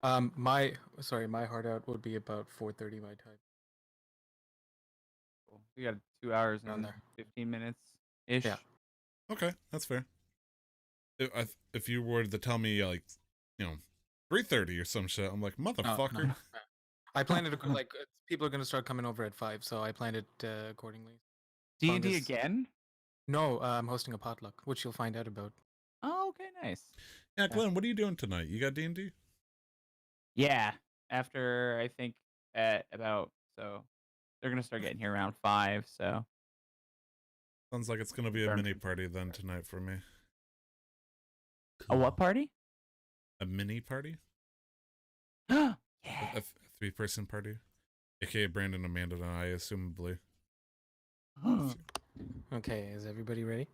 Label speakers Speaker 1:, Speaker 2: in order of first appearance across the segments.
Speaker 1: My hard out would be about 4:30 my time.
Speaker 2: Cool. We got 2 hours
Speaker 1: Around
Speaker 2: and
Speaker 1: there.
Speaker 2: 15 minutes
Speaker 1: Yeah.
Speaker 2: ish.
Speaker 3: Okay, that's fair. If you were to tell me like, you know, 3:30 or some shit, I'm like,
Speaker 1: No,
Speaker 3: motherfucker.
Speaker 1: no. I planned it people are gonna start coming over at 5, so I planned it accordingly.
Speaker 2: D
Speaker 1: long
Speaker 2: and D
Speaker 1: as-
Speaker 2: again?
Speaker 1: No, I'm hosting a potluck, which you'll find out about.
Speaker 2: Oh, okay, nice.
Speaker 3: Yeah, Glenn, what are you doing tonight? You got D&D?
Speaker 2: Yeah. After I think at about they're gonna start getting here around 5. So
Speaker 3: Sounds like it's gonna be a
Speaker 2: Burn
Speaker 3: mini
Speaker 2: some-
Speaker 3: party then tonight for me.
Speaker 2: a what party?
Speaker 3: A mini party?
Speaker 2: Yeah.
Speaker 3: A 3-person party? AKA Brandon, Amanda, and I, assumably.
Speaker 1: Okay, is everybody ready?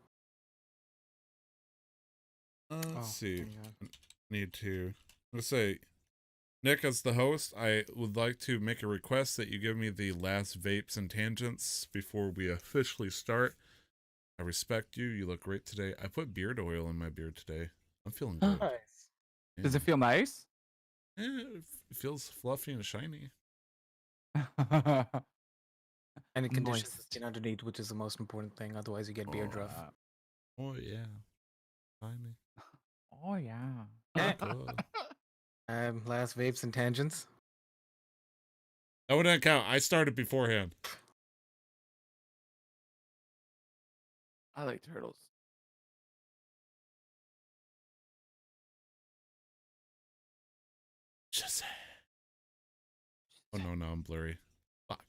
Speaker 3: Let's see.
Speaker 1: hang on.
Speaker 3: Need to. Let's say, Nick, as the host, I would like to make a request that you give me the last vapes and tangents before we officially start. I respect you. You look great today. I put beard oil in my beard today. I'm feeling good.
Speaker 1: Nice.
Speaker 2: Does it feel nice?
Speaker 3: Yeah, it feels fluffy and shiny.
Speaker 1: And it conditions the
Speaker 2: Moist.
Speaker 1: skin underneath, which is the most important thing. Otherwise, you get beard rough.
Speaker 3: Oh yeah, shiny.
Speaker 2: Oh yeah.
Speaker 1: Last vapes and tangents.
Speaker 3: That wouldn't count. I started beforehand.
Speaker 2: I like turtles.
Speaker 3: Just say. Oh no, I'm blurry. Fuck.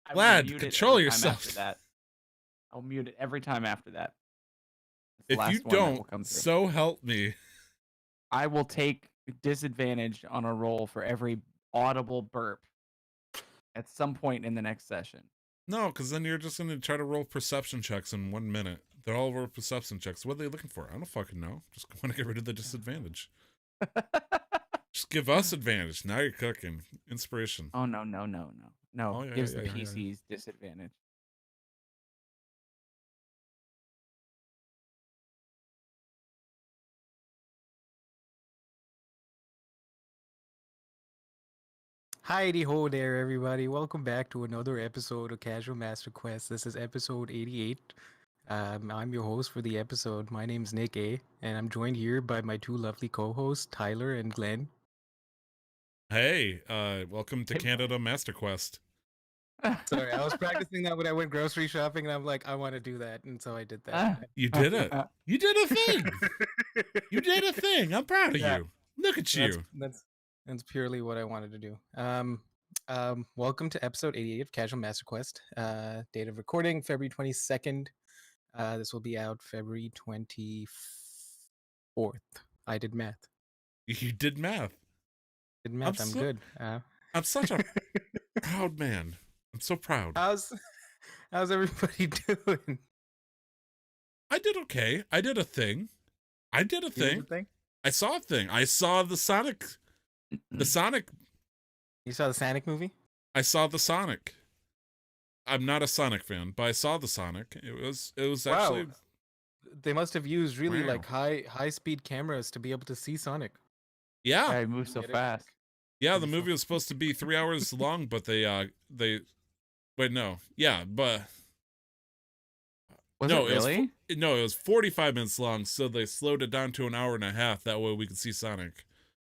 Speaker 2: I will
Speaker 3: Vlad,
Speaker 2: mute it
Speaker 3: control
Speaker 2: every time
Speaker 3: yourself.
Speaker 2: after that. I'll mute it every time after that. It's the
Speaker 3: If
Speaker 2: last
Speaker 3: you
Speaker 2: one that will
Speaker 3: don't,
Speaker 2: come through.
Speaker 3: so help me.
Speaker 2: I will take disadvantage on a roll for every audible burp at some point in the next session.
Speaker 3: No, because then you're just going to try to roll perception checks in 1 minute. They're all roll perception checks. What are they looking for? I don't fucking know. Just want to get rid of the disadvantage. Just give us advantage. Now you're cooking. Inspiration.
Speaker 2: Oh no. No.
Speaker 3: Oh, yeah,
Speaker 2: Gives
Speaker 3: yeah,
Speaker 2: the
Speaker 3: yeah, yeah.
Speaker 2: PCs disadvantage.
Speaker 1: Heidi ho there, everybody. Welcome back to another episode of Casual Master Quest. This is episode 88. I'm your host for the episode. My name's Nick A, and I'm joined here by my two lovely co-hosts, Tyler and Glenn.
Speaker 3: Hey, welcome to
Speaker 2: Hey,
Speaker 3: Canada Master Quest.
Speaker 1: Sorry, I was practicing that when I went grocery shopping, and I'm like, I want to do that, and so I did that.
Speaker 3: You did it. You did a thing. You did a thing. I'm proud of
Speaker 1: Yeah.
Speaker 3: you. Look at you.
Speaker 1: That's purely what I wanted to do. Welcome to episode 88 of Casual Master Quest. Date of recording February 22nd. This will be out February 24th. I did math.
Speaker 3: You did math.
Speaker 1: Did math. I'm good.
Speaker 3: I'm such a proud man. I'm so proud.
Speaker 1: How's everybody doing?
Speaker 3: I did okay. I did a thing. I did a thing. I saw a thing. I saw the Sonic. The Sonic.
Speaker 1: You saw the Sonic movie?
Speaker 3: I saw the Sonic. I'm not a Sonic fan, but I saw the Sonic. It was actually.
Speaker 1: They must have used really
Speaker 3: Wow.
Speaker 1: like high speed cameras to be able to see Sonic.
Speaker 3: Yeah.
Speaker 2: I move so
Speaker 1: Get it?
Speaker 2: fast.
Speaker 3: Yeah, the
Speaker 1: Pretty
Speaker 3: movie was supposed to be 3 hours long, but they wait, no. Yeah, but
Speaker 2: Was
Speaker 3: no,
Speaker 2: it really?
Speaker 3: it was 45 minutes long, so they slowed it down to an hour and a half. That way we could see Sonic.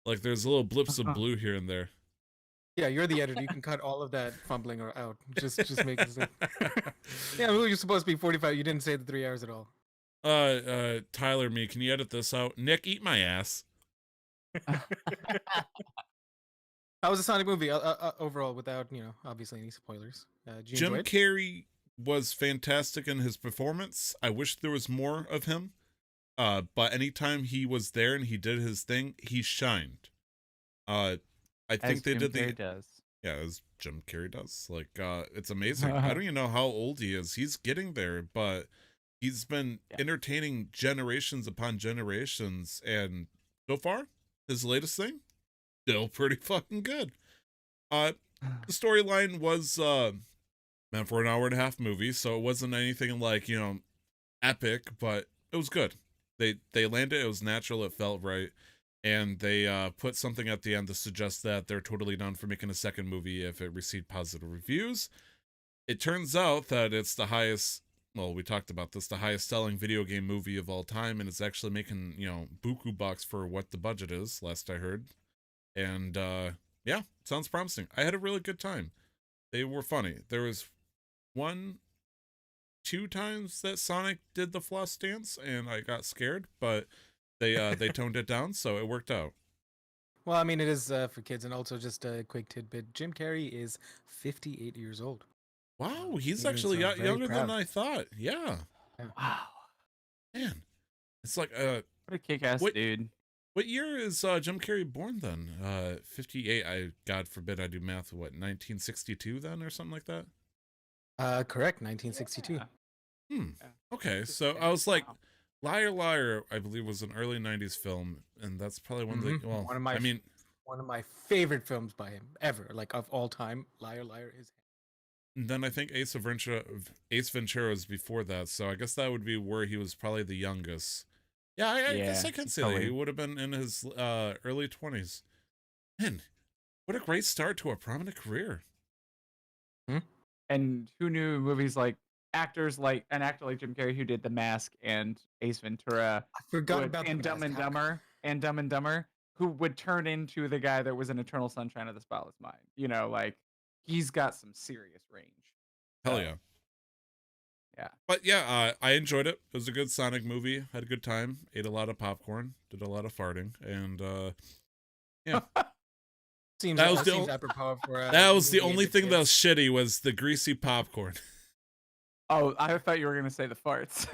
Speaker 3: Like there's little blips of blue here and there.
Speaker 1: Yeah, you're the editor. You can cut all of that fumbling out. Just make it. Yeah, the movie was supposed to be 45. You didn't say the 3 hours at all.
Speaker 3: Tyler, me, can you edit this out? Nick, eat my ass.
Speaker 1: How was the Sonic movie overall, without obviously any spoilers? Did you
Speaker 3: Jim
Speaker 1: enjoy it?
Speaker 3: Carrey was fantastic in his performance. I wish there was more of him. But anytime he was there and he did his thing, he shined. I think they
Speaker 2: Jim
Speaker 3: did
Speaker 2: Carrey does.
Speaker 3: yeah, as Jim Carrey does. Like, it's amazing. I don't even know how old he is. He's getting there, but he's been entertaining generations upon generations, and so far, his latest thing, still pretty fucking good. The storyline was meant for an hour and a half movie, so it wasn't anything like, epic, but it was good. They landed. It was natural. It felt right, and they put something at the end to suggest that they're totally down for making a second movie if it received positive reviews. It turns out that it's the highest. Well, we talked about this, the highest selling video game movie of all time, and it's actually making, buku bucks for what the budget is, last I heard. And yeah, sounds promising. I had a really good time. They were funny. There was two times that Sonic did the floss dance, and I got scared, but they toned it down, so it worked out.
Speaker 1: Well, I mean, it is for kids, and also just a quick tidbit: Jim Carrey is 58 years old.
Speaker 3: Wow, he's
Speaker 1: He
Speaker 3: actually
Speaker 1: is, very
Speaker 3: younger than
Speaker 1: proud.
Speaker 3: I thought. Yeah,
Speaker 2: Wow.
Speaker 3: man. It's like
Speaker 2: What a kick-ass
Speaker 3: What-
Speaker 2: dude.
Speaker 3: what year is Jim Carrey born then? 58. God forbid I do math. What, 1962 then, or something like that?
Speaker 1: Correct, 1962.
Speaker 2: Yeah.
Speaker 3: Hmm.
Speaker 2: Yeah.
Speaker 3: Okay, so I was like,
Speaker 2: Wow.
Speaker 3: Liar Liar, I believe, was an early 90s film, and that's probably one of the,
Speaker 1: Mhm.
Speaker 3: well,
Speaker 1: One of my
Speaker 3: I mean,
Speaker 1: One of my favorite films by him ever, like of all time. Liar Liar is.
Speaker 3: and then I think Ace Ventura was before that, so I guess that would be where he was probably the youngest. Yeah, I guess
Speaker 2: Yeah,
Speaker 3: I can say that. He
Speaker 2: totally.
Speaker 3: would have been in his early 20s. Man, what a great start to a prominent career.
Speaker 2: And who knew movies like an actor like Jim Carrey who did The Mask and Ace Ventura
Speaker 1: I forgot
Speaker 2: would-
Speaker 1: about
Speaker 2: and
Speaker 1: the
Speaker 2: Dumb
Speaker 1: mask.
Speaker 2: and
Speaker 1: How-
Speaker 2: Dumber and Dumb and Dumber, who would turn into the guy that was in Eternal Sunshine of the Spotless Mind. Like he's got some serious range.
Speaker 3: Hell
Speaker 2: So,
Speaker 3: yeah.
Speaker 2: Yeah.
Speaker 3: But yeah, I enjoyed it. It was a good Sonic movie. Had a good time. Ate a lot of popcorn. Did a lot of farting. And
Speaker 1: Seems
Speaker 3: That was the
Speaker 1: seems
Speaker 3: o-
Speaker 1: apropos for
Speaker 3: that was the
Speaker 1: movie
Speaker 3: only
Speaker 1: aimed at
Speaker 3: thing that was
Speaker 1: kids.
Speaker 3: shitty was the greasy popcorn.
Speaker 2: Oh, I thought you were gonna say the farts.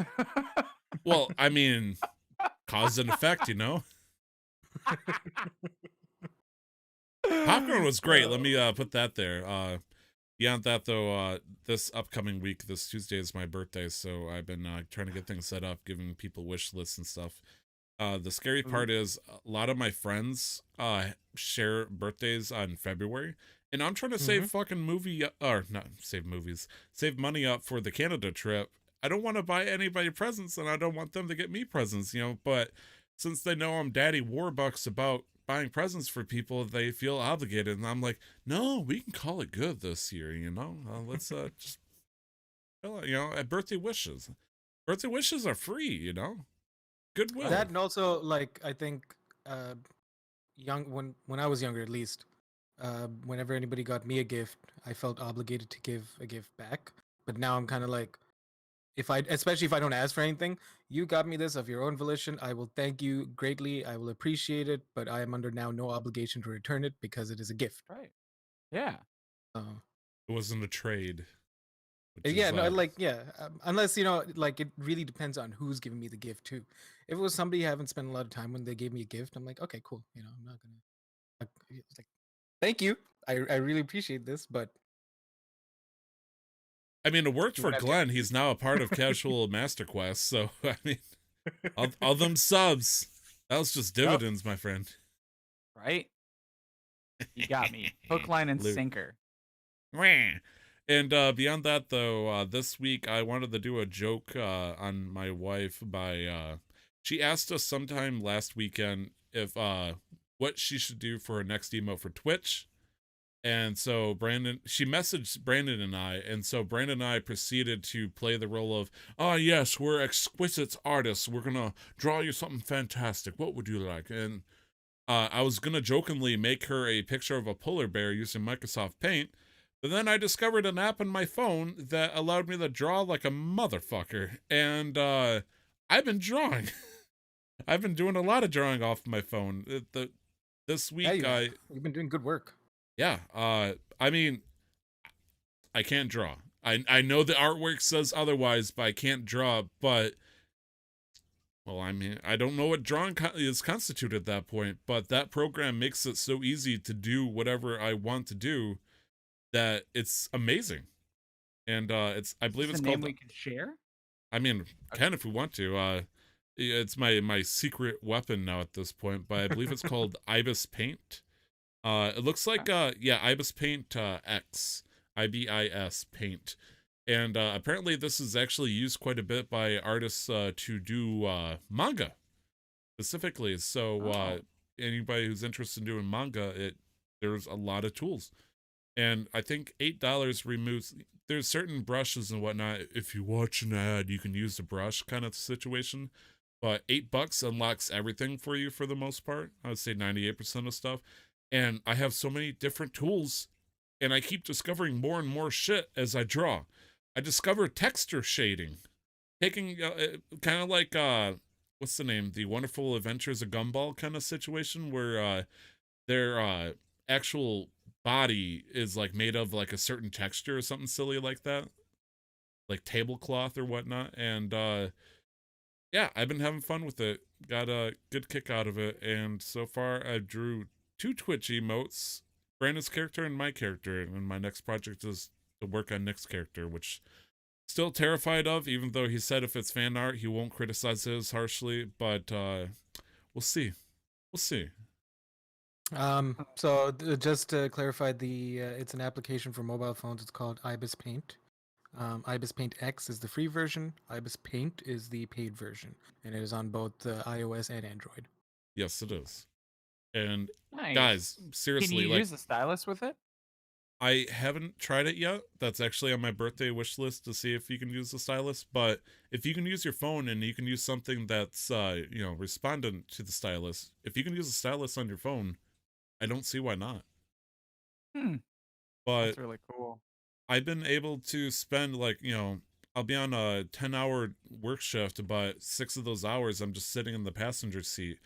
Speaker 3: Well, I mean, cause and effect, Popcorn was great. Let me put that there. Beyond that, though, this upcoming week, this Tuesday is my birthday, so I've been trying to get things set up, giving people wish lists and stuff. The scary part is a lot of my friends share birthdays on February, and I'm trying to save fucking save money up for the Canada trip. I don't want to buy anybody presents, and I don't want them to get me presents, but since they know I'm Daddy Warbucks about buying presents for people, they feel obligated, and I'm like, no, we can call it good this year, let's just birthday wishes are free, goodwill.
Speaker 1: That and also like I think when I was younger at least, whenever anybody got me a gift, I felt obligated to give a gift back. But now I'm kind of like, especially if I don't ask for anything, you got me this of your own volition. I will thank you greatly. I will appreciate it, but I am under now no obligation to return it because it is a gift.
Speaker 2: Right. Yeah.
Speaker 3: It wasn't a trade. which
Speaker 1: Yeah,
Speaker 3: is,
Speaker 1: no, unless like it really depends on who's giving me the gift too. If it was somebody I haven't spent a lot of time when they gave me a gift, I'm like, okay, cool. I'm not gonna. It's like, thank you. I really appreciate this, but
Speaker 3: I mean, it worked
Speaker 1: Do
Speaker 3: for
Speaker 1: what I've
Speaker 3: Glenn. He's now a part of Casual Master Quest, so I mean, all them subs. That was just dividends, my friend.
Speaker 2: Right. You got me. Hook, line, and
Speaker 3: Luke.
Speaker 2: sinker.
Speaker 3: And beyond that, though, this week I wanted to do a joke on my wife by she asked us sometime last weekend if what she should do for her next emote for Twitch. And so she messaged Brandon and I, and so Brandon and I proceeded to play the role of, yes, we're exquisite artists. We're gonna draw you something fantastic. What would you like? And I was gonna jokingly make her a picture of a polar bear using Microsoft Paint, but then I discovered an app on my phone that allowed me to draw like a motherfucker, and I've been drawing. I've been doing a lot of drawing off my phone. This week,
Speaker 1: you've been doing good work.
Speaker 3: yeah, I mean, I can't draw. I know the artwork says otherwise, but I can't draw. But, well, I mean, I don't know what drawing is constituted at that point, but that program makes it so easy to do whatever I want to do that it's amazing. And I believe it's
Speaker 2: a
Speaker 3: called.
Speaker 2: name we can share.
Speaker 3: I mean, can if we want to. It's my secret weapon now at this point, but I believe it's called Ibis Paint. It looks like Ibis Paint X, IBIS Paint, And apparently, this is actually used quite a bit by artists to do manga specifically. So
Speaker 2: Oh.
Speaker 3: anybody who's interested in doing manga, there's a lot of tools. And I think $8 removes. There's certain brushes and whatnot. If you watch an ad, you can use the brush kind of situation. But $8 unlocks everything for you for the most part. I would say 98% of stuff. And I have so many different tools, and I keep discovering more and more shit as I draw. I discovered texture shading, taking kind of like what's the name? The Wonderful Adventures of Gumball kind of situation where their actual body is like made of like a certain texture or something silly like that, like tablecloth or whatnot. And yeah, I've been having fun with it. Got a good kick out of it, and so far I drew 2 Twitch emotes, Brandon's character and my character, and my next project is to work on Nick's character, which still terrified of, even though he said if it's fan art he won't criticize it as harshly, but we'll see. We'll see.
Speaker 1: Just to clarify, it's an application for mobile phones. It's called Ibis Paint. Ibis Paint X is the free version. Ibis Paint is the paid version, and it is on both iOS and Android.
Speaker 3: Yes, it is. And
Speaker 2: Nice.
Speaker 3: guys,
Speaker 2: Can
Speaker 3: seriously,
Speaker 2: you
Speaker 3: like,
Speaker 2: use the stylus with it?
Speaker 3: I haven't tried it yet. That's actually on my birthday wish list to see if you can use the stylus. But if you can use your phone and you can use something that's respondent to the stylus, if you can use the stylus on your phone, I don't see why not. But
Speaker 2: That's really cool.
Speaker 3: I've been able to spend I'll be on a 10-hour work shift, but 6 of those hours I'm just sitting in the passenger seat.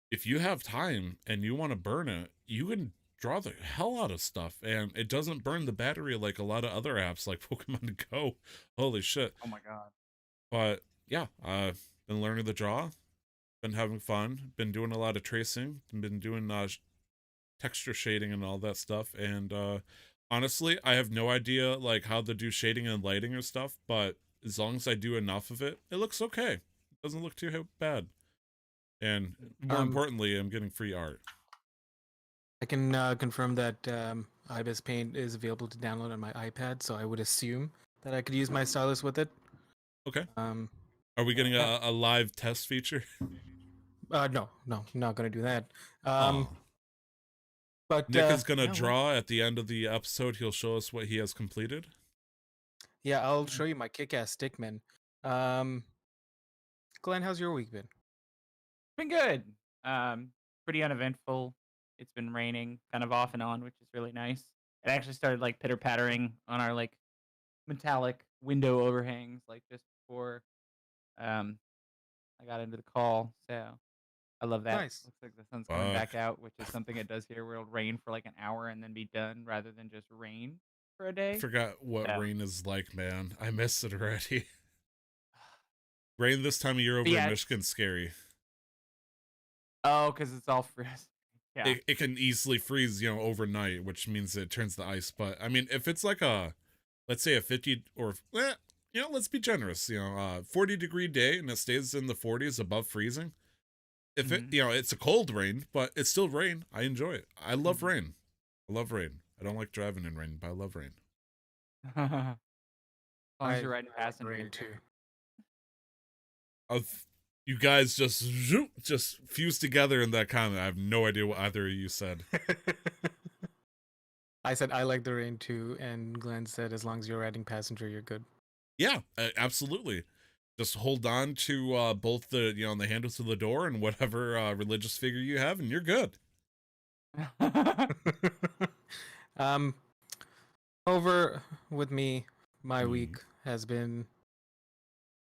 Speaker 3: If you have time and you want to burn it, you can draw the hell out of stuff, and it doesn't burn the battery like a lot of other apps like Pokemon Go. Holy shit.
Speaker 2: Oh my god.
Speaker 3: But yeah, I've been learning to draw, been having fun, been doing a lot of tracing, been doing texture shading and all that stuff. And honestly, I have no idea like how to do shading and lighting or stuff, but as long as I do enough of it, it looks okay. It doesn't look too bad. And more importantly, I'm getting free art.
Speaker 1: I can confirm that Ibis Paint is available to download on my iPad, so I would assume that I could use my stylus with it.
Speaker 3: Okay.
Speaker 1: Um,
Speaker 3: Are we getting a live test feature?
Speaker 1: no, not gonna do that.
Speaker 3: Aw.
Speaker 1: But
Speaker 3: Nick is gonna
Speaker 1: yeah,
Speaker 3: draw at the end of the episode. He'll show us what he has completed.
Speaker 1: Yeah, I'll show you my kick-ass stickman. Glenn, how's your week been?
Speaker 2: Been good. Pretty uneventful. It's been raining kind of off and on, which is really nice. It actually started like pitter pattering on our like metallic window overhangs like just before I got into the call. So I love that.
Speaker 1: Nice.
Speaker 2: Looks like the sun's coming
Speaker 3: Fuck.
Speaker 2: back out, which is something it does here where it'll rain for like an hour and then be done rather than just rain for a day.
Speaker 3: I forgot what
Speaker 2: Yeah.
Speaker 3: rain is like, man. I missed it already. Rain this time of year over
Speaker 2: Yeah,
Speaker 3: in Michigan's scary.
Speaker 2: Oh, because it's all frizz. Yeah.
Speaker 3: It can easily freeze, overnight, which means it turns the ice. But I mean, if it's like let's say a 50 or let's be generous, 40-degree day and it stays in the 40s above freezing. If it, it's a cold rain, but it's still rain. I enjoy it. I love rain. I love rain. I don't like driving in rain, but I love rain.
Speaker 2: As long as you're riding passenger
Speaker 1: rain
Speaker 2: you're
Speaker 1: too.
Speaker 2: good.
Speaker 3: You guys just fused together in that comment. I have no idea what either of you said.
Speaker 1: I said I like the rain too, and Glenn said as long as you're riding passenger, you're good.
Speaker 3: Yeah, absolutely. Just hold on to both the the handles of the door and whatever religious figure you have, and you're good.
Speaker 1: Over with me, my week has been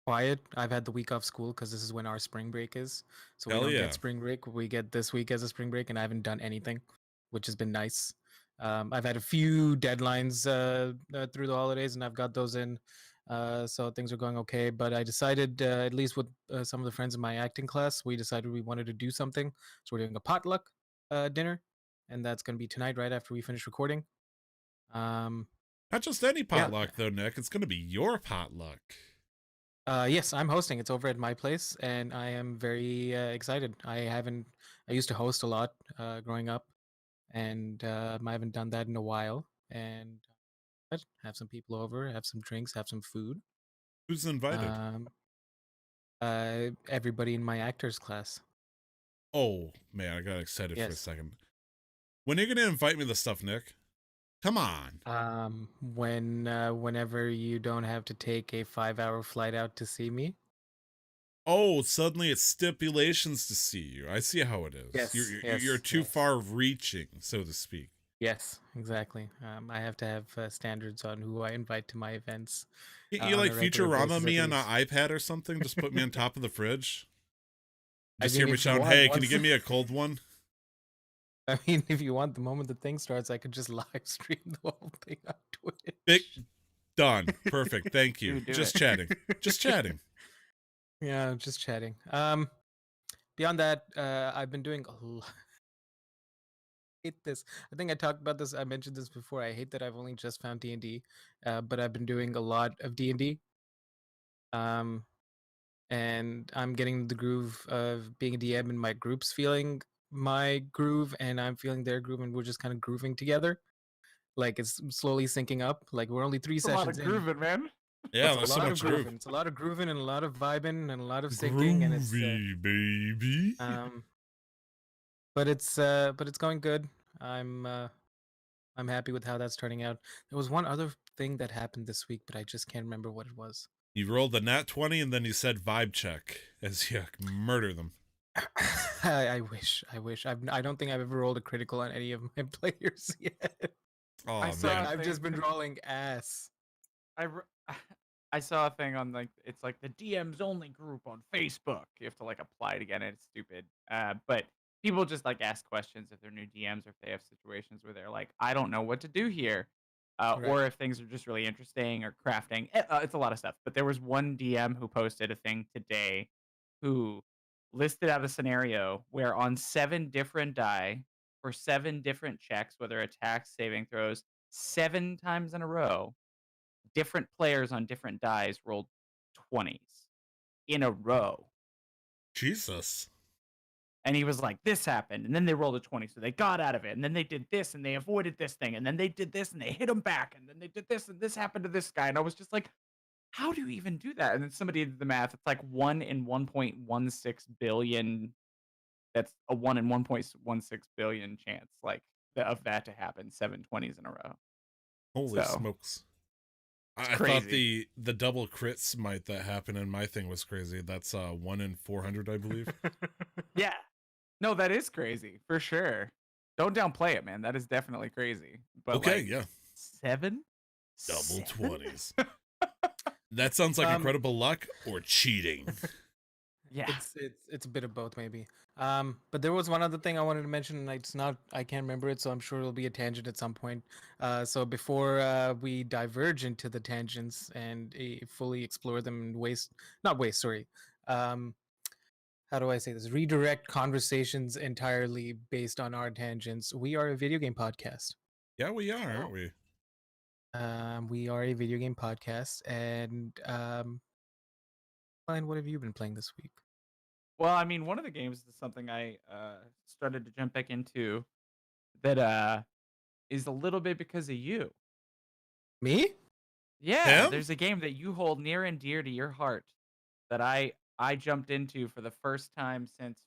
Speaker 1: quiet. I've had the week off school because this is when our spring break is. So we
Speaker 3: Hell
Speaker 1: don't
Speaker 3: yeah.
Speaker 1: get spring break. We get this week as a spring break, and I haven't done anything, which has been nice. I've had a few deadlines through the holidays, and I've got those in. So things are going okay. But I decided, at least with some of the friends in my acting class, we decided we wanted to do something. So we're doing a potluck dinner, and that's going to be tonight, right after we finish recording.
Speaker 3: Not just any potluck though, Nick. It's gonna be your potluck.
Speaker 1: Yes, I'm hosting. It's over at my place, and I am very excited. I used to host a lot growing up, and I haven't done that in a while. And have some people over, have some drinks, have some food.
Speaker 3: Who's invited?
Speaker 1: Everybody in my actors class.
Speaker 3: Oh man, I got excited for a
Speaker 1: Yes.
Speaker 3: second. When are you gonna invite me to stuff, Nick? Come on.
Speaker 1: Whenever you don't have to take a 5-hour flight out to see me.
Speaker 3: Oh, suddenly it's stipulations to see you. I see how it is.
Speaker 1: Yes,
Speaker 3: You're
Speaker 1: yes,
Speaker 3: too
Speaker 1: yes.
Speaker 3: far reaching, so to speak.
Speaker 1: Yes, exactly. I have to have standards on who I invite to my events.
Speaker 3: Can't you
Speaker 1: On
Speaker 3: like
Speaker 1: a regular
Speaker 3: Futurama
Speaker 1: basis,
Speaker 3: me
Speaker 1: at
Speaker 3: on an
Speaker 1: least.
Speaker 3: iPad or something? Just put me on top of the fridge.
Speaker 1: I
Speaker 3: Just
Speaker 1: mean,
Speaker 3: hear me
Speaker 1: if you
Speaker 3: shout,
Speaker 1: want,
Speaker 3: "Hey, can you
Speaker 1: once-
Speaker 3: give me a cold one?"
Speaker 1: I mean, if you want, the moment the thing starts, I could just live stream the whole thing on Twitch.
Speaker 3: Big done. Perfect. Thank you.
Speaker 2: Dude, do
Speaker 3: Just
Speaker 2: it.
Speaker 3: chatting. Just chatting.
Speaker 1: Yeah, just chatting. Beyond that, I've been doing a lot. Hate this. I think I talked about this. I mentioned this before. I hate that I've only just found D&D, but I've been doing a lot of D&D. And I'm getting the groove of being a DM, and my group's feeling my groove, and I'm feeling their groove, and we're just kind of grooving together. Like it's slowly syncing up. Like we're only 3
Speaker 2: It's a lot of
Speaker 1: sessions in.
Speaker 2: grooving, man.
Speaker 3: Yeah,
Speaker 1: It's
Speaker 3: there's
Speaker 1: a
Speaker 3: so
Speaker 1: lot
Speaker 3: much
Speaker 1: of
Speaker 3: groove.
Speaker 1: grooving. It's a lot of grooving and a lot of vibing and a lot of syncing, and it's
Speaker 3: Groovy, baby.
Speaker 1: but it's going good. I'm happy with how that's turning out. There was one other thing that happened this week, but I just can't remember what it was.
Speaker 3: You rolled the nat 20 and then you said vibe check as you murder them.
Speaker 1: I wish. I don't think I've ever rolled a critical on any of my players yet.
Speaker 3: Oh,
Speaker 2: I
Speaker 3: man.
Speaker 2: saw-
Speaker 1: Like, I've just been rolling ass.
Speaker 2: I saw a thing on like it's like the DMs only group on Facebook. You have to like apply it again, and it's stupid. But people just like ask questions if they're new DMs or if they have situations where they're like, I don't know what to do here,
Speaker 1: Right.
Speaker 2: or if things are just really interesting or crafting. It's a lot of stuff. But there was one DM who posted a thing today, who listed out a scenario where on 7 different die for 7 different checks, whether attacks, saving throws, 7 times in a row, different players on different dies rolled 20s in a row.
Speaker 3: Jesus.
Speaker 2: And he was like, this happened. And then they rolled a 20. So they got out of it. And then they did this and they avoided this thing. And then they did this and they hit him back. And then they did this and this happened to this guy. And I was just like, how do you even do that? And then somebody did the math. It's like 1 in 1.16 billion. That's a 1 in 1.16 billion chance of that to happen 7 20s in a row.
Speaker 3: Holy
Speaker 2: So,
Speaker 3: smokes. I thought
Speaker 2: crazy.
Speaker 3: the double crit smite that happened in my thing was crazy. That's 1 in 400, I believe.
Speaker 2: Yeah. No, that is crazy for sure. Don't downplay it, man. That is definitely crazy. But
Speaker 3: Okay,
Speaker 2: like,
Speaker 3: yeah.
Speaker 2: 7?
Speaker 3: Double
Speaker 2: 7?
Speaker 3: 20s. That sounds like incredible luck or cheating.
Speaker 2: Yeah.
Speaker 1: It's a bit of both, maybe. But there was one other thing I wanted to mention, and I can't remember it, so I'm sure it'll be a tangent at some point. So before we diverge into the tangents and fully explore them and how do I say this? Redirect conversations entirely based on our tangents. We are a video game podcast.
Speaker 3: Yeah, we are, aren't we?
Speaker 1: We are a video game podcast, and Ryan, what have you been playing this week?
Speaker 2: Well, I mean, one of the games is something I started to jump back into that is a little bit because of you.
Speaker 1: Me?
Speaker 2: Yeah,
Speaker 3: Him?
Speaker 2: there's a game that you hold near and dear to your heart that I jumped into for the first time since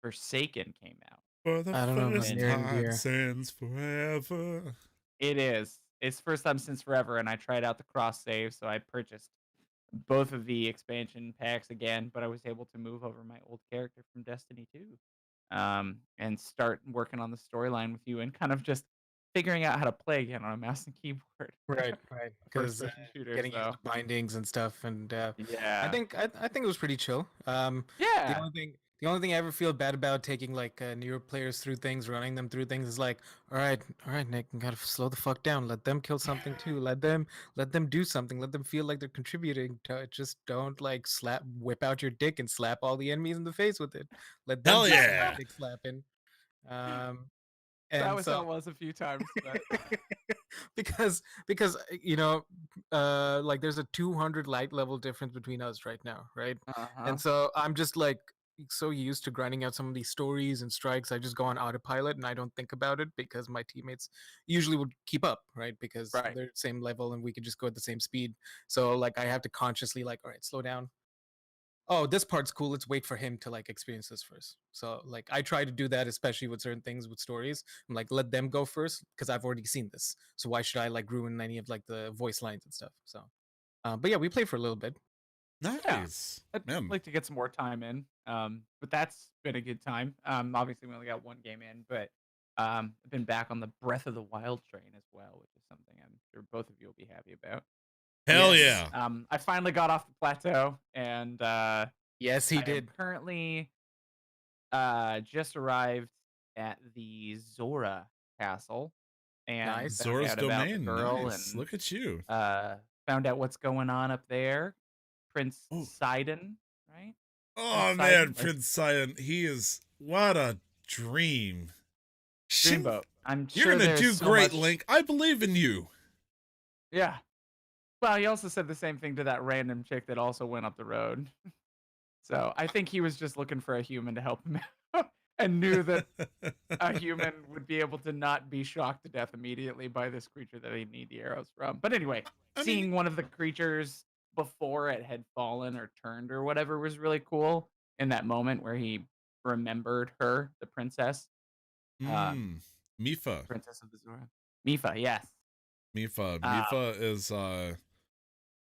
Speaker 2: Forsaken came out.
Speaker 3: For the
Speaker 1: I don't know,
Speaker 3: first
Speaker 1: near and
Speaker 3: time
Speaker 1: dear.
Speaker 3: since forever.
Speaker 2: It is. It's first time since forever, and I tried out the cross save, so I purchased both of the expansion packs again, but I was able to move over my old character from Destiny 2, and start working on the storyline with you and kind of just figuring out how to play again on a mouse and keyboard.
Speaker 1: Right.
Speaker 2: First
Speaker 1: Because
Speaker 2: person shooter,
Speaker 1: getting used
Speaker 2: so
Speaker 1: to bindings and stuff, and I
Speaker 2: yeah.
Speaker 1: think it was pretty chill. The
Speaker 2: Yeah.
Speaker 1: only thing I ever feel bad about taking like newer players through things, running them through things, is like, all right, Nick, you gotta slow the fuck down. Let them kill something too. Let them do something. Let them feel like they're contributing to it. Just don't like whip out your dick and slap all the enemies in the face with it. Let them
Speaker 3: Hell
Speaker 1: do some
Speaker 3: yeah.
Speaker 1: dick slapping.
Speaker 2: That
Speaker 1: And
Speaker 2: was
Speaker 1: so
Speaker 2: how it was a few times, but
Speaker 1: because like there's a 200 light level difference between us right now, right?
Speaker 2: uh-huh.
Speaker 1: And so I'm just like, so used to grinding out some of these stories and strikes, I just go on autopilot and I don't think about it because my teammates usually would keep up, right? Because
Speaker 2: Right.
Speaker 1: they're same level and we could just go at the same speed. So like I have to consciously like, all right, slow down. Oh, this part's cool. Let's wait for him to like experience this first. So like I try to do that, especially with certain things with stories. I'm like, let them go first because I've already seen this. So why should I like ruin any of like the voice lines and stuff? So, but yeah, we play for a little bit.
Speaker 2: Yeah.
Speaker 3: Nice.
Speaker 2: I'd
Speaker 3: Man.
Speaker 2: like to get some more time in. But that's been a good time. Obviously we only got one game in, but I've been back on the Breath of the Wild train as well, which is something I'm sure both of you will be happy about.
Speaker 3: Hell
Speaker 2: Yes.
Speaker 3: yeah.
Speaker 2: I finally got off the plateau, and
Speaker 1: Yes, he
Speaker 2: I am
Speaker 1: did.
Speaker 2: currently just arrived at the Zora Castle and
Speaker 1: Nice.
Speaker 2: found
Speaker 3: Zora's
Speaker 2: out about the
Speaker 3: Domain.
Speaker 2: girl
Speaker 3: Nice.
Speaker 2: and
Speaker 3: Look at you.
Speaker 2: found out what's going on up there. Prince
Speaker 3: Oh.
Speaker 2: Sidon, right?
Speaker 3: Oh
Speaker 2: Prince
Speaker 3: man,
Speaker 2: Sidon,
Speaker 3: Prince Cyan. He is what a dream. Shit,
Speaker 2: Dreamboat. I'm
Speaker 3: you're
Speaker 2: sure
Speaker 3: gonna
Speaker 2: there's
Speaker 3: do
Speaker 2: so
Speaker 3: great,
Speaker 2: much.
Speaker 3: Link. I believe in you.
Speaker 2: Yeah. Well, he also said the same thing to that random chick that also went up the road. So I think he was just looking for a human to help him out and knew that a human would be able to not be shocked to death immediately by this creature that he'd need the arrows from. But anyway,
Speaker 3: I mean,
Speaker 2: seeing one of the creatures before it had fallen or turned or whatever was really cool in that moment where he remembered her, the princess.
Speaker 3: Mifa.
Speaker 2: Princess of the Zora. Mifa, yes.
Speaker 3: Mifa.
Speaker 2: Um,
Speaker 3: Mifa is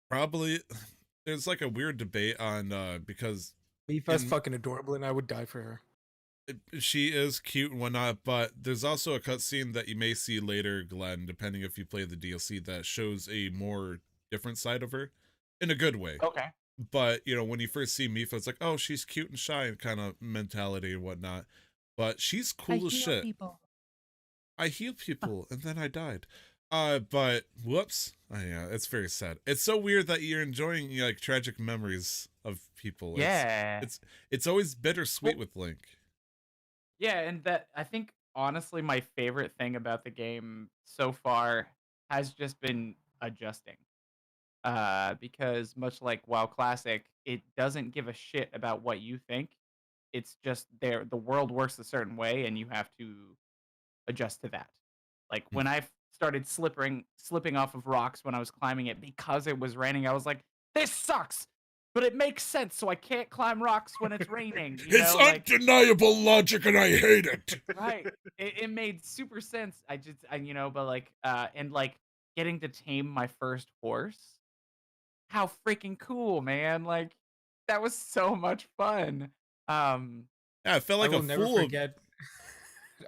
Speaker 3: probably there's like a weird debate on because
Speaker 1: Mifa's fucking adorable and I would die for her.
Speaker 3: she is cute and whatnot, but there's also a cutscene that you may see later, Glenn, depending if you play the DLC, that shows a more different side of her in a good way.
Speaker 2: okay.
Speaker 3: But you know, when you first see Mifa, it's like, oh, she's cute and shy and kind of mentality and whatnot. But she's cool as shit.
Speaker 2: People.
Speaker 3: I heal people and then I died. But whoops. Oh, yeah, it's very sad. It's so weird that you're enjoying like tragic memories of people.
Speaker 2: Yeah.
Speaker 3: It's always bittersweet
Speaker 2: Well,
Speaker 3: with Link.
Speaker 2: yeah, and that I think honestly my favorite thing about the game so far has just been adjusting. Because much like WoW Classic, it doesn't give a shit about what you think. It's just there the world works a certain way and you have to adjust to that. Like when I started slipping off of rocks when I was climbing it because it was raining, I was like, this sucks. But it makes sense, so I can't climb rocks when it's raining.
Speaker 3: It's undeniable logic and I hate it.
Speaker 2: Right. It made super sense. But like and like getting to tame my first horse. How freaking cool, man. Like that was so much fun.
Speaker 3: Yeah, I felt like
Speaker 1: I will
Speaker 3: a
Speaker 1: never
Speaker 3: fool.
Speaker 1: forget.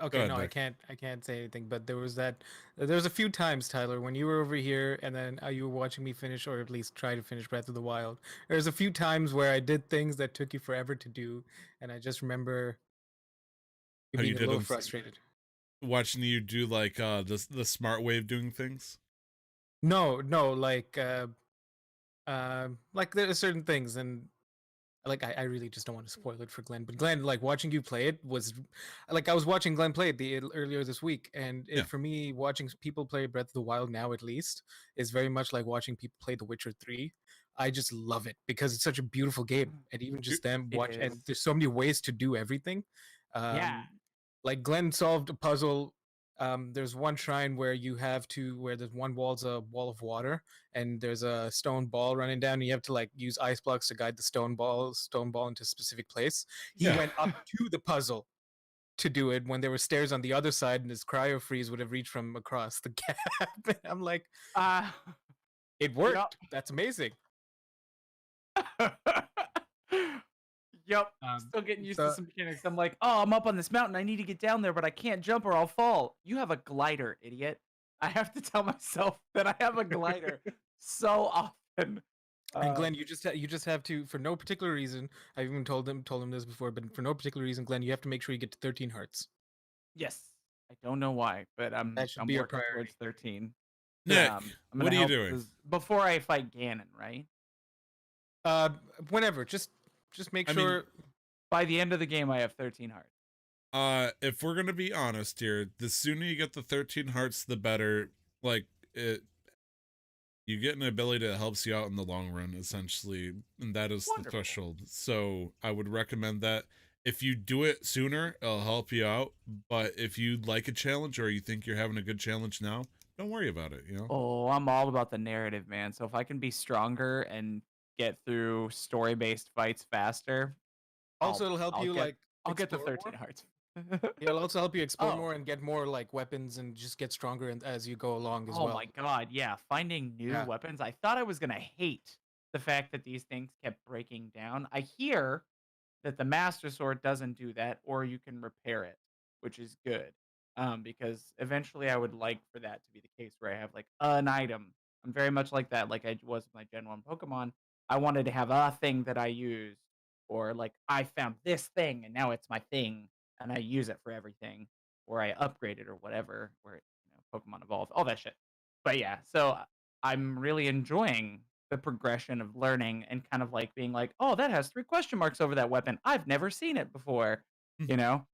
Speaker 1: Okay,
Speaker 3: ahead,
Speaker 1: no,
Speaker 3: Nick.
Speaker 1: I can't say anything. But there was a few times, Tyler, when you were over here, and then you were watching me finish, or at least try to finish Breath of the Wild. There's a few times where I did things that took you forever to do, and I just remember you
Speaker 3: How you
Speaker 1: being a little
Speaker 3: did
Speaker 1: frustrated.
Speaker 3: watching you do like the smart way of doing things.
Speaker 1: No, like there are certain things, and like I really just don't want to spoil it for Glenn. But Glenn, like watching you play it was like I was watching Glenn play it earlier this week, and
Speaker 3: Yeah.
Speaker 1: for me, watching people play Breath of the Wild now at least is very much like watching people play The Witcher 3. I just love it because it's such a beautiful game, and even just them
Speaker 2: It
Speaker 1: watch, and
Speaker 2: is.
Speaker 1: there's so many ways to do everything.
Speaker 2: Yeah.
Speaker 1: Like Glenn solved a puzzle. There's one shrine where where there's one wall's a wall of water, and there's a stone ball running down, and you have to like use ice blocks to guide the stone ball into a specific place. He
Speaker 3: Yeah.
Speaker 1: went up to the puzzle to do it when there were stairs on the other side, and his cryo freeze would have reached from across the gap. And I'm like, it worked. That's amazing.
Speaker 2: Yep. Still getting used to some mechanics. I'm like, oh, I'm up on this mountain. I need to get down there, but I can't jump or I'll fall. You have a glider, idiot. I have to tell myself that I have a glider so often.
Speaker 1: And Glenn, you just have to, for no particular reason. I've even told him this before, but for no particular reason, Glenn, you have to make sure you get to 13 hearts.
Speaker 2: Yes. I don't know why, but I'm
Speaker 1: be a
Speaker 2: working
Speaker 1: priority.
Speaker 2: towards 13.
Speaker 3: Nick, what are you doing?
Speaker 2: Before I fight Ganon, right?
Speaker 1: Whenever. Just make sure.
Speaker 2: By the end of the game, I have 13 hearts.
Speaker 3: If we're gonna be honest here, the sooner you get the 13 hearts, the better. Like you You get an ability that helps you out in the long run, essentially, and that is the
Speaker 2: Wonderful.
Speaker 3: threshold. So I would recommend that. If you do it sooner, it'll help you out. But if you like a challenge or you think you're having a good challenge now, don't worry about it, you know?
Speaker 2: Oh, I'm all about the narrative, man. So if I can be stronger and get through story-based fights faster,
Speaker 1: Also, it'll help
Speaker 2: I'll
Speaker 1: you
Speaker 2: get
Speaker 1: like
Speaker 2: I'll get the
Speaker 1: explore
Speaker 2: 13
Speaker 1: more.
Speaker 2: hearts.
Speaker 1: It'll also help you explore
Speaker 2: Oh.
Speaker 1: more and get more like weapons and just get stronger as you go along as
Speaker 2: Oh
Speaker 1: well.
Speaker 2: my god, yeah. Finding new
Speaker 1: Yeah.
Speaker 2: weapons. I thought I was gonna hate the fact that these things kept breaking down. I hear that the Master Sword doesn't do that, or you can repair it, which is good. Because eventually I would like for that to be the case where I have like an item. I'm very much like that, like I was with my Gen 1 Pokemon. I wanted to have a thing that I used, or like I found this thing and now it's my thing and I use it for everything, or I upgrade it or whatever, where it, Pokemon evolve, all that shit. But yeah, so I'm really enjoying the progression of learning and kind of like being like, oh, that has 3 question marks over that weapon. I've never seen it before, you know?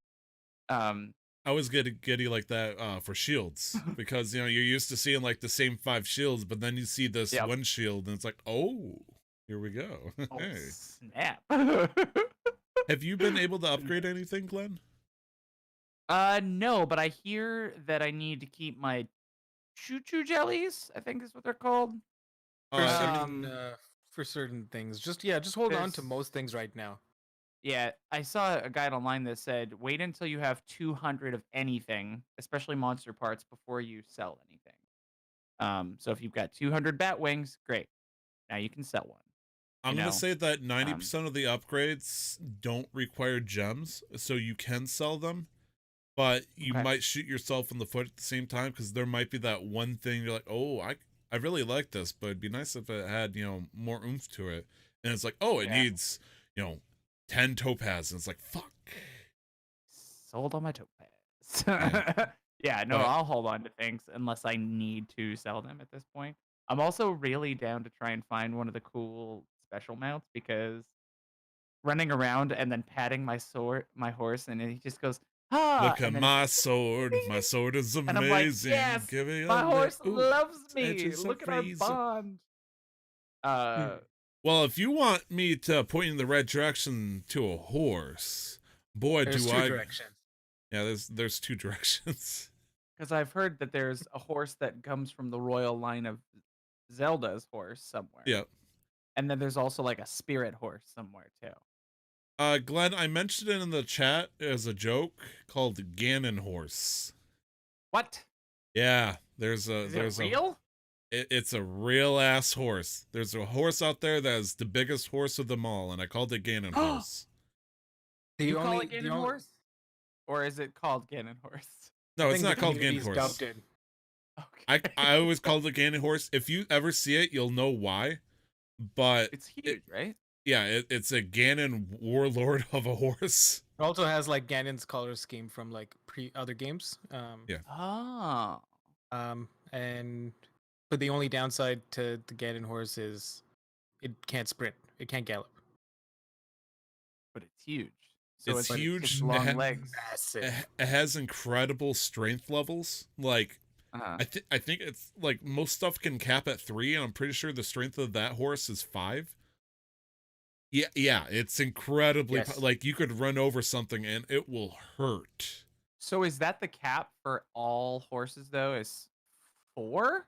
Speaker 2: Um,
Speaker 3: I was getting giddy like that for shields because you're used to seeing like the same 5 shields, but then you see this
Speaker 2: Yep.
Speaker 3: one shield and it's like, oh, here we go.
Speaker 2: oh,
Speaker 3: Hey.
Speaker 2: snap.
Speaker 3: Have you been able to upgrade anything, Glenn?
Speaker 2: No, but I hear that I need to keep my choo-choo jellies, I think is what they're called.
Speaker 1: For
Speaker 3: Uh,
Speaker 1: certain
Speaker 2: Um,
Speaker 1: for certain things, just hold on to
Speaker 2: there's
Speaker 1: most things right now.
Speaker 2: Yeah, I saw a guide online that said wait until you have 200 of anything, especially monster parts, before you sell anything. So if you've got 200 bat wings, great. Now you can sell one.
Speaker 3: I'm
Speaker 2: You
Speaker 3: gonna
Speaker 2: know,
Speaker 3: say that
Speaker 2: um,
Speaker 3: 90% of the upgrades don't require gems, so you can sell them, but you
Speaker 2: okay.
Speaker 3: might shoot yourself in the foot at the same time because there might be that one thing you're like, oh, I really like this, but it'd be nice if it had more oomph to it, and it's like, oh, it
Speaker 2: Yeah.
Speaker 3: needs 10 topaz, and it's like, fuck.
Speaker 2: Sold on my topaz.
Speaker 3: Yeah.
Speaker 2: Yeah, no,
Speaker 3: But
Speaker 2: I'll hold on to things unless I need to sell them at this point. I'm also really down to try and find one of the cool special mounts because running around and then patting my horse, and he just goes, ah,
Speaker 3: look
Speaker 2: and
Speaker 3: at
Speaker 2: then
Speaker 3: my sword. My sword is
Speaker 2: and I'm like,
Speaker 3: amazing.
Speaker 2: yes,
Speaker 3: Give me a
Speaker 2: my
Speaker 3: lick.
Speaker 2: horse
Speaker 3: Ooh,
Speaker 2: loves
Speaker 3: its
Speaker 2: me.
Speaker 3: edges are
Speaker 2: Look at our
Speaker 3: crazy.
Speaker 2: bond. Uh,
Speaker 3: Well, if you want me to point you in the right direction to a horse, boy,
Speaker 1: There's
Speaker 3: do
Speaker 1: two
Speaker 3: I.
Speaker 1: directions.
Speaker 3: Yeah, there's 2 directions.
Speaker 2: because I've heard that there's a horse that comes from the royal line of Zelda's horse somewhere.
Speaker 3: Yeah.
Speaker 2: And then there's also like a spirit horse somewhere too.
Speaker 3: Glenn, I mentioned it in the chat as a joke called Ganon horse.
Speaker 2: What?
Speaker 3: Yeah, there's
Speaker 2: Is
Speaker 3: a
Speaker 2: it real?
Speaker 3: it's a real ass horse. There's a horse out there that is the biggest horse of them all, and I called it Ganon horse.
Speaker 1: The
Speaker 2: You call
Speaker 1: only
Speaker 2: it
Speaker 1: the
Speaker 2: Ganon
Speaker 1: only
Speaker 2: horse? Or is it called Ganon horse?
Speaker 3: No, it's
Speaker 1: thing the
Speaker 3: not called Ganon
Speaker 1: community's
Speaker 3: horse.
Speaker 1: dubbed it.
Speaker 2: Okay.
Speaker 3: I always called it Ganon horse. If you ever see it, you'll know why. But
Speaker 2: It's huge, right?
Speaker 3: yeah, it's a Ganon warlord of a horse.
Speaker 1: It also has like Ganon's color scheme from like other games.
Speaker 3: Yeah.
Speaker 2: Oh.
Speaker 1: And but the only downside to the Ganon horse is it can't sprint. It can't gallop.
Speaker 2: But it's huge.
Speaker 3: It's
Speaker 2: it's
Speaker 3: huge.
Speaker 2: It's
Speaker 3: It
Speaker 2: long legs.
Speaker 1: Massive.
Speaker 3: It has incredible strength levels. Like
Speaker 2: Uh-huh.
Speaker 3: I think it's like most stuff can cap at 3, and I'm pretty sure the strength of that horse is 5. Yeah, it's incredibly
Speaker 1: Yes.
Speaker 3: like you could run over something and it will hurt.
Speaker 2: So is that the cap for all horses though? Is 4?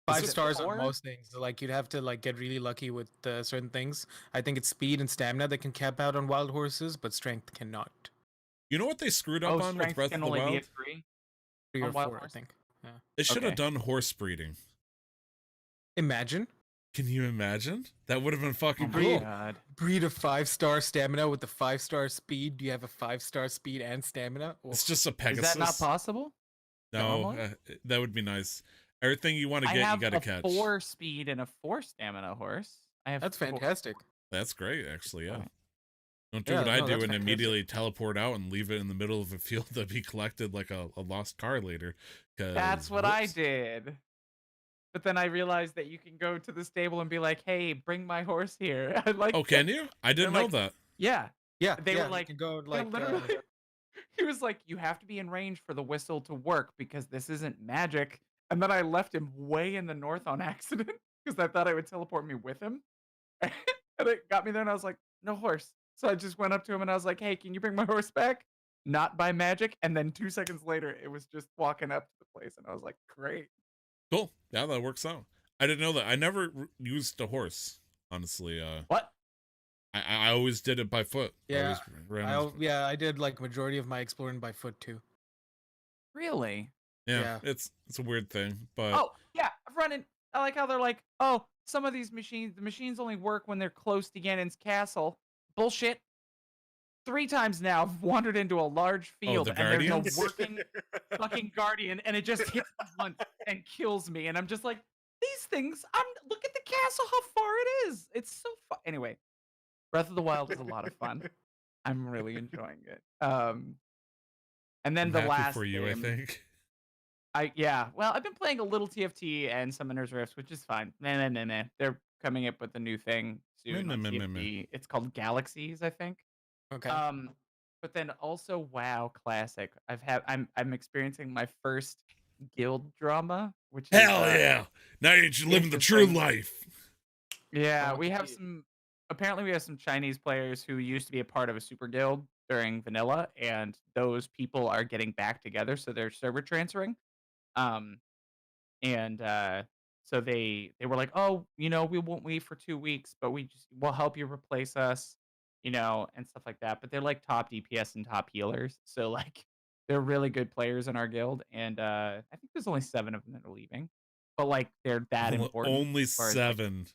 Speaker 1: Five
Speaker 2: it
Speaker 1: stars
Speaker 2: four?
Speaker 1: on most things. Like you'd have to like get really lucky with certain things. I think it's speed and stamina that can cap out on wild horses, but strength cannot.
Speaker 3: You know what they screwed up on with
Speaker 2: Strength
Speaker 3: Breath
Speaker 2: can
Speaker 3: of the
Speaker 2: only be
Speaker 3: Wild?
Speaker 2: at 3.
Speaker 1: 3
Speaker 2: On
Speaker 1: or
Speaker 2: wild
Speaker 1: 4, I
Speaker 2: horse?
Speaker 1: think. Yeah.
Speaker 3: They should have
Speaker 2: Okay.
Speaker 3: done horse breeding.
Speaker 1: Imagine
Speaker 3: Can you imagine? That would have been
Speaker 2: Oh
Speaker 3: fucking
Speaker 2: my
Speaker 3: cool.
Speaker 2: god.
Speaker 1: breed a 5-star stamina with the 5-star speed. Do you have a 5-star speed and stamina?
Speaker 3: It's just a
Speaker 2: Is
Speaker 3: Pegasus.
Speaker 2: that not possible?
Speaker 3: No,
Speaker 2: normally?
Speaker 3: that would be nice. Everything you want to
Speaker 2: I
Speaker 3: get, you
Speaker 2: have
Speaker 3: got to
Speaker 2: a
Speaker 3: catch.
Speaker 2: 4 speed and a 4 stamina horse. I have
Speaker 1: That's
Speaker 2: 4
Speaker 1: fantastic.
Speaker 3: That's great, actually. Yeah.
Speaker 2: Right.
Speaker 3: Don't do
Speaker 1: Yeah,
Speaker 3: what I
Speaker 1: no,
Speaker 3: do
Speaker 1: that's
Speaker 3: and
Speaker 1: fantastic.
Speaker 3: immediately teleport out and leave it in the middle of a field to be collected like a lost car later.
Speaker 2: That's what I
Speaker 3: whoops.
Speaker 2: did. But then I realized that you can go to the stable and be like, "Hey, bring my horse here." I like.
Speaker 3: Oh, can you? I didn't
Speaker 2: They're
Speaker 3: know
Speaker 2: like-
Speaker 3: that.
Speaker 2: Yeah,
Speaker 1: Yeah,
Speaker 2: They were
Speaker 1: yeah, you
Speaker 2: like-
Speaker 1: can go
Speaker 2: they
Speaker 1: like
Speaker 2: literally. He was like, "You have to be in range for the whistle to work because this isn't magic." And then I left him way in the north on accident. because I thought it would teleport me with him. And it got me there, and I was like, "No horse." So I just went up to him, and I was like, "Hey, can you bring my horse back?" Not by magic. And then 2 seconds later, it was just walking up to the place, and I was like, "Great."
Speaker 3: Cool. Yeah, that works out. I didn't know that. I never used a horse, honestly.
Speaker 2: What?
Speaker 3: I always did it by foot. I
Speaker 1: Yeah,
Speaker 3: always ran
Speaker 1: yeah, I did like majority of my exploring by foot too.
Speaker 2: Really?
Speaker 3: yeah,
Speaker 1: yeah.
Speaker 3: it's a weird thing, but
Speaker 2: Oh, yeah, I've run in I like how they're like, "Oh, some of these machines the machines only work when they're close to Ganon's castle." Bullshit. 3 times now, I've wandered into a large
Speaker 3: oh,
Speaker 2: field,
Speaker 3: the
Speaker 2: and there's
Speaker 3: guardians.
Speaker 2: a working fucking guardian, and it just hits me once and kills me, and I'm just like, "These things look at the castle, how far it is." It's so far. Anyway, Breath of the Wild is a lot of fun. I'm really enjoying it. And then
Speaker 3: I'm
Speaker 2: the
Speaker 3: happy
Speaker 2: last
Speaker 3: for you, I
Speaker 2: game
Speaker 3: think.
Speaker 2: yeah, well, I've been playing a little TFT and Summoner's Rift, which is fine. Meh. They're coming up with a new thing soon
Speaker 3: Meh,
Speaker 2: on
Speaker 3: meh, meh, meh.
Speaker 2: TFT. It's called Galaxies, I think.
Speaker 1: Okay.
Speaker 2: But then also WoW Classic. I'm experiencing my first guild drama, which is
Speaker 3: Hell yeah! Now you're living the true
Speaker 2: interesting.
Speaker 3: life.
Speaker 2: Yeah,
Speaker 1: Oh,
Speaker 2: we have
Speaker 1: gee.
Speaker 2: apparently we have some Chinese players who used to be a part of a super guild during vanilla, and those people are getting back together, so they're server transferring. Um and so they were like, "Oh, we won't wait for 2 weeks, but we'll help you replace us, and stuff like that." But they're like top DPS and top healers, so like they're really good players in our guild, and I think there's only 7 of them that are leaving, but like they're that important
Speaker 3: Only
Speaker 2: as far as like,
Speaker 3: 7.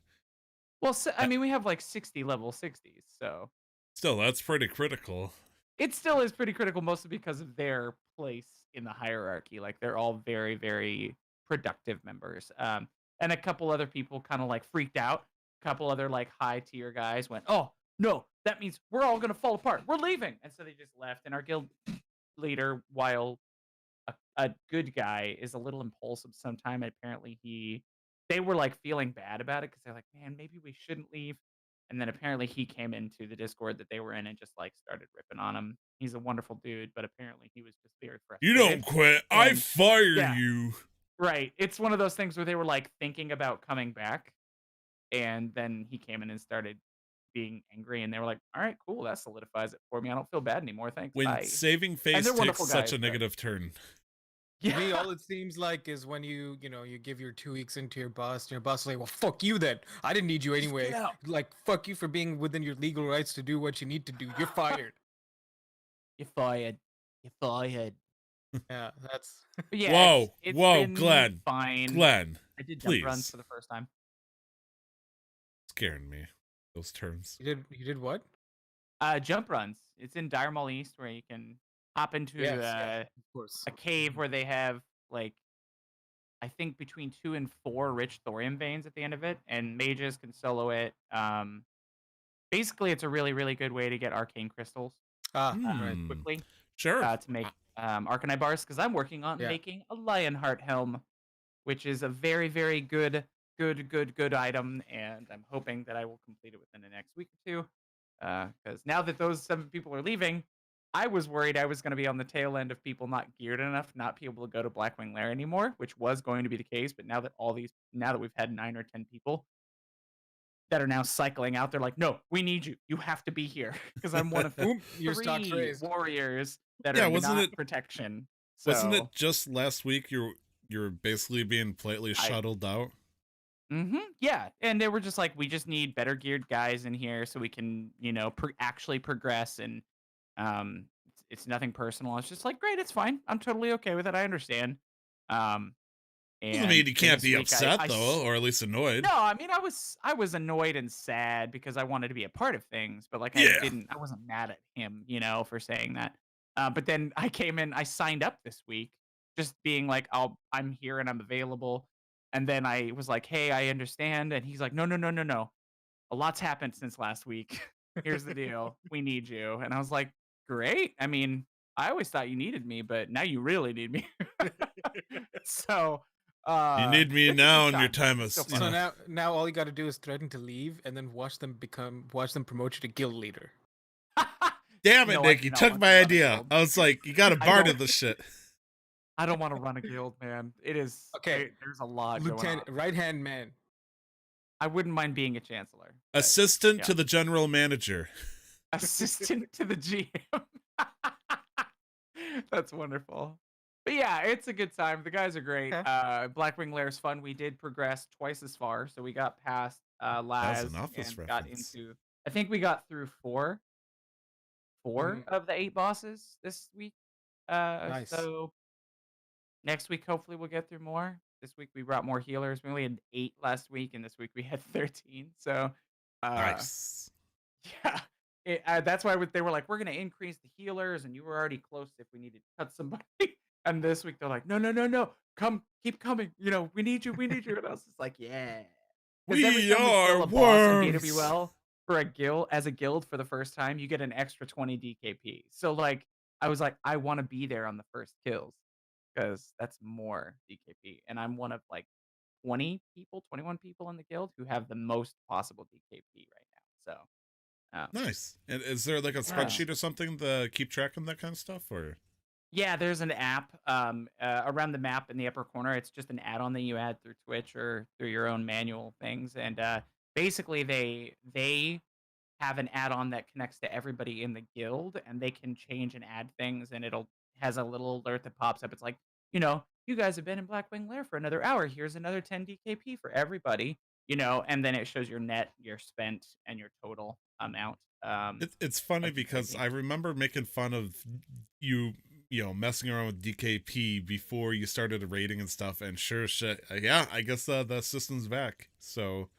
Speaker 2: well, I mean, we have like 60 level 60s, so
Speaker 3: Still, that's pretty critical.
Speaker 2: it still is pretty critical, mostly because of their place in the hierarchy. Like they're all very, very productive members. And a couple other people kind of like freaked out. A couple other like high tier guys went, "Oh no, that means we're all gonna fall apart. We're leaving," and so they just left. And our guild leader, while a good guy, is a little impulsive sometimes. Apparently, they were like feeling bad about it because they're like, "Man, maybe we shouldn't leave." And then apparently he came into the Discord that they were in and just like started ripping on him. He's a wonderful dude, but apparently he was just very
Speaker 3: You
Speaker 2: frustrated.
Speaker 3: don't quit. I
Speaker 2: And
Speaker 3: fire
Speaker 2: yeah,
Speaker 3: you.
Speaker 2: right. It's one of those things where they were like thinking about coming back, and then he came in and started being angry, and they were like, "All right, cool, that solidifies it for me. I don't feel bad anymore. Thanks,
Speaker 3: When
Speaker 2: bye."
Speaker 3: saving
Speaker 2: And
Speaker 3: face
Speaker 2: they're
Speaker 3: takes
Speaker 2: wonderful
Speaker 3: such
Speaker 2: guys,
Speaker 3: a
Speaker 2: but
Speaker 3: negative turn.
Speaker 1: To me, all it seems like is when you give your 2 weeks into your boss, and your boss is like, "Well, fuck you then. I didn't need you
Speaker 2: just
Speaker 1: anyway.
Speaker 2: get out.
Speaker 1: Like, fuck you for being within your legal rights to do what you need to do. You're fired."
Speaker 2: You're fired. You're fired.
Speaker 1: Yeah, that's
Speaker 2: But yeah,
Speaker 3: Whoa,
Speaker 2: it's
Speaker 3: whoa,
Speaker 2: been
Speaker 3: Glenn.
Speaker 2: fine.
Speaker 3: Glenn,
Speaker 2: I did jump runs
Speaker 3: please.
Speaker 2: for the first time.
Speaker 3: Scaring me. Those terms.
Speaker 1: you did what?
Speaker 2: Jump runs. It's in Dire Mall East where you can hop into
Speaker 1: Yes, yeah, of course.
Speaker 2: a cave where they have like I think between 2 and 4 rich thorium veins at the end of it, and mages can solo it. Basically, it's a really, really good way to get arcane crystals
Speaker 1: Ah, right.
Speaker 2: quickly
Speaker 3: Sure.
Speaker 2: to make arcanite bars. Because I'm working on
Speaker 1: Yeah.
Speaker 2: making a Lionheart helm, which is a very, very good item, and I'm hoping that I will complete it within the next week or two. Because now that those 7 people are leaving, I was worried I was going to be on the tail end of people not geared enough, not be able to go to Blackwing Lair anymore, which was going to be the case. But now that we've had 9 or 10 people that are now cycling out, they're like, "No, we need you. You have to be here," because I'm one of
Speaker 1: Boom, your stock's
Speaker 2: 3
Speaker 1: raised.
Speaker 2: warriors that
Speaker 3: Yeah,
Speaker 2: are
Speaker 3: wasn't
Speaker 2: not
Speaker 3: it-
Speaker 2: protection.
Speaker 3: Wasn't
Speaker 2: So,
Speaker 3: it just last week you're basically being politely shuttled out?
Speaker 2: yeah, and they were just like, "We just need better geared guys in here so we can, actually progress." And it's nothing personal. It's just like, great, it's fine. I'm totally okay with it. I understand. Um,
Speaker 3: Doesn't
Speaker 2: and
Speaker 3: mean you can't
Speaker 2: this
Speaker 3: be
Speaker 2: week
Speaker 3: upset though, or at least annoyed.
Speaker 2: no, I mean, I was annoyed and sad because I wanted to be a part of things, but like
Speaker 3: Yeah.
Speaker 2: I wasn't mad at him, for saying that. But then I came in, I signed up this week, just being like, I'm here and I'm available. And then I was like, "Hey, I understand," and he's like, "No, no, no, no, no. A lot's happened since last week. Here's the deal. We need you." And I was like, "Great. I mean, I always thought you needed me, but now you really need me." So,
Speaker 3: You need me
Speaker 2: it's a
Speaker 3: now
Speaker 2: good
Speaker 3: in your
Speaker 2: time.
Speaker 3: time of
Speaker 2: So
Speaker 3: you
Speaker 1: So
Speaker 3: know.
Speaker 1: now all you got to do is threaten to leave, and then watch them promote you to guild leader.
Speaker 3: Damn it,
Speaker 2: No, I
Speaker 3: Nick!
Speaker 2: do
Speaker 3: You
Speaker 2: not
Speaker 3: took
Speaker 2: want
Speaker 3: my
Speaker 2: to run a
Speaker 3: idea.
Speaker 2: guild.
Speaker 3: I was like, you got to
Speaker 2: I
Speaker 3: barter
Speaker 2: don't-
Speaker 3: this shit.
Speaker 2: I don't want to run a guild, man. It is
Speaker 1: Okay.
Speaker 2: there's a lot going on.
Speaker 1: Lieutenant, right hand man.
Speaker 2: I wouldn't mind being a chancellor. but
Speaker 3: Assistant
Speaker 2: yeah.
Speaker 3: to the general manager.
Speaker 2: Assistant to the GM. That's wonderful. But yeah, it's a good time. The guys are great.
Speaker 1: Okay.
Speaker 2: Blackwing Lair's fun. We did progress twice as far, so we got past
Speaker 3: That was
Speaker 2: Laz
Speaker 3: an Office
Speaker 2: and got
Speaker 3: reference.
Speaker 2: into. I think we got through four
Speaker 1: Mhm.
Speaker 2: of the 8 bosses this week.
Speaker 1: Nice.
Speaker 2: So next week hopefully we'll get through more. This week we brought more healers. We only had 8 last week, and this week we had 13. So
Speaker 3: Nice.
Speaker 2: yeah, that's why they were like, we're gonna increase the healers, and you were already close if we needed to cut somebody. And this week they're like, no, no, no, no, come, keep coming. We need you, we need you. And I was just like, yeah. Because every
Speaker 3: We
Speaker 2: time we
Speaker 3: are
Speaker 2: kill a boss in
Speaker 3: worms.
Speaker 2: BWL for a guild as a guild for the first time, you get an extra 20 DKP. So like, I was like, I want to be there on the first kills because that's more DKP, and I'm one of like 20 people, 21 people in the guild who have the most possible DKP right now. So.
Speaker 3: Nice. And is there like a
Speaker 2: Yeah.
Speaker 3: spreadsheet or something to keep track of that kind of stuff? Or
Speaker 2: Yeah, there's an app around the map in the upper corner. It's just an add-on that you add through Twitch or through your own manual things. And basically, they have an add-on that connects to everybody in the guild, and they can change and add things, and it'll has a little alert that pops up. It's like, you guys have been in Blackwing Lair for another hour. Here's another 10 DKP for everybody. And then it shows your net, your spent, and your total amount.
Speaker 3: it's funny
Speaker 2: of
Speaker 3: because
Speaker 2: DKP.
Speaker 3: I remember making fun of you messing around with DKP before you started a rating and stuff, and sure as shit, yeah, I guess the system's back. So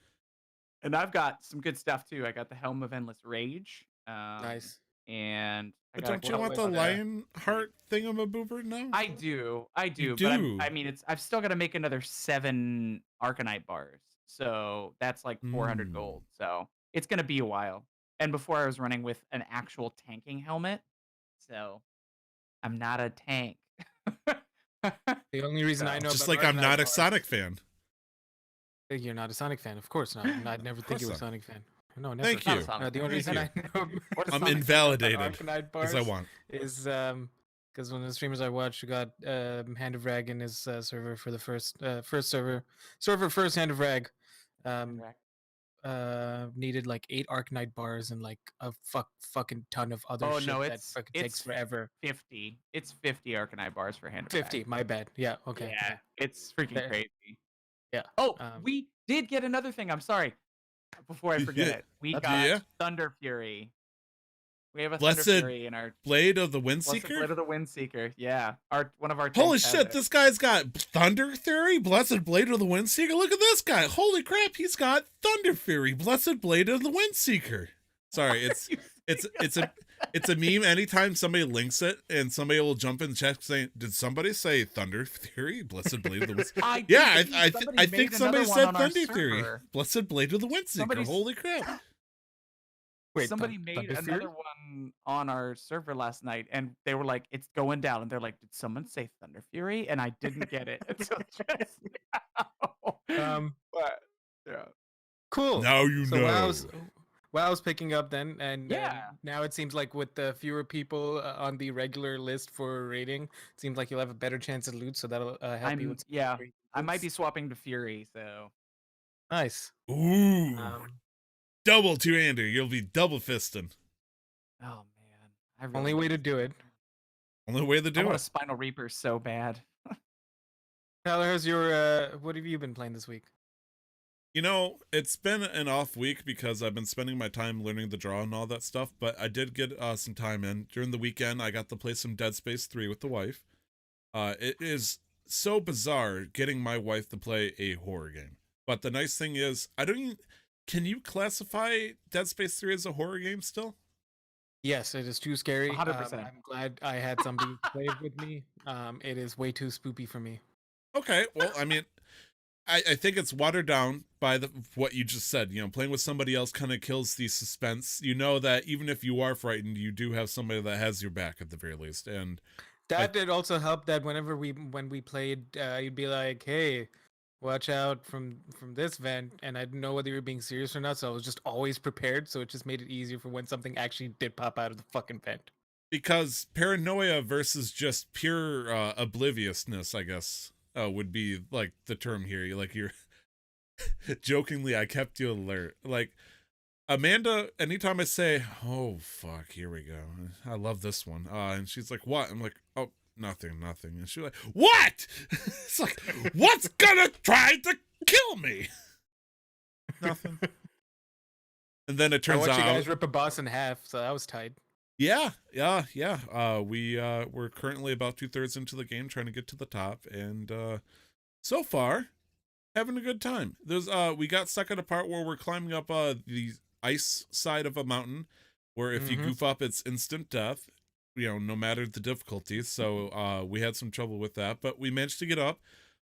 Speaker 2: And I've got some good stuff too. I got the Helm of Endless Rage.
Speaker 1: Nice.
Speaker 2: And I
Speaker 3: but
Speaker 2: got a
Speaker 3: don't you
Speaker 2: couple
Speaker 3: want the
Speaker 2: of,
Speaker 3: lion heart thingamaboober now?
Speaker 2: I do.
Speaker 3: You
Speaker 2: But
Speaker 3: do.
Speaker 2: I mean, I've still got to make another 7 Arcanite bars. So that's like 400
Speaker 3: Mm.
Speaker 2: gold. So it's going to be a while. And before I was running with an actual tanking helmet. So I'm not a tank.
Speaker 1: The only reason I
Speaker 2: So-
Speaker 1: know
Speaker 3: Just
Speaker 1: about
Speaker 3: like I'm
Speaker 1: Arcanite
Speaker 3: not a
Speaker 1: bars-
Speaker 3: Sonic fan.
Speaker 1: You're not a Sonic fan, of course not. I'd never think you were a
Speaker 3: course not.
Speaker 1: Sonic fan. No, never.
Speaker 3: Thank
Speaker 2: Not
Speaker 3: you.
Speaker 2: a Sonic
Speaker 1: The
Speaker 2: fan.
Speaker 1: only reason I know
Speaker 2: What a
Speaker 3: I'm
Speaker 2: Sonic fan.
Speaker 3: invalidated
Speaker 1: Arcanite
Speaker 3: because I
Speaker 1: bars
Speaker 3: want.
Speaker 1: is because one of the streamers I watched got Hand of Rag in his server for the first first Hand of Rag needed like 8 Arcanite bars and like a fucking ton of other
Speaker 2: Oh
Speaker 1: shit
Speaker 2: no,
Speaker 1: that
Speaker 2: it's
Speaker 1: fucking takes forever.
Speaker 2: 50. It's 50 Arcanite bars for Hand of
Speaker 1: 50,
Speaker 2: Rag.
Speaker 1: my bad. Yeah, okay.
Speaker 2: Yeah, it's freaking
Speaker 1: There.
Speaker 2: crazy.
Speaker 1: Yeah.
Speaker 2: Oh,
Speaker 1: um,
Speaker 2: we did get another thing. I'm sorry. Before I forget
Speaker 3: Yeah.
Speaker 2: it, we
Speaker 1: That's-
Speaker 2: got
Speaker 3: Yeah.
Speaker 2: Thunder Fury. We have a
Speaker 3: Blessed
Speaker 2: Thunder Fury in our
Speaker 3: Blade of the
Speaker 2: Blessed
Speaker 3: Windseeker?
Speaker 2: Blade of the Windseeker. Yeah, one of our
Speaker 3: Holy
Speaker 2: tanks has
Speaker 3: shit,
Speaker 2: it.
Speaker 3: this guy's got Thunder Fury, Blessed Blade of the Windseeker. Look at this guy. Holy crap, he's got Thunder Fury, Blessed Blade of the Windseeker. Sorry, it's a meme. Anytime somebody links it and somebody will jump in the chat saying, "Did somebody say Thunder Fury, Blessed Blade of the Windseeker?"
Speaker 2: I
Speaker 3: Yeah,
Speaker 2: did
Speaker 3: I
Speaker 2: see
Speaker 3: think
Speaker 2: made
Speaker 3: somebody
Speaker 2: another one
Speaker 3: said
Speaker 2: on our
Speaker 3: Thunder Fury,
Speaker 2: server.
Speaker 3: Blessed Blade of the Windseeker.
Speaker 2: Somebody's-
Speaker 3: Holy crap.
Speaker 1: wait,
Speaker 2: Somebody made
Speaker 1: Thunder
Speaker 2: another
Speaker 1: Fury?
Speaker 2: one on our server last night, and they were like, "It's going down," and they're like, "Did someone say Thunder Fury?" And I didn't get it until just now. But yeah.
Speaker 1: Cool.
Speaker 3: Now you
Speaker 1: So
Speaker 3: know.
Speaker 1: WoW's picking up then, and
Speaker 2: Yeah.
Speaker 1: now it seems like with the fewer people on the regular list for rating, it seems like you'll have a better chance at loot. So that'll help you with.
Speaker 2: I might be swapping to Fury, so
Speaker 1: Nice.
Speaker 3: Ooh.
Speaker 1: Um,
Speaker 3: Double two-hander. You'll be double fisting.
Speaker 2: oh man, I really
Speaker 1: only
Speaker 2: want
Speaker 1: way to
Speaker 2: this
Speaker 1: do it.
Speaker 3: Only way to
Speaker 2: I
Speaker 3: do
Speaker 2: want a
Speaker 3: it.
Speaker 2: Spinal Reaper so bad.
Speaker 1: Tyler, how's your what have you been playing this week?
Speaker 3: You know, it's been an off week because I've been spending my time learning the draw and all that stuff, but I did get some time in. During the weekend, I got to play some Dead Space 3 with the wife. It is so bizarre getting my wife to play a horror game. But the nice thing is, can you classify Dead Space 3 as a horror game still?
Speaker 1: Yes, it is too scary.
Speaker 2: 100%.
Speaker 1: I'm glad I had somebody play it with me. It is way too spoopy for me.
Speaker 3: Okay, well, I mean, I think it's watered down by what you just said. You know, playing with somebody else kind of kills the suspense. You know that even if you are frightened, you do have somebody that has your back at the very least. And
Speaker 1: That did also help that when we played, you'd be like, "Hey, watch out from this vent," and I didn't know whether you were being serious or not, so I was just always prepared. So it just made it easier for when something actually did pop out of the fucking vent.
Speaker 3: because paranoia versus just pure obliviousness, I guess, would be like the term here. Like you're jokingly, I kept you alert. Like, Amanda, anytime I say, "Oh fuck, here we go," I love this one, and she's like, "What?" I'm like, "Oh, nothing." And she's like, "What?" It's like, "What's gonna try to kill me?" Nothing. And then it
Speaker 1: I
Speaker 3: turns
Speaker 1: watched you
Speaker 3: out,
Speaker 1: guys rip a boss in half, so that was tight.
Speaker 3: yeah. We're currently about 2/3 into the game, trying to get to the top, and so far, having a good time. There's we got stuck at a part where we're climbing up the ice side of a mountain, where if you
Speaker 1: Mhm.
Speaker 3: goof up, it's instant death. No matter the difficulty. So we had some trouble with that, but we managed to get up.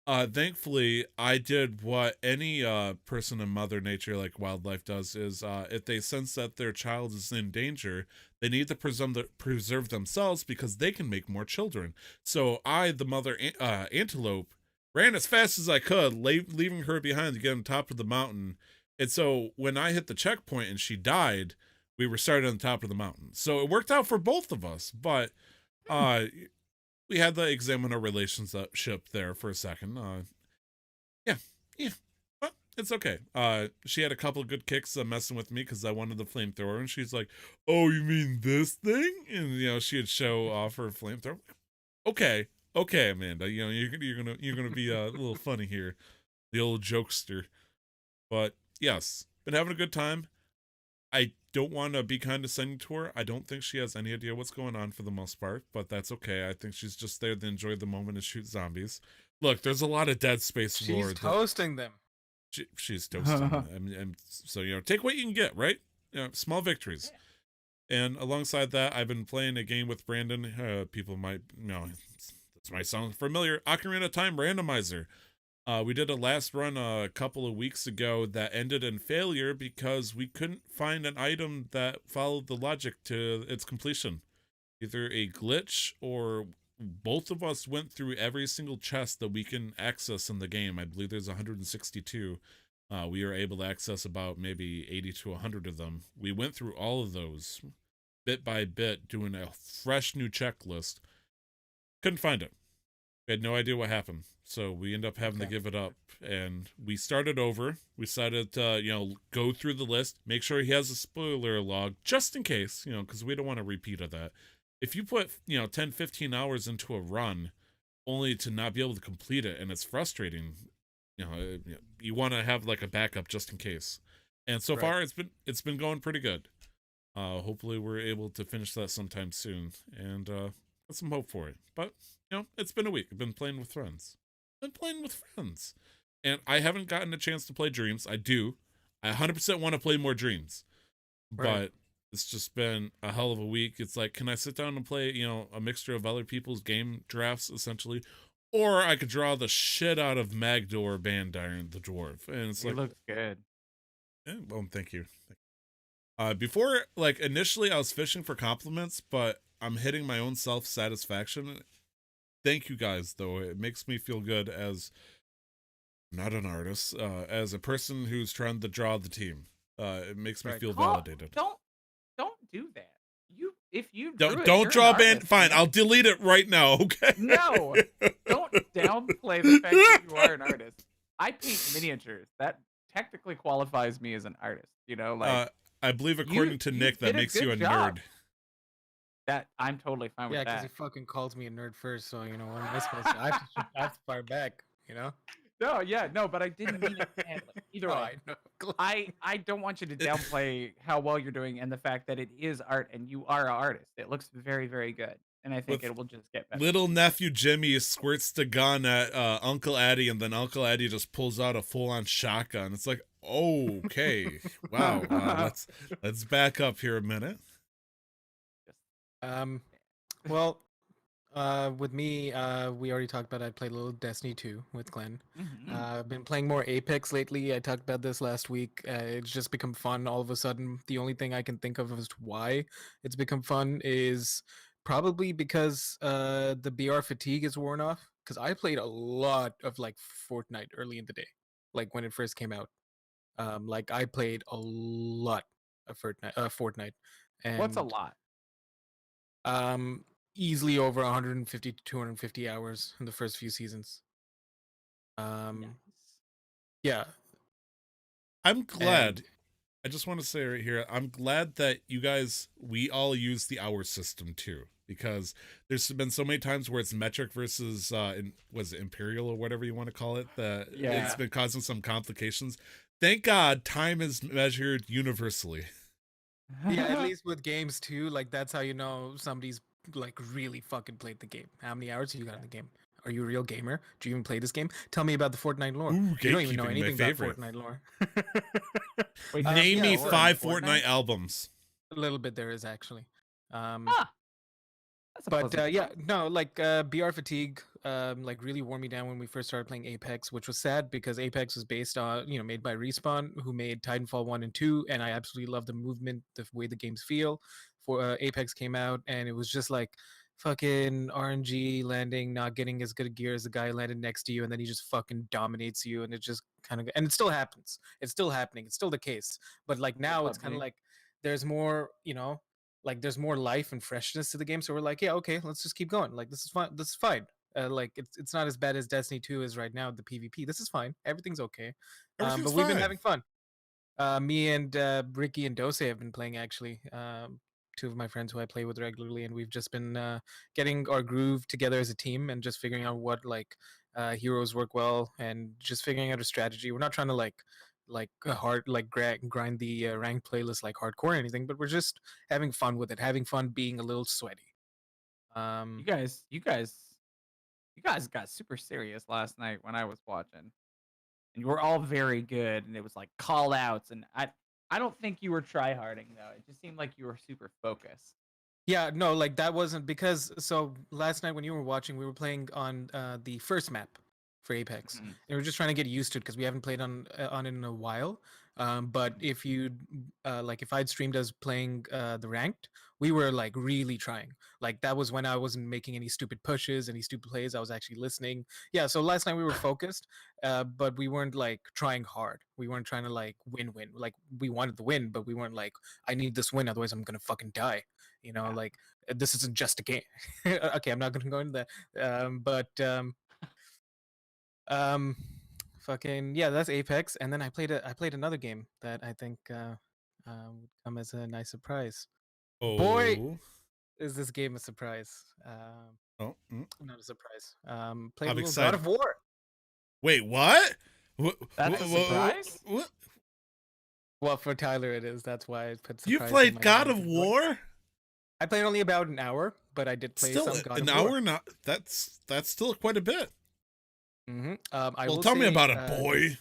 Speaker 3: Thankfully, I did what any person in Mother Nature, like wildlife, does: is if they sense that their child is in danger, they need to preserve themselves because they can make more children. So I, the mother antelope, ran as fast as I could, leaving her behind to get on top of the mountain. And so when I hit the checkpoint and she died, we were started on the top of the mountain. So it worked out for both of us, but uh we had to examine our relationship there for a second. Yeah, yeah, but it's okay. She had a couple of good kicks messing with me because I wanted the flamethrower, and she's like, "Oh, you mean this thing?" And she'd show off her flamethrower. Okay, okay, Amanda. You're gonna be a little funny here, the old jokester. But yes, been having a good time. I don't want to be condescending to her. I don't think she has any idea what's going on for the most part, but that's okay. I think she's just there to enjoy the moment and shoot zombies. Look, there's a lot of Dead Space
Speaker 1: She's
Speaker 3: lore that
Speaker 1: toasting them.
Speaker 3: she's toasting. And so take what you can get, right? Small victories. And alongside that, I've been playing a game with Brandon. People might, this might sound familiar. Ocarina of Time Randomizer. We did a last run a couple of weeks ago that ended in failure because we couldn't find an item that followed the logic to its completion. Either a glitch or both of us went through every single chest that we can access in the game. I believe there's 162. We were able to access about maybe 80 to 100 of them. We went through all of those bit by bit, doing a fresh new checklist. Couldn't find it. We had no idea what happened, so we ended up having to give it up, and we started over. We decided to, go through the list, make sure he has a spoiler log, just in case, because we don't want a repeat of that. If you put, 10, 15 hours into a run, only to not be able to complete it, and it's frustrating, you want to have like a backup just in case. And so far, it's been going pretty good. Hopefully, we're able to finish that sometime soon, and got some hope for it. But it's been a week. I've been playing with friends. And I haven't gotten a chance to play Dreams. I 100% want to play more Dreams. But it's just been a hell of a week. It's like, can I sit down and play, a mixture of other people's game drafts, essentially? Or I could draw the shit out of Magdor Bandiron, the dwarf. And it's like,
Speaker 2: looks good.
Speaker 3: Yeah, well, thank you. Before, like, initially I was fishing for compliments, but I'm hitting my own self-satisfaction. Thank you guys, though. It makes me feel good as not an artist, as a person who's trying to draw the team. It makes me feel validated.
Speaker 2: Don't do that. If you
Speaker 3: don't draw a band. Fine, I'll delete it right now. Okay.
Speaker 2: No, don't downplay the fact that you are an artist. I paint miniatures. That technically qualifies me as an artist.
Speaker 3: I believe according to Nick, that makes you a nerd.
Speaker 2: That I'm totally fine with that.
Speaker 1: Yeah, because he fucking calls me a nerd first, so what am I supposed to? I have to fire back,
Speaker 2: No, but I didn't mean it badly. Either way, I don't want you to downplay how well you're doing and the fact that it is art and you are an artist. It looks very, very good, and I think it will just get better.
Speaker 3: Little nephew Jimmy squirts the gun at Uncle Eddie, and then Uncle Eddie just pulls out a full-on shotgun. It's like, okay, wow. Let's back up here a minute.
Speaker 1: Well, with me, we already talked about I played a little Destiny 2 with Glenn. I've been playing more Apex lately. I talked about this last week. It's just become fun all of a sudden. The only thing I can think of as to why it's become fun is probably because the BR fatigue is worn off. Because I played a lot of like Fortnite early in the day, like when it first came out. Like I played a lot of Fortnite. And
Speaker 2: what's a lot?
Speaker 1: Easily over 150 to 250 hours in the first few seasons. Yeah,
Speaker 3: I'm glad.
Speaker 1: And
Speaker 3: I just want to say right here, I'm glad that we all use the hour system too, because there's been so many times where it's metric versus, was it imperial or whatever you want to call it, that it's
Speaker 2: Yeah.
Speaker 3: been causing some complications. Thank God time is measured universally.
Speaker 1: yeah, at least with games too, like that's how you know somebody's like really fucking played the game. How many hours you got in the game? Are you a real gamer? Do you even play this game? Tell me about the Fortnite lore.
Speaker 3: Ooh,
Speaker 1: You don't even know
Speaker 3: gatekeeping, my
Speaker 1: anything about
Speaker 3: favorite.
Speaker 1: Fortnite lore.
Speaker 2: Wait,
Speaker 3: Name
Speaker 1: yeah,
Speaker 3: me
Speaker 1: so-
Speaker 3: 5
Speaker 2: Fortnite?
Speaker 3: Fortnite albums.
Speaker 1: A little bit there is actually.
Speaker 2: Ah, that's a
Speaker 1: But
Speaker 2: pleasant
Speaker 1: yeah,
Speaker 2: surprise.
Speaker 1: no, like BR fatigue, like really wore me down when we first started playing Apex, which was sad because Apex was based on, made by Respawn, who made Titanfall 1 and 2, and I absolutely love the movement, the way the games feel. For Apex came out, and it was just like fucking RNG landing, not getting as good a gear as the guy landed next to you, and then he just fucking dominates you, and it just kind of, and it still happens. It's still happening. It's still the case. But like now, it's kind of
Speaker 2: PUBG.
Speaker 1: like there's more, like there's more life and freshness to the game, so we're like, yeah, okay, let's just keep going. Like this is fine. This is fine. Like it's not as bad as Destiny 2 is right now. The PvP, this is fine. Everything's okay.
Speaker 3: Everything's
Speaker 1: But we've been
Speaker 3: fine.
Speaker 1: having fun. Me and Ricky and Dose have been playing actually. Two of my friends who I play with regularly, and we've just been getting our groove together as a team and just figuring out what like heroes work well and just figuring out a strategy. We're not trying to like a hard like grind the rank playlist like hardcore or anything, but we're just having fun with it, having fun being a little sweaty.
Speaker 2: You guys got super serious last night when I was watching, and you were all very good, and it was like call outs, and I don't think you were tryharding though. It just seemed like you were super focused.
Speaker 1: Yeah, no, like that wasn't because so last night when you were watching, we were playing on the first map for Apex,
Speaker 2: Mhm.
Speaker 1: and we're just trying to get used to it because we haven't played on it in a while. But if you like, if I'd streamed us playing the ranked, we were like really trying. Like that was when I wasn't making any stupid pushes, any stupid plays. I was actually listening. Yeah, so last night we were focused, but we weren't like trying hard. We weren't trying to like win. Like we wanted the win, but we weren't like, I need this win, otherwise I'm gonna fucking die.
Speaker 2: Yeah.
Speaker 1: Like this isn't just a game. Okay, I'm not gonna go into that. Um fucking yeah, that's Apex. And then I played another game that I think would come as a nice surprise. Boy,
Speaker 3: Oh.
Speaker 1: is this game a surprise.
Speaker 3: Oh.
Speaker 1: Not a surprise. Played
Speaker 3: I'm
Speaker 1: a little God
Speaker 3: excited.
Speaker 1: of War.
Speaker 3: Wait, what?
Speaker 2: That's a surprise?
Speaker 3: What?
Speaker 1: Well, for Tyler it is. That's why I put
Speaker 3: You
Speaker 1: surprise in
Speaker 3: played
Speaker 1: my
Speaker 3: God
Speaker 1: name
Speaker 3: of
Speaker 1: for Boy.
Speaker 3: War?
Speaker 1: I played only about an hour, but I did play
Speaker 3: Still
Speaker 1: some God
Speaker 3: an
Speaker 1: of War.
Speaker 3: hour? Not that's still quite a bit.
Speaker 1: I
Speaker 3: Well,
Speaker 1: will
Speaker 3: tell me
Speaker 1: say,
Speaker 3: about it, boy.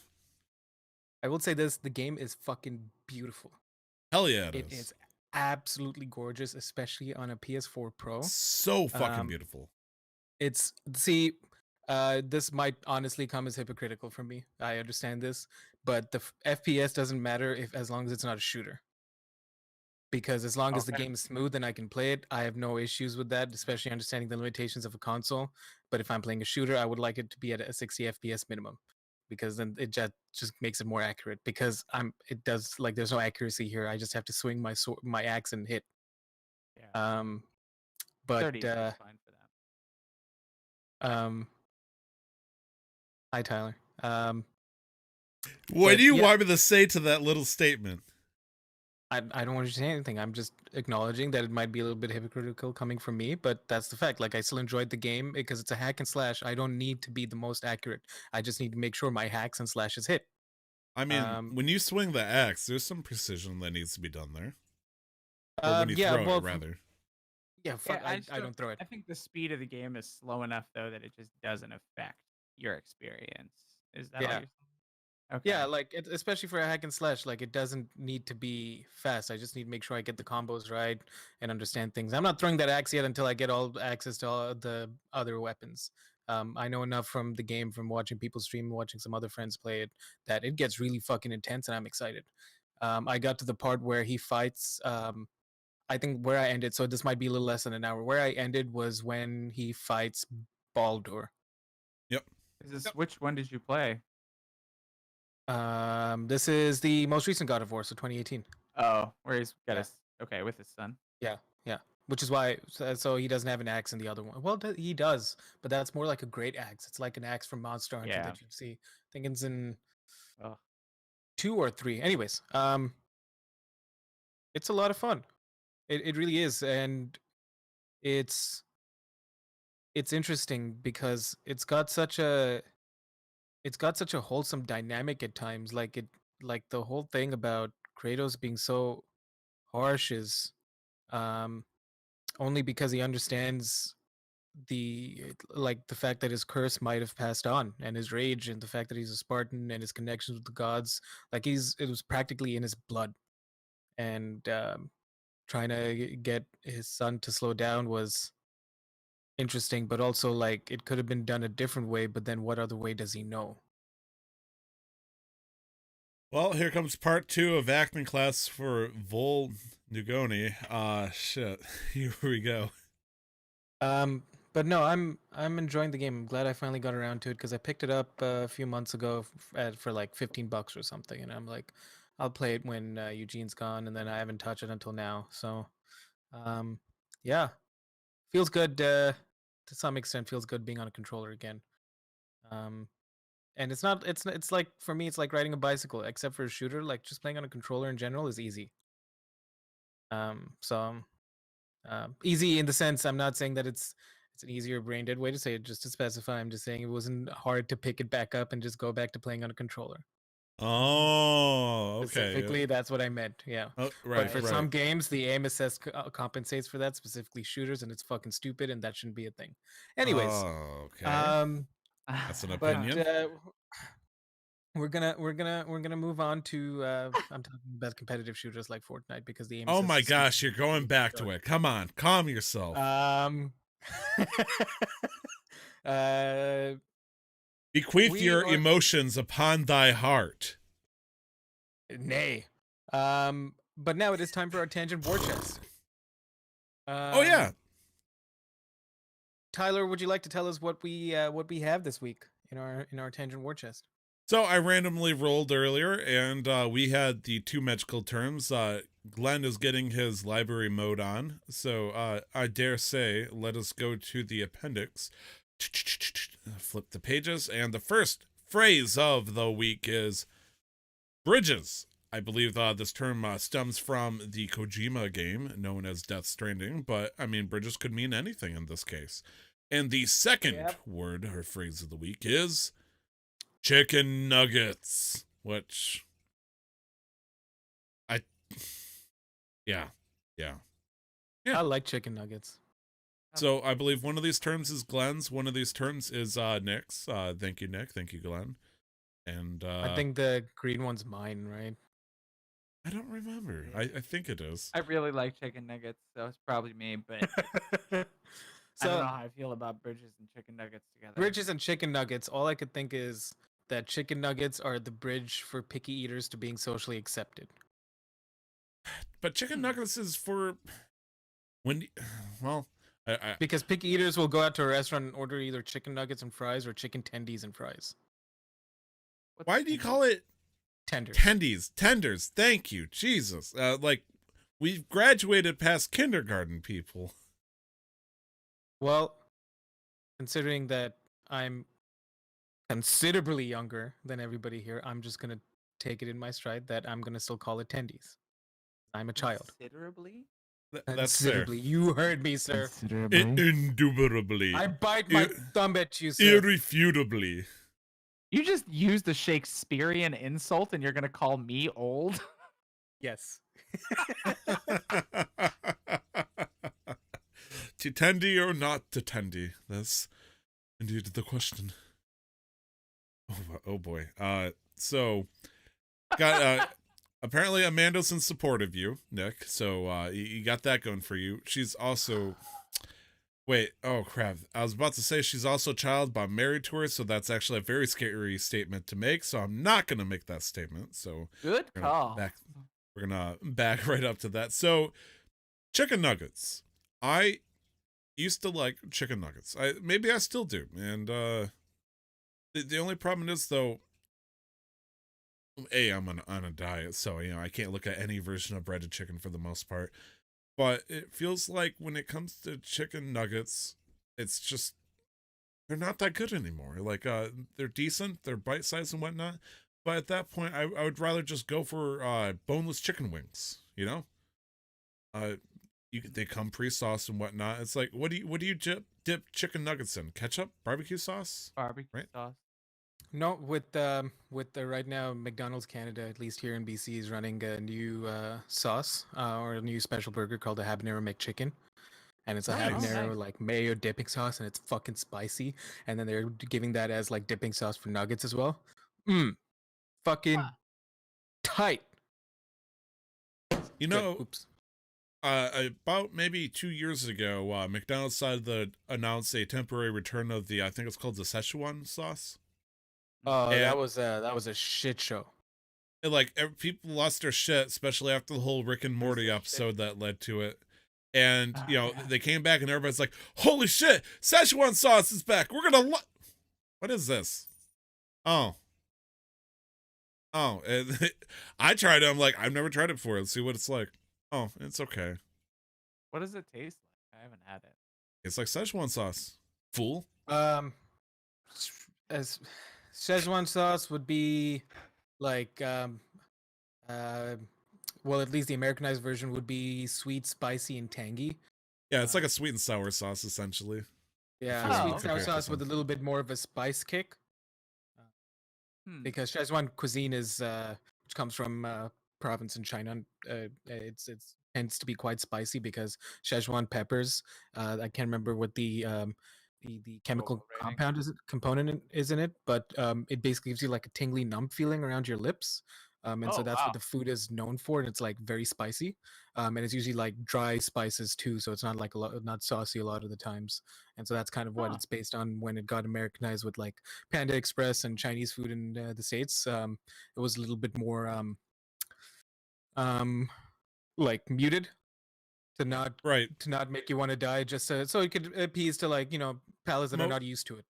Speaker 1: I will say this: the game is fucking beautiful.
Speaker 3: Hell yeah,
Speaker 1: It is absolutely gorgeous, especially on a PS4 Pro.
Speaker 3: So fucking
Speaker 1: Um,
Speaker 3: beautiful.
Speaker 1: It's this might honestly come as hypocritical from me. I understand this, but the FPS doesn't matter if as long as it's not a shooter. Because as long as the
Speaker 2: Okay.
Speaker 1: game is smooth and I can play it, I have no issues with that, especially understanding the limitations of a console. But if I'm playing a shooter, I would like it to be at a 60 FPS minimum, because then it just makes it more accurate. Because it does like there's no accuracy here. I just have to swing my axe and hit.
Speaker 2: Yeah.
Speaker 1: But
Speaker 2: 30 is fine for that.
Speaker 1: Hi Tyler.
Speaker 3: What
Speaker 1: but
Speaker 3: do you
Speaker 1: yeah.
Speaker 3: want me to say to that little statement?
Speaker 1: I don't want you to say anything. I'm just acknowledging that it might be a little bit hypocritical coming from me, but that's the fact. Like I still enjoyed the game because it's a hack and slash. I don't need to be the most accurate. I just need to make sure my hacks and slashes hit.
Speaker 3: I mean, when you swing the axe, there's some precision that needs to be done there. Or when you throw it, rather.
Speaker 1: Yeah, fuck,
Speaker 2: Yeah,
Speaker 1: I don't throw it.
Speaker 2: I think the speed of the game is slow enough though that it just doesn't affect your experience. Is that all
Speaker 1: Yeah.
Speaker 2: you're saying? Okay.
Speaker 1: Yeah, like especially for a hack and slash, like it doesn't need to be fast. I just need to make sure I get the combos right and understand things. I'm not throwing that axe yet until I get all access to all the other weapons. I know enough from the game, from watching people stream, watching some other friends play it, that it gets really fucking intense, and I'm excited. I got to the part where he fights. I think where I ended, so this might be a little less than an hour. Where I ended was when he fights Baldur.
Speaker 3: Yep.
Speaker 2: Which one did you play?
Speaker 1: This is the most recent God of War, so 2018.
Speaker 2: Oh, where he's got
Speaker 1: Yeah.
Speaker 2: his with his son.
Speaker 1: Yeah. Which is why, so he doesn't have an axe in the other one. Well, he does, but that's more like a great axe. It's like an axe from Monster Hunter
Speaker 2: Yeah.
Speaker 1: that you see. I think it's in
Speaker 2: Oh.
Speaker 1: 2 or 3. Anyways, it's a lot of fun. It really is, and it's it's interesting because it's got such a wholesome dynamic at times. Like the whole thing about Kratos being so harsh is um only because he understands the fact that his curse might have passed on, and his rage, and the fact that he's a Spartan, and his connections with the gods. Like it was practically in his blood. And trying to get his son to slow down was interesting, but also like it could have been done a different way, but then what other way does he know?
Speaker 3: Well, here comes part 2 of acting class for Vol Nugoni. Shit. Here we go.
Speaker 1: But no, I'm enjoying the game. I'm glad I finally got around to it because I picked it up a few months ago for like $15 or something, and I'm like, I'll play it when Eugene's gone, and then I haven't touched it until now. So, um, yeah, feels good to some extent. Feels good being on a controller again. Um, and it's like for me, it's like riding a bicycle, except for a shooter. Like just playing on a controller in general is easy. So easy in the sense I'm not saying that it's an easier brain dead way to say it. Just to specify, I'm just saying it wasn't hard to pick it back up and just go back to playing on a controller.
Speaker 3: Oh, okay.
Speaker 1: Specifically, that's what I meant. Yeah.
Speaker 3: Oh, right.
Speaker 1: But for
Speaker 3: right.
Speaker 1: some games, the aim assist compensates for that, specifically shooters, and it's fucking stupid, and that shouldn't be a thing. Anyways,
Speaker 3: Oh, okay. That's an
Speaker 1: but
Speaker 3: opinion.
Speaker 1: we're gonna move on to I'm talking about competitive shooters like Fortnite because the aim.
Speaker 3: Oh
Speaker 1: assist
Speaker 3: my
Speaker 1: is
Speaker 3: gosh,
Speaker 1: stupid.
Speaker 3: you're going back to it. Come on, calm yourself. Bequeath your emotions upon thy heart.
Speaker 1: Nay. But now it is time for our tangent war chest.
Speaker 3: Oh yeah.
Speaker 1: Tyler, would you like to tell us what we have this week in our tangent war chest?
Speaker 3: So I randomly rolled earlier, and we had the 2 magical terms. Glenn is getting his library mode on, so I dare say, let us go to the appendix. Flip the pages, and the first phrase of the week is bridges. I believe this term stems from the Kojima game known as Death Stranding, but I mean, bridges could mean anything in this case. And the second word or phrase of the week is chicken nuggets, which yeah.
Speaker 1: I like chicken nuggets.
Speaker 3: So I believe one of these terms is Glenn's, one of these terms is Nick's. Thank you, Nick. Thank you, Glenn. And
Speaker 1: I think the green one's mine, right?
Speaker 3: I don't remember. I think it is.
Speaker 2: I really like chicken nuggets, so it's probably me, but I don't know how I feel about bridges and chicken nuggets together.
Speaker 1: Bridges and chicken nuggets, all I could think is that chicken nuggets are the bridge for picky eaters to being socially accepted.
Speaker 3: But chicken nuggets is for when, well,
Speaker 1: because picky eaters will go out to a restaurant and order either chicken nuggets and fries or chicken tendies and fries.
Speaker 3: Why do you call it
Speaker 1: tenders?
Speaker 3: Tenders. Thank you, Jesus. Like we've graduated past kindergarten, people.
Speaker 1: Well, considering that I'm considerably younger than everybody here, I'm just gonna take it in my stride that I'm gonna still call it tendies. I'm a child.
Speaker 2: Considerably?
Speaker 3: That's fair.
Speaker 1: You heard me, sir.
Speaker 3: Indubitably.
Speaker 1: I bite my thumb at you, sir.
Speaker 3: Irrefutably.
Speaker 2: You just used the Shakespearean insult and you're gonna call me old?
Speaker 1: Yes.
Speaker 3: Tetendi or not tetendi? That's indeed the question. Oh boy. So got apparently Amanda's in support of you, Nick. So you got that going for you. She's also wait, oh crap. I was about to say she's also a child, but I'm married to her, so that's actually a very scary statement to make. So I'm not gonna make that statement. So
Speaker 2: good call.
Speaker 3: We're gonna back right up to that. So chicken nuggets. I used to like chicken nuggets. Maybe I still do. And the only problem is though, I'm on a diet, so I can't look at any version of breaded chicken for the most part. But it feels like when it comes to chicken nuggets, it's just they're not that good anymore. Like they're decent, they're bite sized and whatnot, But at that point, I would rather just go for boneless chicken wings. You know, uh, they come pre-sauced and whatnot. It's like, what do you dip chicken nuggets in? Ketchup, barbecue sauce,
Speaker 2: Barbecue
Speaker 3: right?
Speaker 2: sauce.
Speaker 1: No, with the right now McDonald's Canada, at least here in BC, is running a new sauce or a new special burger called the Habanero McChicken, and it's a
Speaker 3: Nice.
Speaker 1: habanero
Speaker 2: Nice.
Speaker 1: like mayo dipping sauce, and it's fucking spicy. And then they're giving that as like dipping sauce for nuggets as well. Fucking
Speaker 2: Huh.
Speaker 1: tight.
Speaker 3: You
Speaker 1: Good.
Speaker 3: know,
Speaker 1: Oops.
Speaker 3: about maybe 2 years ago, McDonald's decided to announce a temporary return of I think it's called the Szechuan sauce.
Speaker 1: Oh,
Speaker 3: And-
Speaker 1: that was a shit show.
Speaker 3: And, like, people lost their shit, especially after the whole Rick and Morty
Speaker 2: Piece of
Speaker 3: episode that led to it. And,
Speaker 2: Oh,
Speaker 3: you know,
Speaker 2: yeah.
Speaker 3: they came back and everybody's like, holy shit, Szechuan sauce is back. We're gonna what is this? Oh. And I tried it. I'm like, I've never tried it before. Let's see what it's like. Oh, it's okay.
Speaker 2: What does it taste like? I haven't had it.
Speaker 3: It's like Szechuan sauce. Fool.
Speaker 1: As Szechuan sauce would be like well, at least the Americanized version would be sweet, spicy, and tangy.
Speaker 3: Yeah, it's like a sweet and sour sauce, essentially.
Speaker 1: Yeah,
Speaker 2: Oh,
Speaker 1: sweet
Speaker 2: okay.
Speaker 1: sour sauce with a little bit more of a spice kick, because Szechuan cuisine is which comes from province in China. It's tends to be quite spicy because Szechuan peppers. I can't remember what the chemical
Speaker 2: rating?
Speaker 1: compound is in it, but it basically gives you like a tingly, numb feeling around your lips. And so
Speaker 2: Oh,
Speaker 1: that's
Speaker 2: wow.
Speaker 1: what the food is known for, and it's like very spicy. And it's usually like dry spices too, so it's not like not saucy a lot of the times. And so that's kind of what
Speaker 2: Huh.
Speaker 1: it's based on when it got Americanized with like Panda Express and Chinese food in the States. It was a little bit more like muted to not
Speaker 3: Right.
Speaker 1: make you want to die, just so it could appease to like palates that are
Speaker 3: Mo-
Speaker 1: not used to it.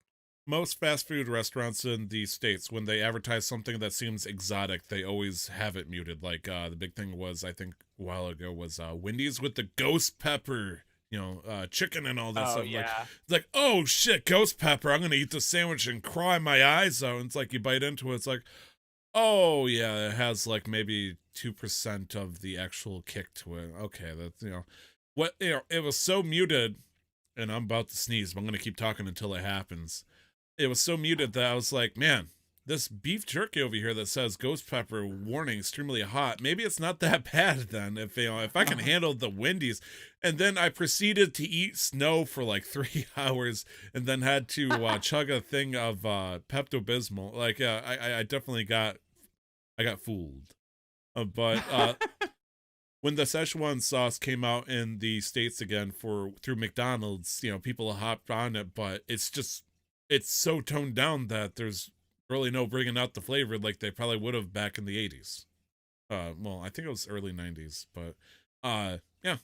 Speaker 3: Most fast food restaurants in the States, when they advertise something that seems exotic, they always have it muted. Like, the big thing was, I think a while ago, was Wendy's with the ghost pepper, chicken and all that
Speaker 2: Oh,
Speaker 3: stuff.
Speaker 2: yeah.
Speaker 3: It's like, oh shit, ghost pepper, I'm gonna eat the sandwich and cry my eyes out. And it's like, you bite into it, it's like, oh yeah, it has like maybe 2% of the actual kick to it. Okay, that's, it was so muted, and I'm about to sneeze, but I'm gonna keep talking until it happens. It was so muted that I was like, man, this beef jerky over here that says ghost pepper warning extremely hot, maybe it's not that bad then, if I can handle the Wendy's. And then I proceeded to eat snow for like 3 hours, and then had to chug a thing of Pepto-Bismol. Like, I definitely got fooled. But when the Szechuan sauce came out in the States again through McDonald's, people hopped on it, but it's so toned down that there's really no bringing out the flavor like they probably would have back in the 80s. Well, I think it was early 90s, but yeah.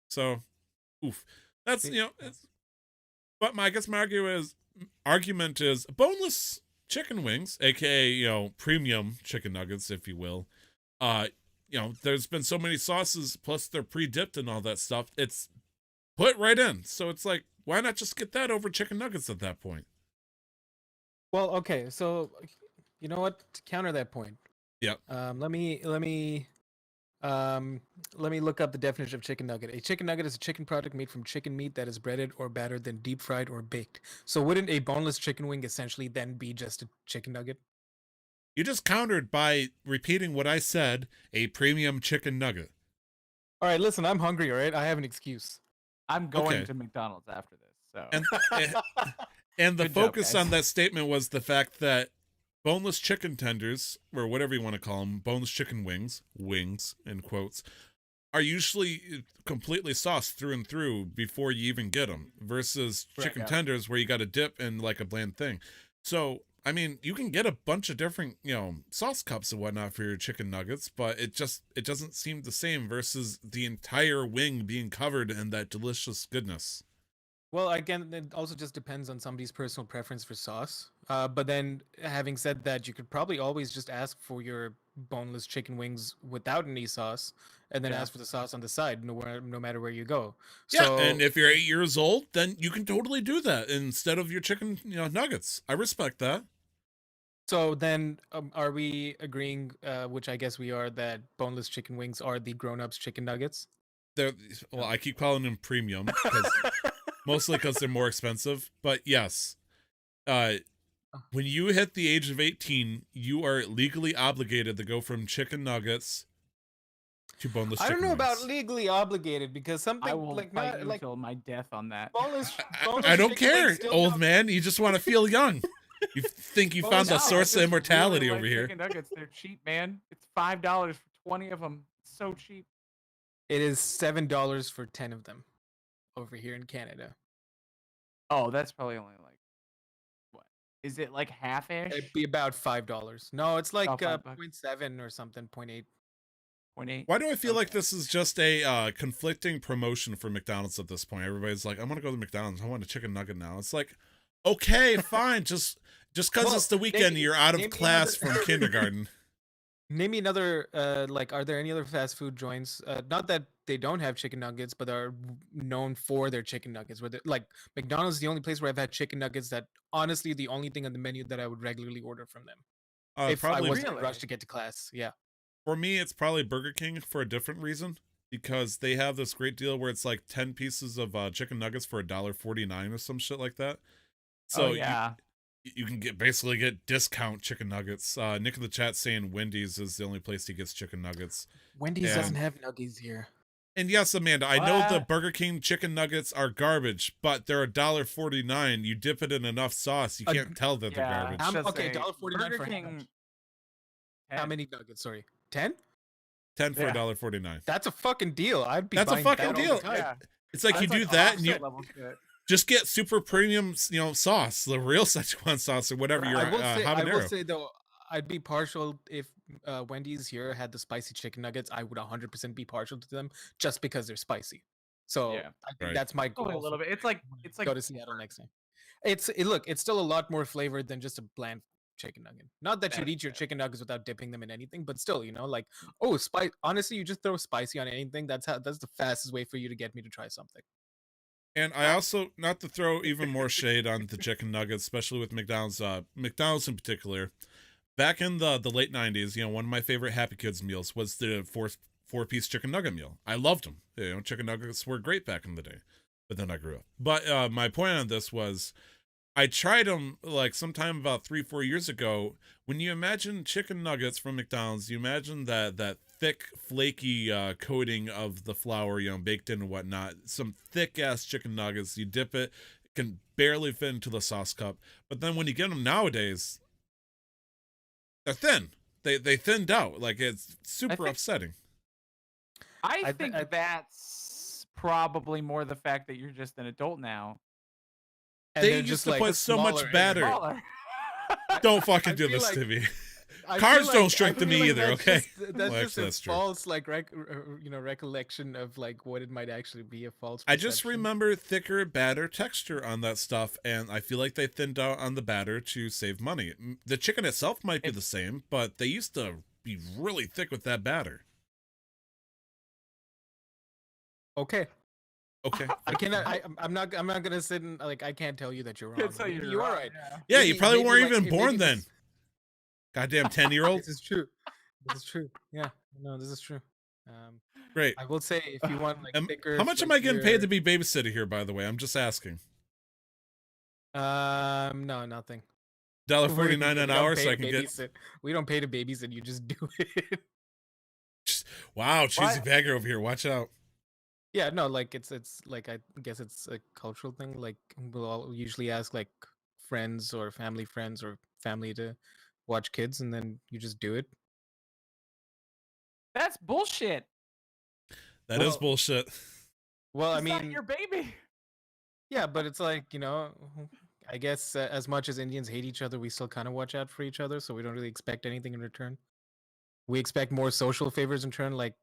Speaker 3: So, oof. That's, but I guess my argument is boneless chicken wings, aka, premium chicken nuggets, if you will. There's been so many sauces, plus they're pre-dipped and all that stuff. It's put right in. So it's like, why not just get that over chicken nuggets at that point?
Speaker 1: Well, okay, so you know what? To counter that point,
Speaker 3: Yep.
Speaker 1: let me look up the definition of chicken nugget. A chicken nugget is a chicken product made from chicken meat that is breaded or battered, then deep fried or baked. So wouldn't a boneless chicken wing essentially then be just a chicken nugget?
Speaker 3: You just countered by repeating what I said, a premium chicken nugget.
Speaker 1: All right, listen, I'm hungry. All right, I have an excuse.
Speaker 2: I'm going
Speaker 3: Okay.
Speaker 2: to McDonald's after this. So
Speaker 3: And the
Speaker 2: Good job,
Speaker 3: focus
Speaker 2: guys.
Speaker 3: on that statement was the fact that boneless chicken tenders, or whatever you want to call them, boneless chicken wings in quotes, are usually completely sauced through and through before you even get them, versus
Speaker 2: Right,
Speaker 3: chicken
Speaker 2: yeah.
Speaker 3: tenders where you got to dip in like a bland thing. So, I mean, you can get a bunch of different, sauce cups and whatnot for your chicken nuggets, but it doesn't seem the same versus the entire wing being covered in that delicious goodness.
Speaker 1: Well, again, it also just depends on somebody's personal preference for sauce. But then, having said that, you could probably always just ask for your boneless chicken wings without any sauce, and then
Speaker 2: Yeah.
Speaker 1: ask for the sauce on the side, no matter where you go.
Speaker 3: Yeah,
Speaker 1: So,
Speaker 3: and if you're 8 years old, then you can totally do that instead of your chicken, nuggets. I respect that.
Speaker 1: So then, are we agreeing, which I guess we are, that boneless chicken wings are the grown-ups chicken nuggets?
Speaker 3: They're, well, I keep calling them premium because mostly because they're more expensive. But yes, when you hit the age of 18, you are legally obligated to go from chicken nuggets to boneless
Speaker 1: I
Speaker 3: chicken
Speaker 1: don't know about
Speaker 3: wings.
Speaker 1: legally obligated because
Speaker 2: I
Speaker 1: something
Speaker 2: will
Speaker 1: like
Speaker 2: fight
Speaker 1: not
Speaker 2: you
Speaker 1: like
Speaker 2: till my death on that.
Speaker 1: boneless.
Speaker 3: I
Speaker 1: boneless
Speaker 3: don't
Speaker 1: chicken wings
Speaker 3: care,
Speaker 1: still
Speaker 3: old
Speaker 1: count.
Speaker 3: man. You just want to feel young. You think you
Speaker 1: Well,
Speaker 3: found
Speaker 1: no,
Speaker 3: the
Speaker 1: I
Speaker 3: source of
Speaker 2: just
Speaker 3: immortality
Speaker 2: really
Speaker 3: over
Speaker 2: like
Speaker 3: here.
Speaker 2: Chicken nuggets, they're cheap, man. It's $5 for 20 of them. It's so cheap.
Speaker 1: It is $7 for 10 of them over here in Canada.
Speaker 2: Oh, that's probably only like what? Is it like half-ish?
Speaker 1: It'd be about $5. No, it's like
Speaker 2: $5.
Speaker 1: 0.7 or something, 0.8.
Speaker 2: 0.8.
Speaker 3: Why do I feel like
Speaker 1: Okay.
Speaker 3: this is just a conflicting promotion for McDonald's at this point? Everybody's like, I want to go to McDonald's. I want a chicken nugget now. It's like, okay, fine. Just because
Speaker 1: Well,
Speaker 3: it's the weekend,
Speaker 1: name-
Speaker 3: you're out of
Speaker 1: name me
Speaker 3: class
Speaker 1: another-
Speaker 3: from kindergarten.
Speaker 1: Name me another, like, are there any other fast food joints? Not that they don't have chicken nuggets, but are known for their chicken nuggets. Where like McDonald's is the only place where I've had chicken nuggets that honestly the only thing on the menu that I would regularly order from them. If I
Speaker 3: Probably
Speaker 1: wasn't in a
Speaker 2: Really?
Speaker 1: rush to get to class. Yeah.
Speaker 3: for me, it's probably Burger King for a different reason because they have this great deal where it's like 10 pieces of chicken nuggets for $1.49 or some shit like that. So
Speaker 2: Oh yeah.
Speaker 3: you can basically get discount chicken nuggets. Nick in the chat saying Wendy's is the only place he gets chicken nuggets.
Speaker 1: Wendy's doesn't
Speaker 3: And-
Speaker 1: have nuggies here.
Speaker 3: And yes, Amanda, I know the
Speaker 2: What?
Speaker 3: Burger King chicken nuggets are garbage, but they're $1.49. You dip it in enough sauce, you
Speaker 1: Uh,
Speaker 3: can't tell that they're
Speaker 2: Yeah.
Speaker 3: garbage.
Speaker 1: I'm-
Speaker 2: Just
Speaker 1: okay,
Speaker 2: say,
Speaker 1: $1.49
Speaker 2: Burger
Speaker 1: for how
Speaker 2: King.
Speaker 1: much? How many nuggets? Sorry, 10.
Speaker 3: 10 for
Speaker 2: Yeah.
Speaker 3: $1.49.
Speaker 1: That's a fucking deal. I'd be.
Speaker 3: That's a
Speaker 1: buying
Speaker 3: fucking
Speaker 1: that all the
Speaker 3: deal.
Speaker 1: time.
Speaker 2: Yeah.
Speaker 3: It's like you
Speaker 2: That's
Speaker 3: do that and you
Speaker 2: offset level shit.
Speaker 3: just get super premium, sauce, the real Szechuan sauce or whatever you're
Speaker 1: I will say, I will
Speaker 3: habanero.
Speaker 1: say though, I'd be partial if Wendy's here had the spicy chicken nuggets. I would 100% be partial to them just because they're spicy. So
Speaker 2: Yeah.
Speaker 1: I think
Speaker 3: Right.
Speaker 1: that's my goal.
Speaker 2: Only a little bit. It's like
Speaker 1: go to Seattle next time. Look, it's still a lot more flavored than just a bland chicken nugget. Not that you'd
Speaker 2: That-
Speaker 1: eat your chicken nuggets without dipping them in anything, but still, like, oh, spice. Honestly, you just throw spicy on anything. That's the fastest way for you to get me to try something.
Speaker 3: And I also, not to throw even more shade on the chicken nuggets, especially with McDonald's, McDonald's in particular. Back in the late 90s, one of my favorite Happy Kids meals was the four-piece chicken nugget meal. I loved them. Chicken nuggets were great back in the day, but then I grew up. But my point on this was, I tried them like sometime about 3-4 years ago. When you imagine chicken nuggets from McDonald's, you imagine that thick, flaky coating of the flour, baked in and whatnot. Some thick ass chicken nuggets. You dip it, can barely fit into the sauce cup. But then when you get them nowadays, they're thin. They thinned out. Like it's super
Speaker 2: think-
Speaker 3: upsetting.
Speaker 2: I
Speaker 1: I
Speaker 2: think
Speaker 1: th-
Speaker 2: that's probably more the fact that you're just an adult now.
Speaker 1: And
Speaker 3: They
Speaker 1: they're
Speaker 3: used
Speaker 1: just
Speaker 3: to
Speaker 1: like
Speaker 3: put so much
Speaker 1: smaller and
Speaker 3: batter.
Speaker 2: Smaller.
Speaker 3: Don't fucking
Speaker 1: I
Speaker 3: do
Speaker 1: feel
Speaker 3: this
Speaker 1: like-
Speaker 3: to me.
Speaker 1: I
Speaker 3: Cars
Speaker 1: feel
Speaker 3: don't
Speaker 1: like-
Speaker 3: shrink
Speaker 1: I
Speaker 3: to me
Speaker 1: feel like
Speaker 3: either,
Speaker 1: that's
Speaker 3: okay?
Speaker 1: just- That's
Speaker 3: Well,
Speaker 1: just
Speaker 3: actually,
Speaker 1: a
Speaker 3: that's true.
Speaker 1: false, like, recollection of like what it might actually be. A false.
Speaker 3: I just
Speaker 1: perception.
Speaker 3: remember thicker batter texture on that stuff, and I feel like they thinned out on the batter to save money. The chicken itself might be the same, but they used to be really thick with that batter.
Speaker 1: Okay,
Speaker 3: Okay.
Speaker 1: I cannot. I'm not. I'm not gonna sit and like. I can't tell you that you're wrong.
Speaker 2: Can't tell
Speaker 1: Maybe
Speaker 2: you're
Speaker 1: you are
Speaker 2: wrong,
Speaker 1: right.
Speaker 2: yeah.
Speaker 3: Yeah, you
Speaker 1: Maybe-
Speaker 3: probably
Speaker 1: maybe,
Speaker 3: weren't
Speaker 1: like,
Speaker 3: even
Speaker 1: maybe
Speaker 3: born then.
Speaker 1: this-
Speaker 3: Goddamn 10-year-old.
Speaker 1: This is true. This is true. Yeah. No, this is true.
Speaker 3: Great.
Speaker 1: I will say if you want like thicker.
Speaker 3: How much am I getting paid to
Speaker 1: flakier-
Speaker 3: be babysitter here, by the way? I'm just asking.
Speaker 1: No, nothing.
Speaker 3: $1.49 an
Speaker 1: We don't
Speaker 3: hour
Speaker 1: pay
Speaker 3: so
Speaker 1: to
Speaker 3: I can get...
Speaker 1: babysit. We don't pay to babysit. You just do it.
Speaker 3: Wow, cheesy
Speaker 2: What?
Speaker 3: bagger over here. Watch out.
Speaker 1: Yeah, no, like it's like I guess it's a cultural thing. Like we'll all usually ask like friends or friends or family to watch kids, and then you just do it.
Speaker 2: That's bullshit.
Speaker 3: That is
Speaker 1: Well,
Speaker 3: bullshit.
Speaker 1: Well, I
Speaker 2: It's not
Speaker 1: mean,
Speaker 2: your baby.
Speaker 1: yeah, but it's like I guess as much as Indians hate each other, we still kind of watch out for each other, so we don't really expect anything in return. We expect more social favors in turn, like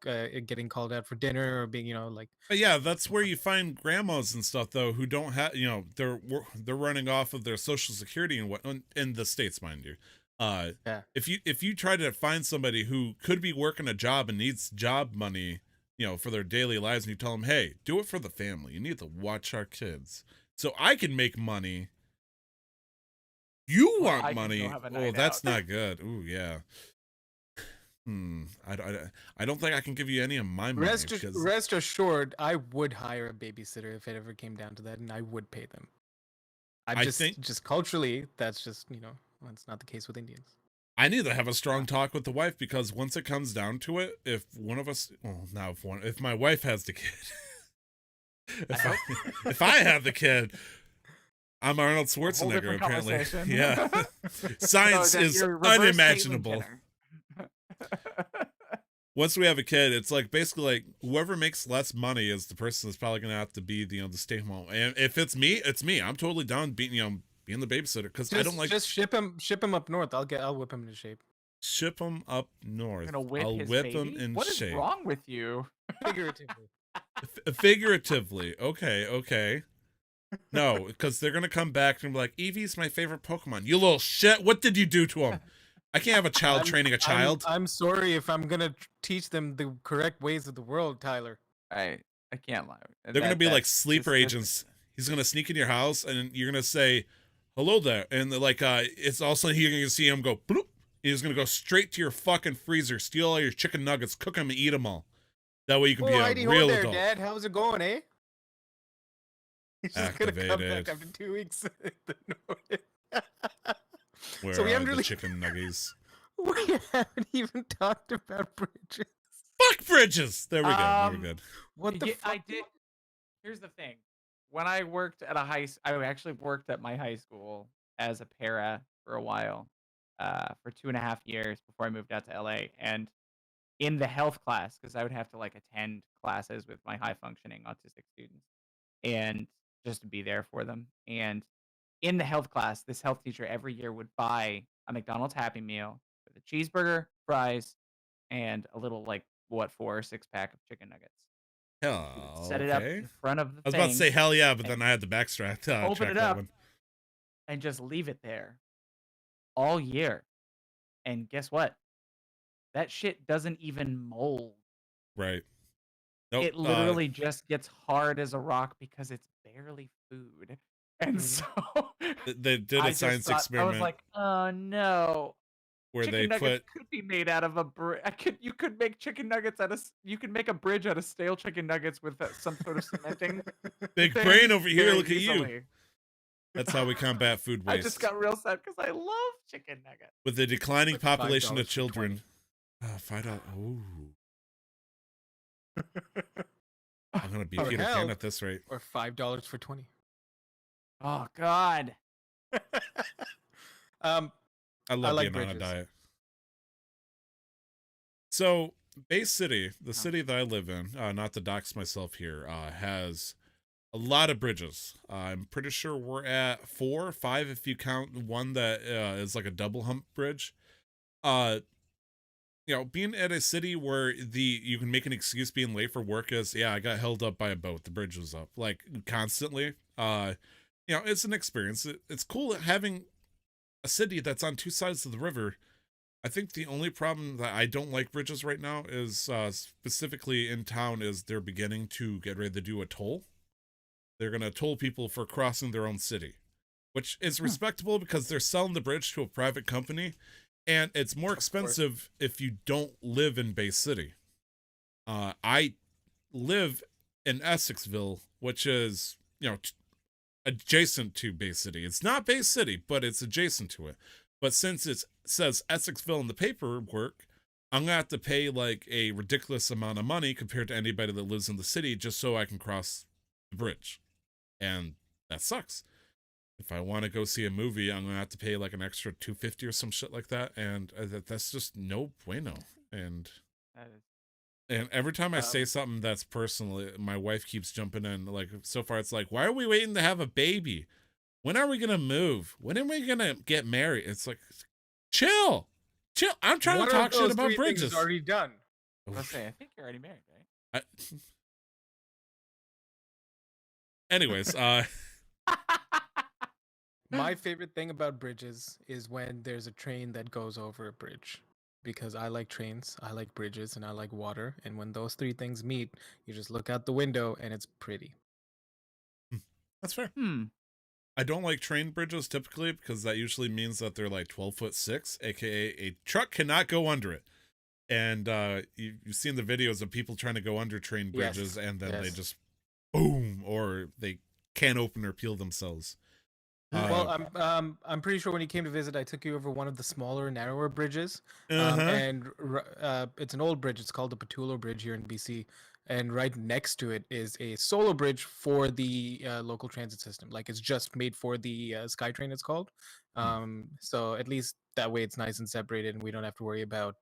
Speaker 1: getting called out for dinner or being, like.
Speaker 3: But yeah, that's where you find grandmas and stuff though who don't have, they're running off of their social security and what in the States, mind you.
Speaker 1: Yeah.
Speaker 3: If you try to find somebody who could be working a job and needs job money, for their daily lives, and you tell them, hey, do it for the family. You need to watch our kids so I can make money. You
Speaker 2: Well,
Speaker 3: want
Speaker 2: I can go
Speaker 3: money?
Speaker 2: have a
Speaker 3: Oh,
Speaker 2: night
Speaker 3: that's
Speaker 2: out.
Speaker 3: not good. Ooh, yeah. I don't think I can give you any of my money because
Speaker 1: Rest assured, I would hire a babysitter if it ever came down to that, and I would pay them.
Speaker 3: I think
Speaker 1: Just culturally, that's just that's not the case with Indians.
Speaker 3: I need to have a strong talk with the wife because once it comes down to it, if one of us, well, now if my wife has the kid, if I have the kid, I'm Arnold
Speaker 2: Whole
Speaker 3: Schwarzenegger
Speaker 2: different
Speaker 3: apparently.
Speaker 2: conversation.
Speaker 3: Yeah, science
Speaker 2: then
Speaker 3: is
Speaker 2: you're reverse Caitlyn
Speaker 3: unimaginable.
Speaker 2: Jenner.
Speaker 3: Once we have a kid, it's like basically like whoever makes less money is the person that's probably gonna have to be the the stay home. And if it's me, it's me. I'm totally down being being the babysitter because I don't like
Speaker 1: just ship him up north. I'll whip him into shape.
Speaker 3: ship him up north.
Speaker 2: Gonna whip
Speaker 3: I'll
Speaker 2: his
Speaker 3: whip
Speaker 2: baby?
Speaker 3: him in
Speaker 2: What is
Speaker 3: shape.
Speaker 2: wrong with you?
Speaker 1: Figuratively.
Speaker 3: Figuratively, okay. No, because they're gonna come back and be like, Eevee's my favorite Pokemon. You little shit! What did you do to him? I can't have a child training a child.
Speaker 1: I'm sorry if I'm gonna teach them the correct ways of the world, Tyler.
Speaker 2: I can't lie.
Speaker 3: They're gonna be like
Speaker 2: that's
Speaker 3: sleeper
Speaker 2: just-
Speaker 3: agents. He's gonna sneak in your house and you're gonna say, "Hello there," and they're like, it's all of a sudden you're gonna see him go, bloop. He's gonna go straight to your fucking freezer, steal all your chicken nuggets, cook them, and eat them all. That way you can be a
Speaker 1: righty ho
Speaker 3: real
Speaker 1: there,
Speaker 3: adult.
Speaker 1: Dad. How's it going, eh? He's just gonna come
Speaker 3: Activated.
Speaker 1: back after 2 weeks. The notice.
Speaker 3: Where
Speaker 1: So we
Speaker 3: are
Speaker 1: haven't
Speaker 3: the
Speaker 1: really-
Speaker 3: chicken nuggies?
Speaker 1: We haven't even talked about bridges.
Speaker 3: Fuck bridges. There we go. There we go.
Speaker 1: What the
Speaker 2: Yeah,
Speaker 1: fuck?
Speaker 2: I did. Here's the thing. When I worked at I actually worked at my high school as a para for a while, for 2.5 years before I moved out to LA. And in the health class, because I would have to like attend classes with my high functioning autistic students, and just to be there for them. And in the health class, this health teacher every year would buy a McDonald's Happy Meal with a cheeseburger, fries, and a little like 4 or 6 pack of chicken nuggets.
Speaker 3: Hell,
Speaker 2: Set it up
Speaker 3: okay.
Speaker 2: in front of the
Speaker 3: I was about to
Speaker 2: thing
Speaker 3: say hell yeah, but
Speaker 2: and
Speaker 3: then I had the backtrack.
Speaker 2: open
Speaker 3: track
Speaker 2: it
Speaker 3: that
Speaker 2: up.
Speaker 3: one.
Speaker 2: and just leave it there all year. And guess what? That shit doesn't even mold.
Speaker 3: Right. Nope.
Speaker 2: It literally just gets hard as a rock because it's barely food. And so
Speaker 3: they did
Speaker 2: I
Speaker 3: a
Speaker 2: just
Speaker 3: science
Speaker 2: thought-
Speaker 3: experiment
Speaker 2: I was like, oh no.
Speaker 3: where
Speaker 2: Chicken
Speaker 3: they
Speaker 2: nuggets
Speaker 3: put
Speaker 2: could be made out of a bridge. You could make chicken nuggets you could make a bridge out of stale chicken nuggets with some sort of cementing.
Speaker 3: big
Speaker 2: thing
Speaker 3: brain over here.
Speaker 2: very
Speaker 3: Look at you.
Speaker 2: easily.
Speaker 3: That's how we combat food waste.
Speaker 2: I just got real sad because I love chicken nuggets.
Speaker 3: With the declining
Speaker 1: Like
Speaker 3: population
Speaker 1: $5
Speaker 3: of
Speaker 1: for
Speaker 3: children. $5. Ooh. I'm gonna be
Speaker 1: Oh,
Speaker 3: Peter
Speaker 1: hell.
Speaker 3: Pan at this rate.
Speaker 1: Or $5 for 20.
Speaker 2: Oh God.
Speaker 1: Um,
Speaker 3: I love
Speaker 1: like
Speaker 3: being on a
Speaker 1: bridges.
Speaker 3: diet. So, Bay City, the city that I live in, not to dox myself here, has a lot of bridges. I'm pretty sure we're at 4 or 5 if you count one that is like a double hump bridge. Being at a city where you can make an excuse being late for work is, yeah, I got held up by a boat. The bridge was up like constantly. It's an experience. It's cool having a city that's on 2 sides of the river. I think the only problem that I don't like bridges right now is specifically in town is they're beginning to get ready to do a toll. They're going to toll people for crossing their own city, which is respectable because they're selling the bridge to a private company, and it's more expensive if you don't live in Bay City. I live in Essexville, which is, adjacent to Bay City. It's not Bay City, but it's adjacent to it. But since it says Essexville in the paperwork, I'm going to have to pay like a ridiculous amount of money compared to anybody that lives in the city just so I can cross the bridge. And that sucks. If I want to go see a movie, I'm going to have to pay like an extra $250 or some shit like that. And that's just no bueno. And every time I say something that's personal, my wife keeps jumping in. Like, so far it's like, why are we waiting to have a baby? When are we going to move? When are we going to get married? It's like, chill. I'm trying to talk shit about bridges.
Speaker 1: Already done.
Speaker 2: I think you're already married, right?
Speaker 3: Anyways,
Speaker 1: My favorite thing about bridges is when there's a train that goes over a bridge. Because I like trains, I like bridges, and I like water. And when those 3 things meet, you just look out the window and it's pretty.
Speaker 3: that's fair. I don't like train bridges typically because that usually means that they're like 12'6", aka a truck cannot go under it. And you've seen the videos of people trying to go under train bridges,
Speaker 1: Yes.
Speaker 3: and then they
Speaker 1: Yes.
Speaker 3: just boom, or they can't open or peel themselves.
Speaker 1: Well, I'm pretty sure when you came to visit, I took you over one of the smaller, narrower bridges.
Speaker 3: Uh-huh.
Speaker 1: And it's an old bridge. It's called the Patulo Bridge here in BC. And right next to it is a solo bridge for the local transit system. Like it's just made for the SkyTrain, it's called. So at least that way it's nice and separated, and we don't have to worry about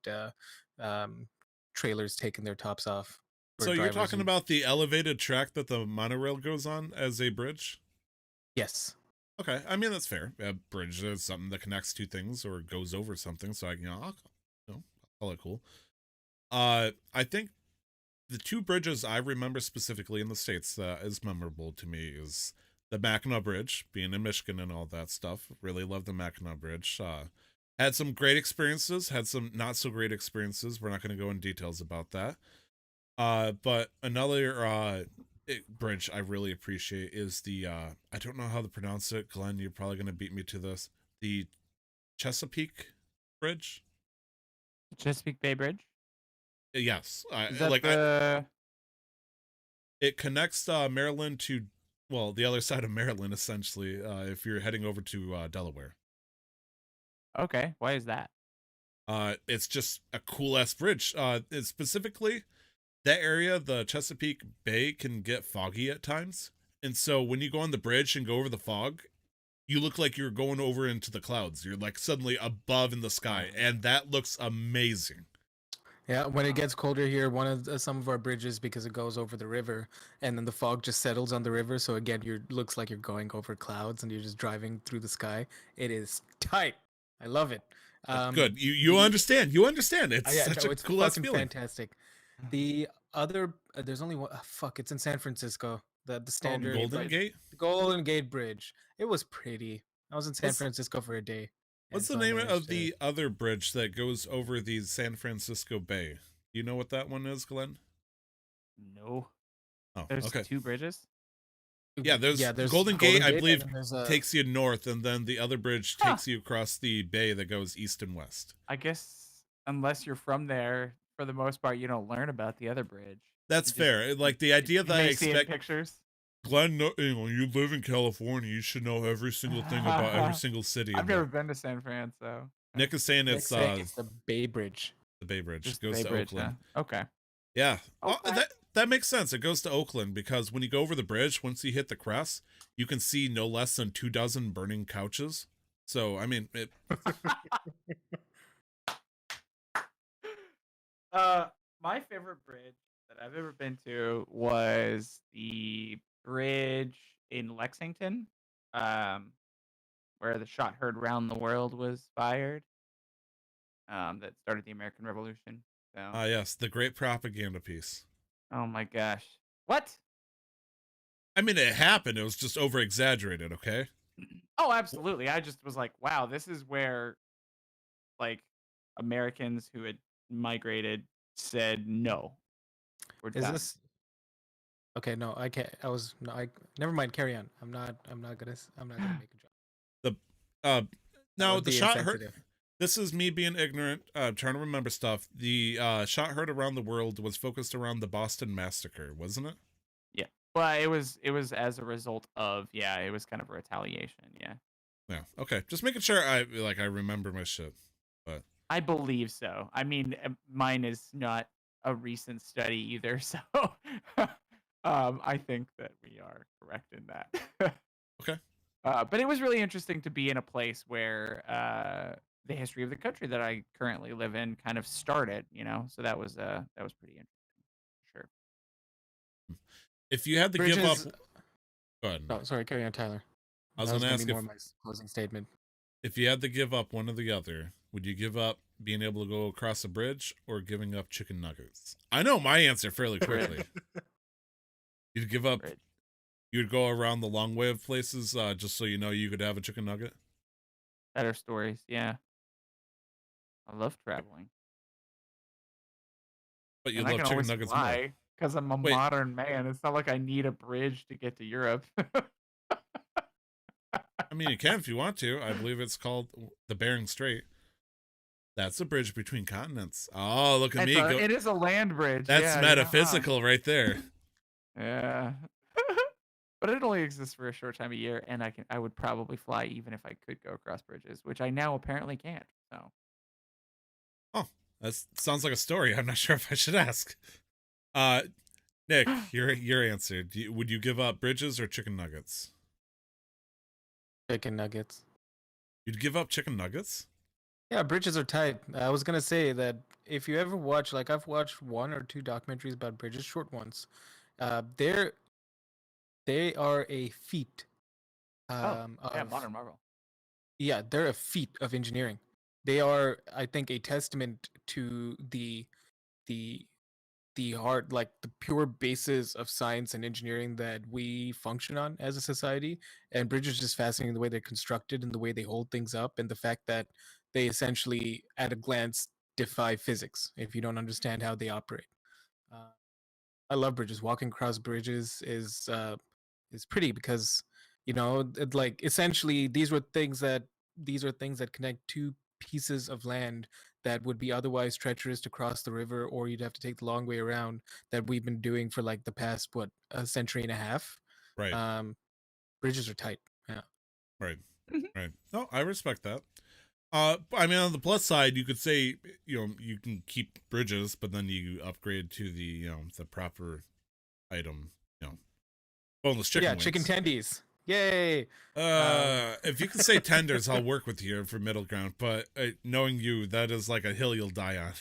Speaker 1: trailers taking their tops off. for
Speaker 3: So you're
Speaker 1: drivers
Speaker 3: talking
Speaker 1: who-
Speaker 3: about the elevated track that the monorail goes on as a bridge?
Speaker 1: Yes.
Speaker 3: Okay, I mean that's fair. A bridge is something that connects two things or goes over something, so I'll call it cool. I think the two bridges I remember specifically in the States that is memorable to me is the Mackinac Bridge, being in Michigan and all that stuff. Really love the Mackinac Bridge. Had some great experiences, had some not so great experiences. We're not going to go in details about that. But another bridge I really appreciate is the I don't know how to pronounce it. Glenn, you're probably going to beat me to this. The Chesapeake Bridge.
Speaker 2: Chesapeake Bay Bridge.
Speaker 3: Yes,
Speaker 2: Is that
Speaker 3: it connects Maryland to, well, the other side of Maryland essentially. If you're heading over to Delaware,
Speaker 2: okay? Why is that?
Speaker 3: it's just a cool ass bridge. It's specifically that area, the Chesapeake Bay, can get foggy at times, and so when you go on the bridge and go over the fog, you look like you're going over into the clouds. You're like suddenly above in the sky, and that looks amazing.
Speaker 1: Yeah, when it gets colder here, one of some of our bridges, because it goes over the river, and then the fog just settles on the river. So again, you looks like you're going over clouds, and you're just driving through the sky. It is tight. I love it.
Speaker 3: That's good. You
Speaker 1: the-
Speaker 3: understand. You understand. It's
Speaker 1: yeah,
Speaker 3: such
Speaker 1: no,
Speaker 3: a
Speaker 1: it's
Speaker 3: cool ass
Speaker 1: fucking
Speaker 3: feeling.
Speaker 1: fantastic. The other, there's only one. Fuck, it's in San Francisco. The standard
Speaker 3: Golden
Speaker 1: like,
Speaker 3: Gate.
Speaker 1: the Golden Gate Bridge. It was pretty. I was in San
Speaker 3: What's-
Speaker 1: Francisco for a day.
Speaker 3: What's the
Speaker 1: and so I
Speaker 3: name
Speaker 1: managed
Speaker 3: of
Speaker 1: to-
Speaker 3: the other bridge that goes over the San Francisco Bay? Do you know what that one is, Glenn?
Speaker 2: No.
Speaker 3: Oh,
Speaker 2: There's
Speaker 3: okay.
Speaker 2: two bridges.
Speaker 3: Yeah, there's Golden Gate, I
Speaker 1: and
Speaker 3: believe,
Speaker 1: then there's,
Speaker 3: takes you north, and then the other bridge
Speaker 2: Huh.
Speaker 3: takes you across the bay that goes east and west.
Speaker 2: I guess unless you're from there, for the most part, you don't learn about the other bridge.
Speaker 3: That's
Speaker 2: You just-
Speaker 3: fair. Like the idea
Speaker 2: You
Speaker 3: that I
Speaker 2: may see it in
Speaker 3: expect,
Speaker 2: pictures.
Speaker 3: Glenn, you live in California, you should know every single thing about every single city.
Speaker 2: I've
Speaker 3: in
Speaker 2: never
Speaker 3: there.
Speaker 2: been to San Fran, so
Speaker 3: Nick is saying
Speaker 1: Nick's
Speaker 3: it's
Speaker 1: saying it's the Bay Bridge.
Speaker 3: the Bay Bridge.
Speaker 2: just
Speaker 3: Goes
Speaker 2: Bay
Speaker 3: to
Speaker 2: Bridge,
Speaker 3: Oakland.
Speaker 2: huh? Okay.
Speaker 3: Yeah. Well,
Speaker 2: Okay.
Speaker 3: that makes sense. It goes to Oakland because when you go over the bridge, once you hit the crest, you can see no less than 24 burning couches. So, I mean,
Speaker 2: My favorite bridge that I've ever been to was the bridge in Lexington, where the shot heard round the world was fired. That started the American Revolution. So,
Speaker 3: yes, the great propaganda piece.
Speaker 2: oh my gosh, what?
Speaker 3: I mean, it happened. It was just over exaggerated, okay?
Speaker 2: Oh, absolutely. I just was like, wow, this is where like Americans who had migrated said no. We're
Speaker 1: Is
Speaker 2: done.
Speaker 1: this okay? No, I can't. I was no. I never mind. Carry on. I'm not gonna make a joke.
Speaker 3: Now,
Speaker 1: That would
Speaker 3: the
Speaker 1: be
Speaker 3: shot heard.
Speaker 1: insensitive.
Speaker 3: This is me being ignorant, trying to remember stuff. The shot heard around the world was focused around the Boston Massacre, wasn't it?
Speaker 2: Yeah. Well, it was as a result of it was kind of a retaliation. Yeah.
Speaker 3: Yeah. Okay. Just making sure I remember my shit.
Speaker 2: I believe so. I mean, mine is not a recent study either, so I think that we are correct in that.
Speaker 3: Okay.
Speaker 2: But it was really interesting to be in a place where the history of the country that I currently live in kind of started, So that was pretty interesting, for sure.
Speaker 3: If you had to give up,
Speaker 1: Bridges-
Speaker 3: go ahead.
Speaker 1: Oh, sorry. Carry on, Tyler.
Speaker 3: I was
Speaker 1: That
Speaker 3: gonna ask
Speaker 1: be more
Speaker 3: if
Speaker 1: my closing statement.
Speaker 3: if you had to give up one or the other, would you give up being able to go across a bridge or giving up chicken nuggets? I know my answer fairly quickly. You'd give up.
Speaker 2: Bridge.
Speaker 3: You'd go around the long way of places, just so you know you could have a chicken nugget.
Speaker 2: Better stories, yeah. I love traveling.
Speaker 3: But you
Speaker 2: And I
Speaker 3: love
Speaker 2: can
Speaker 3: chicken
Speaker 2: always
Speaker 3: nuggets more.
Speaker 2: fly because I'm a
Speaker 3: Wait.
Speaker 2: modern man. It's not like I need a bridge to get to Europe.
Speaker 3: I mean, you can if you want to. I believe it's called the Bering Strait. That's a bridge between continents. Oh, look at me go.
Speaker 2: It is a land bridge.
Speaker 3: That's
Speaker 2: yeah,
Speaker 3: metaphysical right there.
Speaker 2: Yeah. But it only exists for a short time a year, and I would probably fly even if I could go across bridges, which I now apparently can't. So
Speaker 3: Oh, that sounds like a story. I'm not sure if I should ask. Nick, your answer. Would you give up bridges or chicken nuggets?
Speaker 1: Chicken nuggets.
Speaker 3: You'd give up chicken nuggets?
Speaker 1: Yeah, bridges are tight. I was gonna say that if you ever watch, like I've watched 1 or 2 documentaries about bridges, short ones. They are a feat.
Speaker 2: yeah,
Speaker 1: Of
Speaker 2: modern Marvel.
Speaker 1: yeah, they're a feat of engineering. They are, I think, a testament to the hard, like the pure basis of science and engineering that we function on as a society. And bridges just fascinating the way they're constructed and the way they hold things up, and the fact that they essentially, at a glance, defy physics if you don't understand how they operate. Uh, I love bridges. Walking across bridges is pretty because like essentially these are things that connect two pieces of land that would be otherwise treacherous to cross the river, or you'd have to take the long way around, that we've been doing for like the past a century and a half.
Speaker 3: Right.
Speaker 1: Bridges are tight. Yeah.
Speaker 3: Right. Right. No, I respect that. I mean, on the plus side, you could say, you can keep bridges, but then you upgrade to the proper item, boneless chicken wings.
Speaker 1: Chicken tendies. Yay.
Speaker 3: If you can say tenders, I'll work with you for middle ground, but knowing you, that is like a hill you'll die on.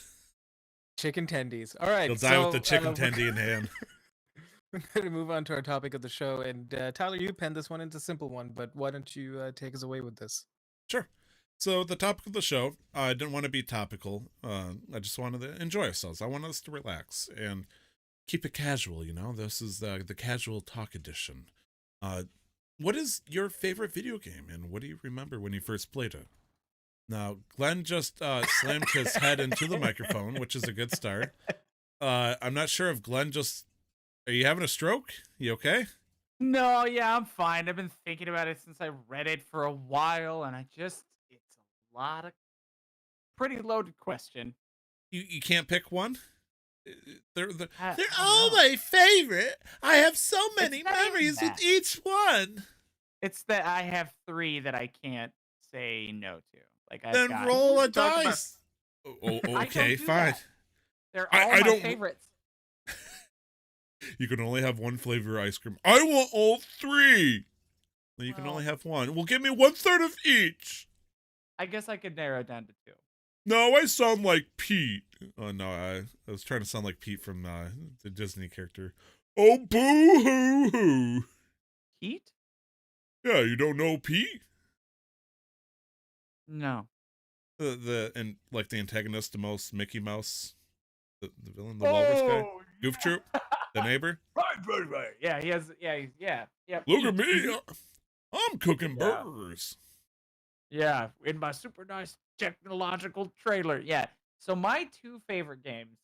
Speaker 1: Chicken tendies. All right.
Speaker 3: You'll die with the chicken tendy in hand.
Speaker 1: We're going to move on to our topic of the show. And Tyler, you penned this one. It's a simple one, but why don't you take us away with this?
Speaker 3: Sure. So the topic of the show, I didn't want to be topical. I just wanted to enjoy ourselves. I wanted us to relax and keep it casual, This is the casual talk edition. What is your favorite video game, and what do you remember when you first played it? Now, Glenn just slammed his head into the microphone, which is a good start. I'm not sure if Glenn are you having a stroke? You okay?
Speaker 2: No, yeah, I'm fine. I've been thinking about it since I read it for a while, and it's a lot of pretty loaded question.
Speaker 3: You can't pick one? They're
Speaker 2: I
Speaker 3: all
Speaker 2: don't know.
Speaker 3: my favorite. I have so many
Speaker 2: It's not even
Speaker 3: memories with
Speaker 2: that.
Speaker 3: each one.
Speaker 2: It's that I have 3 that I can't say no to. Like I've
Speaker 3: Then
Speaker 2: got
Speaker 3: roll a
Speaker 1: Talk about-
Speaker 3: dice.
Speaker 2: I don't
Speaker 3: Okay,
Speaker 2: do
Speaker 3: fine.
Speaker 2: that. They're all
Speaker 3: I
Speaker 2: my
Speaker 3: don't-
Speaker 2: favorites.
Speaker 3: You can only have one flavor of ice cream. I want all 3. You can only have one. Well, give me 1/3 of each.
Speaker 2: I guess I could narrow it down to 2.
Speaker 3: No, I sound like Pete. Oh no, I was trying to sound like Pete from the Disney character. Oh, boo hoo hoo.
Speaker 2: Pete?
Speaker 3: Yeah, you don't know Pete?
Speaker 2: No.
Speaker 3: And like the antagonist to most Mickey Mouse, the villain, the walrus guy, Goof Troop, the neighbor.
Speaker 2: Right. Yeah, he has. Yeah.
Speaker 3: Look at
Speaker 2: Pete.
Speaker 3: me, I'm cooking
Speaker 2: Yeah.
Speaker 3: burgers.
Speaker 2: Yeah, in my super nice technological trailer. Yeah. So my 2 favorite games.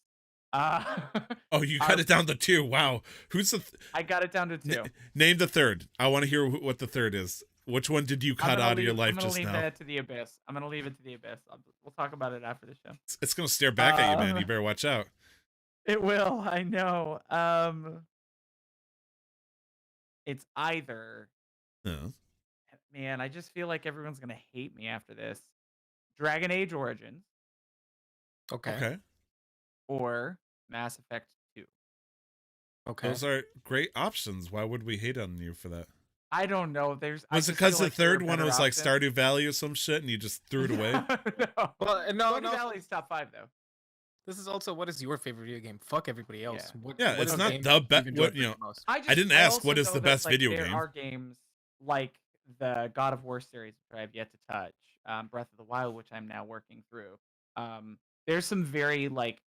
Speaker 3: Oh, you got it down to 2. Wow, who's the?
Speaker 2: I got it down to 2.
Speaker 3: Name the third. I want to hear what the third is. Which one did you cut out of your life just
Speaker 2: I'm
Speaker 3: now?
Speaker 2: gonna leave that to the abyss. I'm gonna leave it to the abyss. We'll talk about it after the show.
Speaker 3: It's gonna stare back at you, man. You better watch out.
Speaker 2: It will. I know. It's either.
Speaker 3: Yeah.
Speaker 2: Man, I just feel like everyone's gonna hate me after this. Dragon Age Origins
Speaker 1: Okay.
Speaker 2: or Mass Effect 2.
Speaker 1: Okay.
Speaker 3: Those are great options. Why would we hate on you for that?
Speaker 2: I don't know.
Speaker 3: Was it because the third one was like Stardew Valley or some shit and you just threw it away?
Speaker 2: No.
Speaker 1: Well, no.
Speaker 2: Stardew Valley's top 5 though.
Speaker 1: This is also, what is your favorite video game? Fuck everybody else.
Speaker 2: Yeah.
Speaker 3: Yeah,
Speaker 1: what
Speaker 3: it's
Speaker 1: is
Speaker 3: not
Speaker 1: game
Speaker 3: the
Speaker 1: you've
Speaker 3: best.
Speaker 1: enjoyed the most?
Speaker 2: I
Speaker 3: didn't ask
Speaker 2: also
Speaker 3: what is
Speaker 2: know
Speaker 3: the
Speaker 2: that,
Speaker 3: best
Speaker 2: like,
Speaker 3: video
Speaker 2: there
Speaker 3: game.
Speaker 2: are games like the God of War series, which I have yet to touch, Breath of the Wild, which I'm now working through. There's some very like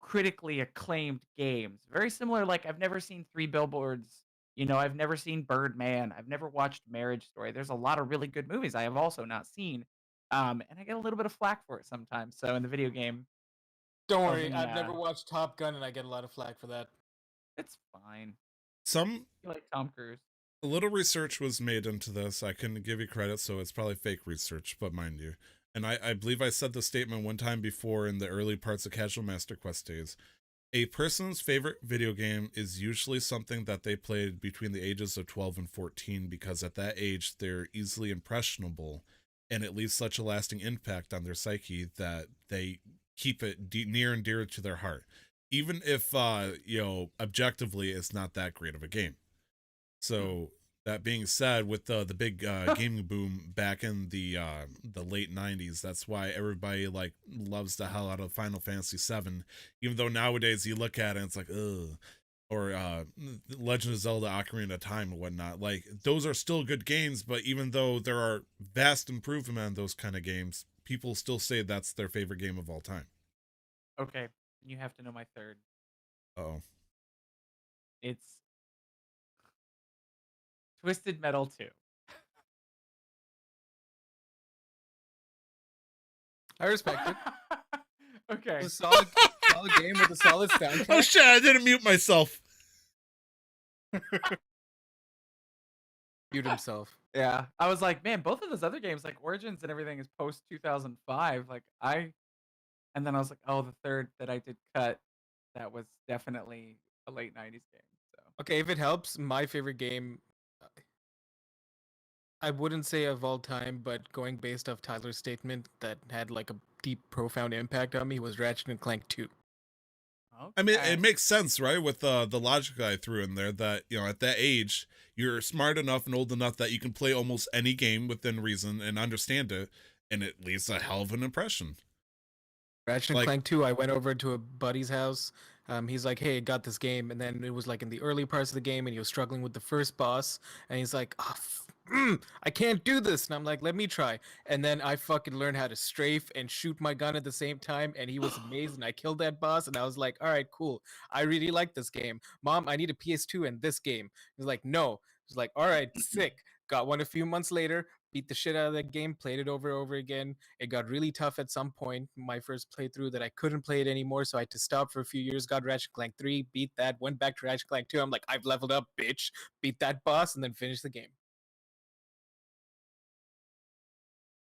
Speaker 2: critically acclaimed games, very similar. Like I've never seen Three Billboards. I've never seen Birdman. I've never watched Marriage Story. There's a lot of really good movies I have also not seen, and I get a little bit of flack for it sometimes. So in the video game,
Speaker 1: Don't worry,
Speaker 2: Doesn't,
Speaker 1: I've never watched Top Gun and I get a lot of flack for that.
Speaker 2: it's fine.
Speaker 3: Some
Speaker 2: I like Tom Cruise.
Speaker 3: A little research was made into this. I couldn't give you credit, so it's probably fake research, but mind you. And I believe I said the statement one time before in the early parts of Casual Master Quest days. A person's favorite video game is usually something that they played between the ages of 12 and 14 because at that age they're easily impressionable and it leaves such a lasting impact on their psyche that they keep it near and dear to their heart. Even if, objectively it's not that great of a game. So that being said, with the big gaming boom back in the late '90s, that's why everybody like loves the hell out of Final Fantasy VII. Even though nowadays you look at it, and it's like ugh, or Legend of Zelda: Ocarina of Time and whatnot. Like those are still good games, but even though there are vast improvement on those kind of games, people still say that's their favorite game of all time.
Speaker 2: Okay, you have to know my third.
Speaker 3: Oh,
Speaker 2: It's Twisted Metal 2.
Speaker 1: I respect it.
Speaker 2: Okay.
Speaker 1: It's a solid game with a solid
Speaker 3: oh
Speaker 1: soundtrack.
Speaker 3: shit! I didn't mute myself.
Speaker 1: Mute himself.
Speaker 2: Yeah. I was like, man, both of those other games, like Origins and everything, is post 2005. And then I was like, oh, the third that I did cut, that was definitely a late 90s game. So
Speaker 1: Okay, if it helps, my favorite game, I wouldn't say of all time, but going based off Tyler's statement that had like a deep, profound impact on me was Ratchet and Clank 2.
Speaker 3: I mean,
Speaker 2: okay.
Speaker 3: it makes sense, right? With the logic I threw in there that, at that age, you're smart enough and old enough that you can play almost any game within reason and understand it, and it leaves a hell of an impression.
Speaker 1: Ratchet and
Speaker 3: Like-
Speaker 1: Clank 2, I went over to a buddy's house. He's like, hey, I got this game. And then it was like in the early parts of the game, and he was struggling with the first boss. And he's like, I can't do this. And I'm like, let me try. And then I fucking learned how to strafe and shoot my gun at the same time. And he was amazed. And I killed that boss. And I was like, all right, cool. I really like this game. Mom, I need a PS2 and this game. He's like, no. He's like, all right, sick. Got one a few months later, beat the shit out of that game, played it over and over again. It got really tough at some point, my first playthrough, that I couldn't play it anymore, so I had to stop for a few years. Got Ratchet Clank 3, beat that, went back to Ratchet Clank 2. I'm like, I've leveled up, bitch. Beat that boss, and then finished the game.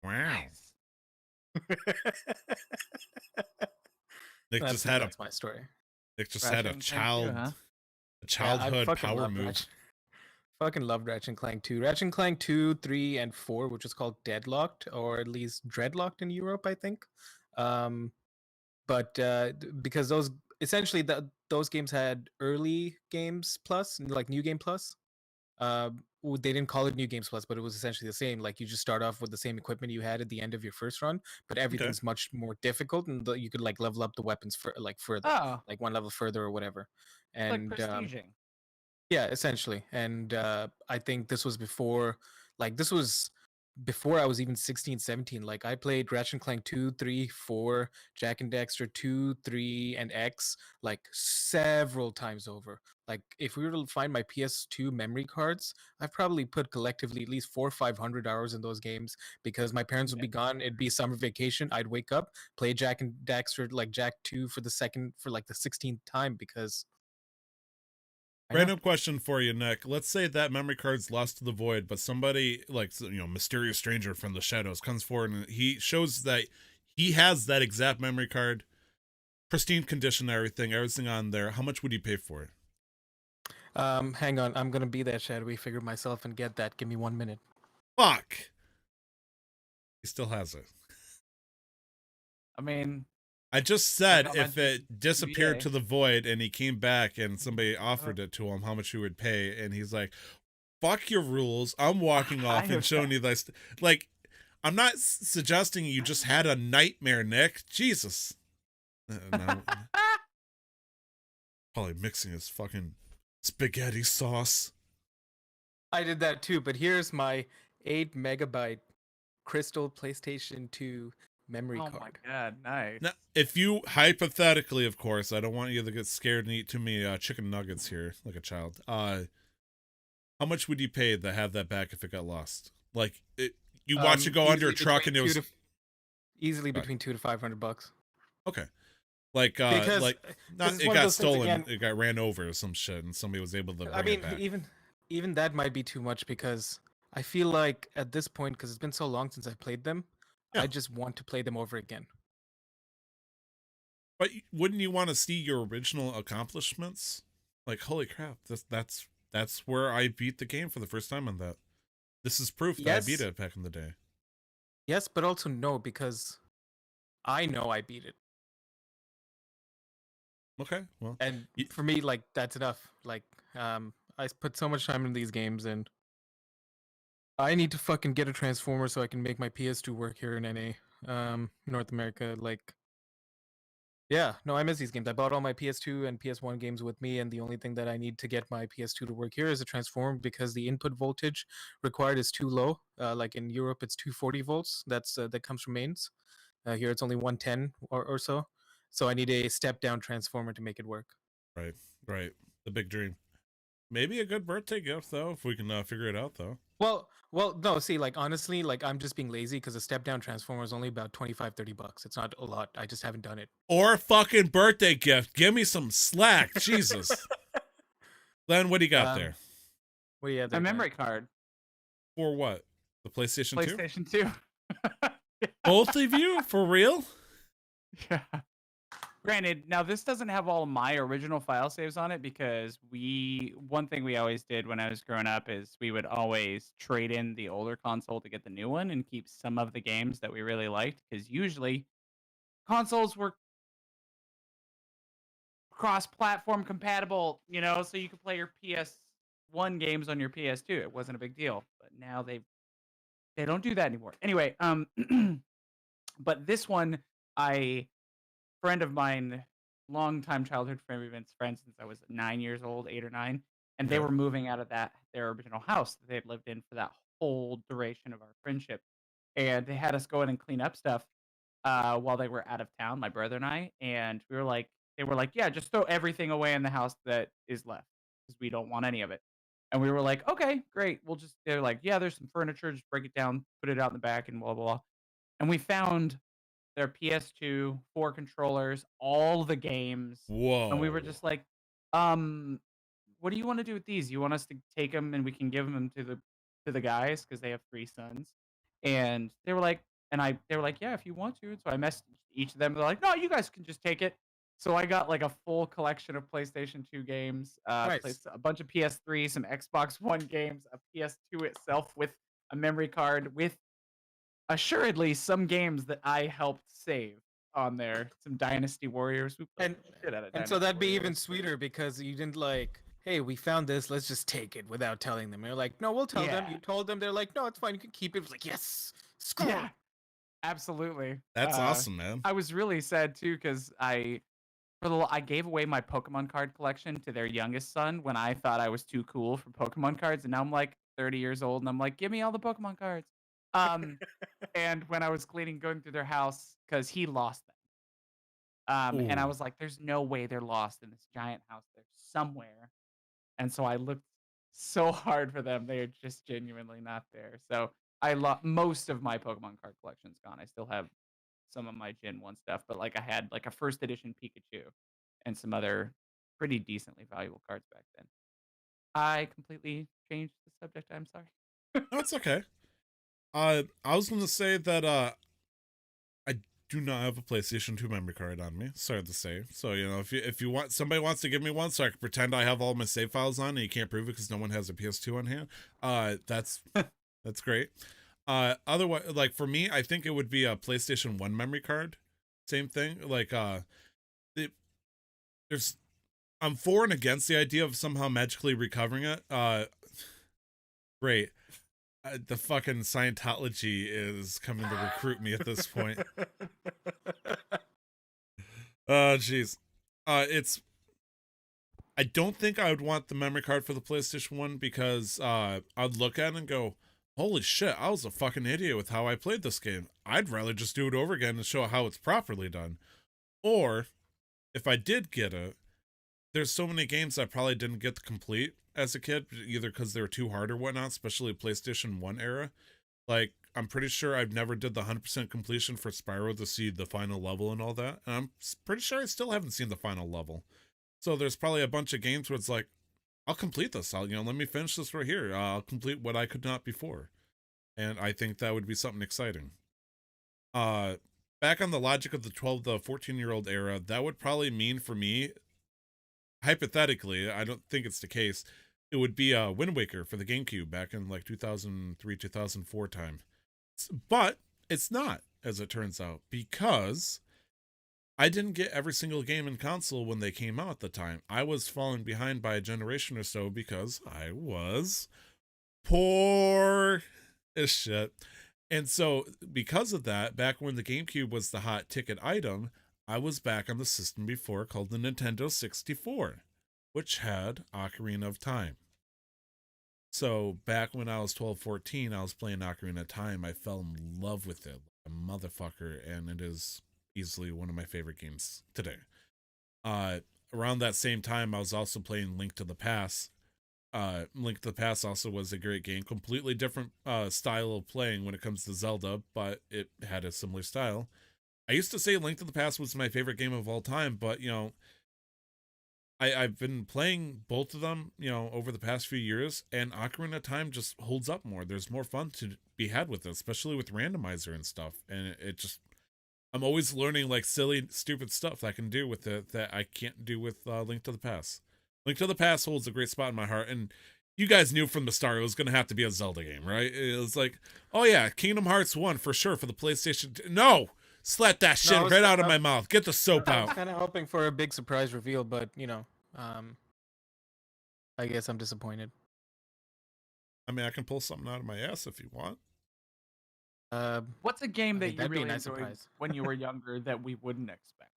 Speaker 3: Wow. Nick
Speaker 1: That's,
Speaker 3: just had
Speaker 1: that's my story.
Speaker 3: Nick just
Speaker 2: Ratchet
Speaker 3: had a
Speaker 2: and Clank 2, huh?
Speaker 3: a childhood
Speaker 1: fucking
Speaker 3: power
Speaker 1: loved
Speaker 3: move.
Speaker 1: Fucking loved Ratchet and Clank 2. Ratchet and Clank 2, 3, and 4, which was called Deadlocked, or at least Dreadlocked in Europe, I think. But because those essentially those games had early games plus, like New Game Plus. They didn't call it New Games Plus, but it was essentially the same. Like you just start off with the same equipment you had at the end of your first run, but everything's much more difficult, and you could like level up the weapons for like further,
Speaker 2: Oh,
Speaker 1: like one level further or whatever.
Speaker 2: like
Speaker 1: And
Speaker 2: prestiging.
Speaker 1: yeah, essentially. And I think this was before I was even 16, 17. Like I played Ratchet and Clank 2, 3, 4, Jack and Dexter 2, 3, and X like several times over. Like if we were to find my PS2 memory cards, I've probably put collectively at least 400 or 500 hours in those games because my parents would be gone. It'd be summer vacation. I'd wake up, play Jack and Dexter, like Jack 2 for the 16th time because
Speaker 3: Random question for you, Nick. Let's say that memory card's lost to the void, but somebody like mysterious stranger from the shadows comes forward and he shows that he has that exact memory card, pristine condition, everything on there. How much would you pay for it?
Speaker 1: Hang on, I'm gonna be that shadowy figure myself and get that. Give me 1 minute.
Speaker 3: Fuck. He still has it.
Speaker 2: I mean,
Speaker 3: I just said
Speaker 2: how
Speaker 3: if
Speaker 2: much
Speaker 3: it disappeared
Speaker 2: GBA?
Speaker 3: to the void and he came back and somebody offered it to him, how much he would pay, and he's like, "Fuck your rules! I'm walking off and showing you this." Like, I'm not suggesting you just had a nightmare, Nick. Jesus. No. Probably mixing his fucking spaghetti sauce.
Speaker 1: I did that too, but here's my 8 megabyte Crystal PlayStation 2 memory
Speaker 2: oh
Speaker 1: card.
Speaker 2: my god, nice.
Speaker 3: Now, if you hypothetically, of course, I don't want you to get scared and eat too many chicken nuggets here like a child. How much would you pay to have that back if it got lost? Like you watch it go under a truck and it was
Speaker 1: easily between $200 to $500.
Speaker 3: Okay. Like
Speaker 1: Because
Speaker 3: like not
Speaker 1: it's
Speaker 3: it
Speaker 1: one of
Speaker 3: got
Speaker 1: those things,
Speaker 3: stolen,
Speaker 1: again-
Speaker 3: it got ran over or some shit and somebody was able to bring
Speaker 1: I mean,
Speaker 3: it back.
Speaker 1: even even that might be too much because I feel like at this point, because it's been so long since I played them,
Speaker 3: Yeah.
Speaker 1: I just want to play them over again.
Speaker 3: But wouldn't you want to see your original accomplishments? Like, holy crap, that's where I beat the game for the first time on that. This is proof that I beat
Speaker 1: Yes.
Speaker 3: it back in the day.
Speaker 1: Yes, but also no, because I know I beat it.
Speaker 3: Okay, well,
Speaker 1: And
Speaker 3: y-
Speaker 1: for me, like, that's enough. Like, put so much time in these games, and I need to fucking get a transformer so I can make my PS2 work here in NA, North America. Like, yeah, no, I miss these games. I bought all my PS2 and PS1 games with me, and the only thing that I need to get my PS2 to work here is a transformer because the input voltage required is too low. Like in Europe, it's 240 volts. That comes from mains. Here, it's only 110 or so. So I need a step down transformer to make it work.
Speaker 3: right, the big dream. Maybe a good birthday gift though, if we can figure it out though.
Speaker 1: Well, no, see, like, honestly, like, I'm just being lazy because a step down transformer is only about 25-30 bucks. It's not a lot. I just haven't done it.
Speaker 3: Or a fucking birthday gift. Give me some slack, Jesus. Len, what do you got there?
Speaker 1: Well, yeah,
Speaker 2: A memory card.
Speaker 3: For what? The PlayStation 2?
Speaker 2: PlayStation 2.
Speaker 3: Both of you? For real?
Speaker 2: Yeah. Granted, now this doesn't have all my original file saves on it because one thing we always did when I was growing up is we would always trade in the older console to get the new one and keep some of the games that we really liked because usually consoles were cross-platform compatible, so you could play your PS1 games on your PS2. It wasn't a big deal, but now they don't do that anymore. Anyway, but this one, friend of mine, longtime childhood friend, we've been friends since I was 9 years old, 8 or 9, and they
Speaker 3: Yeah.
Speaker 2: were moving out of their original house that they had lived in for that whole duration of our friendship, and they had us go in and clean up stuff while they were out of town, my brother and I, and they were like, yeah, just throw everything away in the house that is left because we don't want any of it. And we were like, okay, great. They're like, yeah, there's some furniture, just break it down, put it out in the back, and blah blah blah. And we found their PS2, 4 controllers, all the games, and we were
Speaker 3: Whoa.
Speaker 2: just like, what do you want to do with these? You want us to take them and we can give them to the guys because they have 3 sons, and they were like, they were like, yeah, if you want to. And so I messaged each of them. They're like, no, you guys can just take it. So I got like a full collection of PlayStation 2 games,
Speaker 1: Nice.
Speaker 2: a bunch of PS3, some Xbox One games, a PS2 itself with a memory card, with assuredly some games that I helped save on there. Some Dynasty Warriors. We played
Speaker 1: And
Speaker 2: the shit out of
Speaker 1: and so
Speaker 2: Dynasty
Speaker 1: that'd be even
Speaker 2: Warriors.
Speaker 1: sweeter because you didn't like, hey, we found this, let's just take it without telling them. You're like, no, we'll tell them.
Speaker 2: Yeah.
Speaker 1: You told them, they're like, no, it's fine, you can keep it. It was like, yes, score.
Speaker 2: Yeah, absolutely.
Speaker 3: That's awesome, man.
Speaker 2: I was really sad too because I gave away my Pokemon card collection to their youngest son when I thought I was too cool for Pokemon cards, and now I'm like 30 years old, and I'm like, give me all the Pokemon cards. And when I was going through their house, because he lost them, and I
Speaker 3: Ooh.
Speaker 2: was like, there's no way they're lost in this giant house. They're somewhere. And so I looked so hard for them. They are just genuinely not there. So I lost most of my Pokemon card collection's gone. I still have some of my Gen 1 stuff, but like I had like a first edition Pikachu and some other pretty decently valuable cards back then. I completely changed the subject. I'm sorry.
Speaker 3: No, it's okay. I was gonna say that I do not have a PlayStation 2 memory card on me. Sorry to say. So if you want, somebody wants to give me one so I can pretend I have all my save files on and you can't prove it because no one has a PS2 on hand. That's great. Otherwise, like for me, I think it would be a PlayStation 1 memory card. Same thing. Like there's I'm for and against the idea of somehow magically recovering it. Great. The fucking Scientology is coming to recruit me at this point. Oh, jeez. I don't think I would want the memory card for the PlayStation 1 because I'd look at it and go, holy shit, I was a fucking idiot with how I played this game. I'd rather just do it over again and show how it's properly done. Or, if I did get it, there's so many games I probably didn't get to complete as a kid, either because they were too hard or whatnot, especially PlayStation 1 era. Like, I'm pretty sure I've never did the 100% completion for Spyro to see the final level and all that. And I'm pretty sure I still haven't seen the final level. So there's probably a bunch of games where it's like, I'll complete this. Let me finish this right here. I'll complete what I could not before. And I think that would be something exciting. Back on the logic of the 12 to 14-year-old era, that would probably mean for me, hypothetically, I don't think it's the case, it would be Wind Waker for the GameCube back in like 2003, 2004 time. But it's not, as it turns out, because I didn't get every single game in console when they came out at the time. I was falling behind by a generation or so because I was poor as shit. And so, because of that, back when the GameCube was the hot ticket item, I was back on the system before called the Nintendo 64, which had Ocarina of Time. So, back when I was 12, 14, I was playing Ocarina of Time. I fell in love with it like a motherfucker, and it is easily one of my favorite games today. Around that same time, I was also playing Link to the Past. Link to the Past also was a great game. Completely different style of playing when it comes to Zelda, but it had a similar style. I used to say Link to the Past was my favorite game of all time, but I've been playing both of them, over the past few years, and Ocarina of Time just holds up more. There's more fun to be had with it, especially with randomizer and stuff. And I'm always learning like silly, stupid stuff I can do with it that I can't do with Link to the Past. Link to the Past holds a great spot in my heart, and you guys knew from the start it was going to have to be a Zelda game, right? It was like, oh yeah, Kingdom Hearts 1 for sure for the PlayStation. No! Slap that shit right out of my mouth. Get the soap
Speaker 1: I
Speaker 3: out.
Speaker 1: was kind of hoping for a big surprise reveal, but I guess I'm disappointed.
Speaker 3: I mean, I can pull something out of my ass if you want.
Speaker 2: What's a game that you
Speaker 1: that'd be a
Speaker 2: really
Speaker 1: nice
Speaker 2: enjoyed
Speaker 1: surprise.
Speaker 2: when you were younger that we wouldn't expect?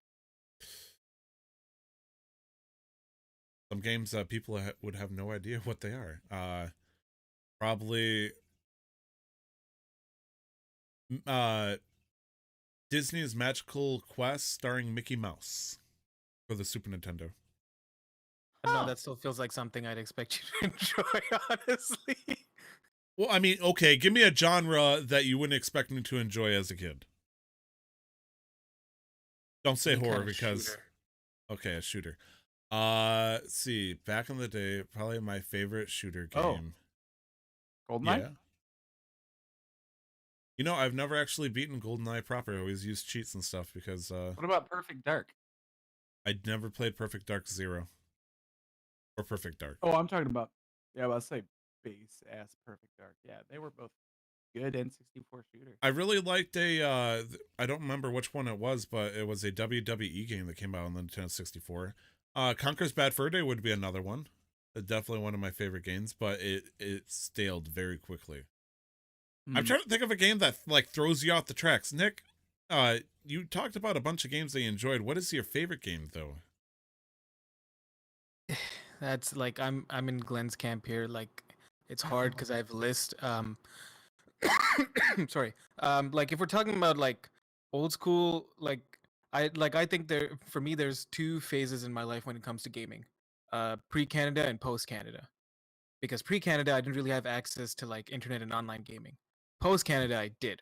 Speaker 3: Some games that people would have no idea what they are. Probably Disney's Magical Quest starring Mickey Mouse for the Super Nintendo.
Speaker 1: No, that still feels like something I'd expect you to enjoy, honestly.
Speaker 3: Well, I mean, okay, give me a genre that you wouldn't expect me to enjoy as a kid. Don't say
Speaker 1: Any kind
Speaker 3: horror
Speaker 1: of
Speaker 3: because
Speaker 1: shooter.
Speaker 3: okay, a shooter. Let's see, back in the day, probably my favorite shooter game.
Speaker 2: GoldenEye?
Speaker 3: Yeah. I've never actually beaten GoldenEye proper. I always use cheats and stuff because
Speaker 2: What about Perfect Dark?
Speaker 3: I'd never played Perfect Dark Zero. Or Perfect Dark.
Speaker 2: Oh, I'm talking about, I was say base ass Perfect Dark. Yeah, they were both good N64 shooters.
Speaker 3: I really liked I don't remember which one it was, but it was a WWE game that came out on the Nintendo 64. Conker's Bad Fur Day would be another one. Definitely one of my favorite games, but it staled very quickly. I'm trying to think of a game that like throws you off the tracks. Nick, you talked about a bunch of games that you enjoyed. What is your favorite game though?
Speaker 1: That's like I'm in Glenn's camp here. Like it's hard because I have a list. Sorry. Like if we're talking about like old school, I think for me there's two phases in my life when it comes to gaming. Pre-Canada and post-Canada. Because pre-Canada I didn't really have access to like internet and online gaming. Post-Canada I did.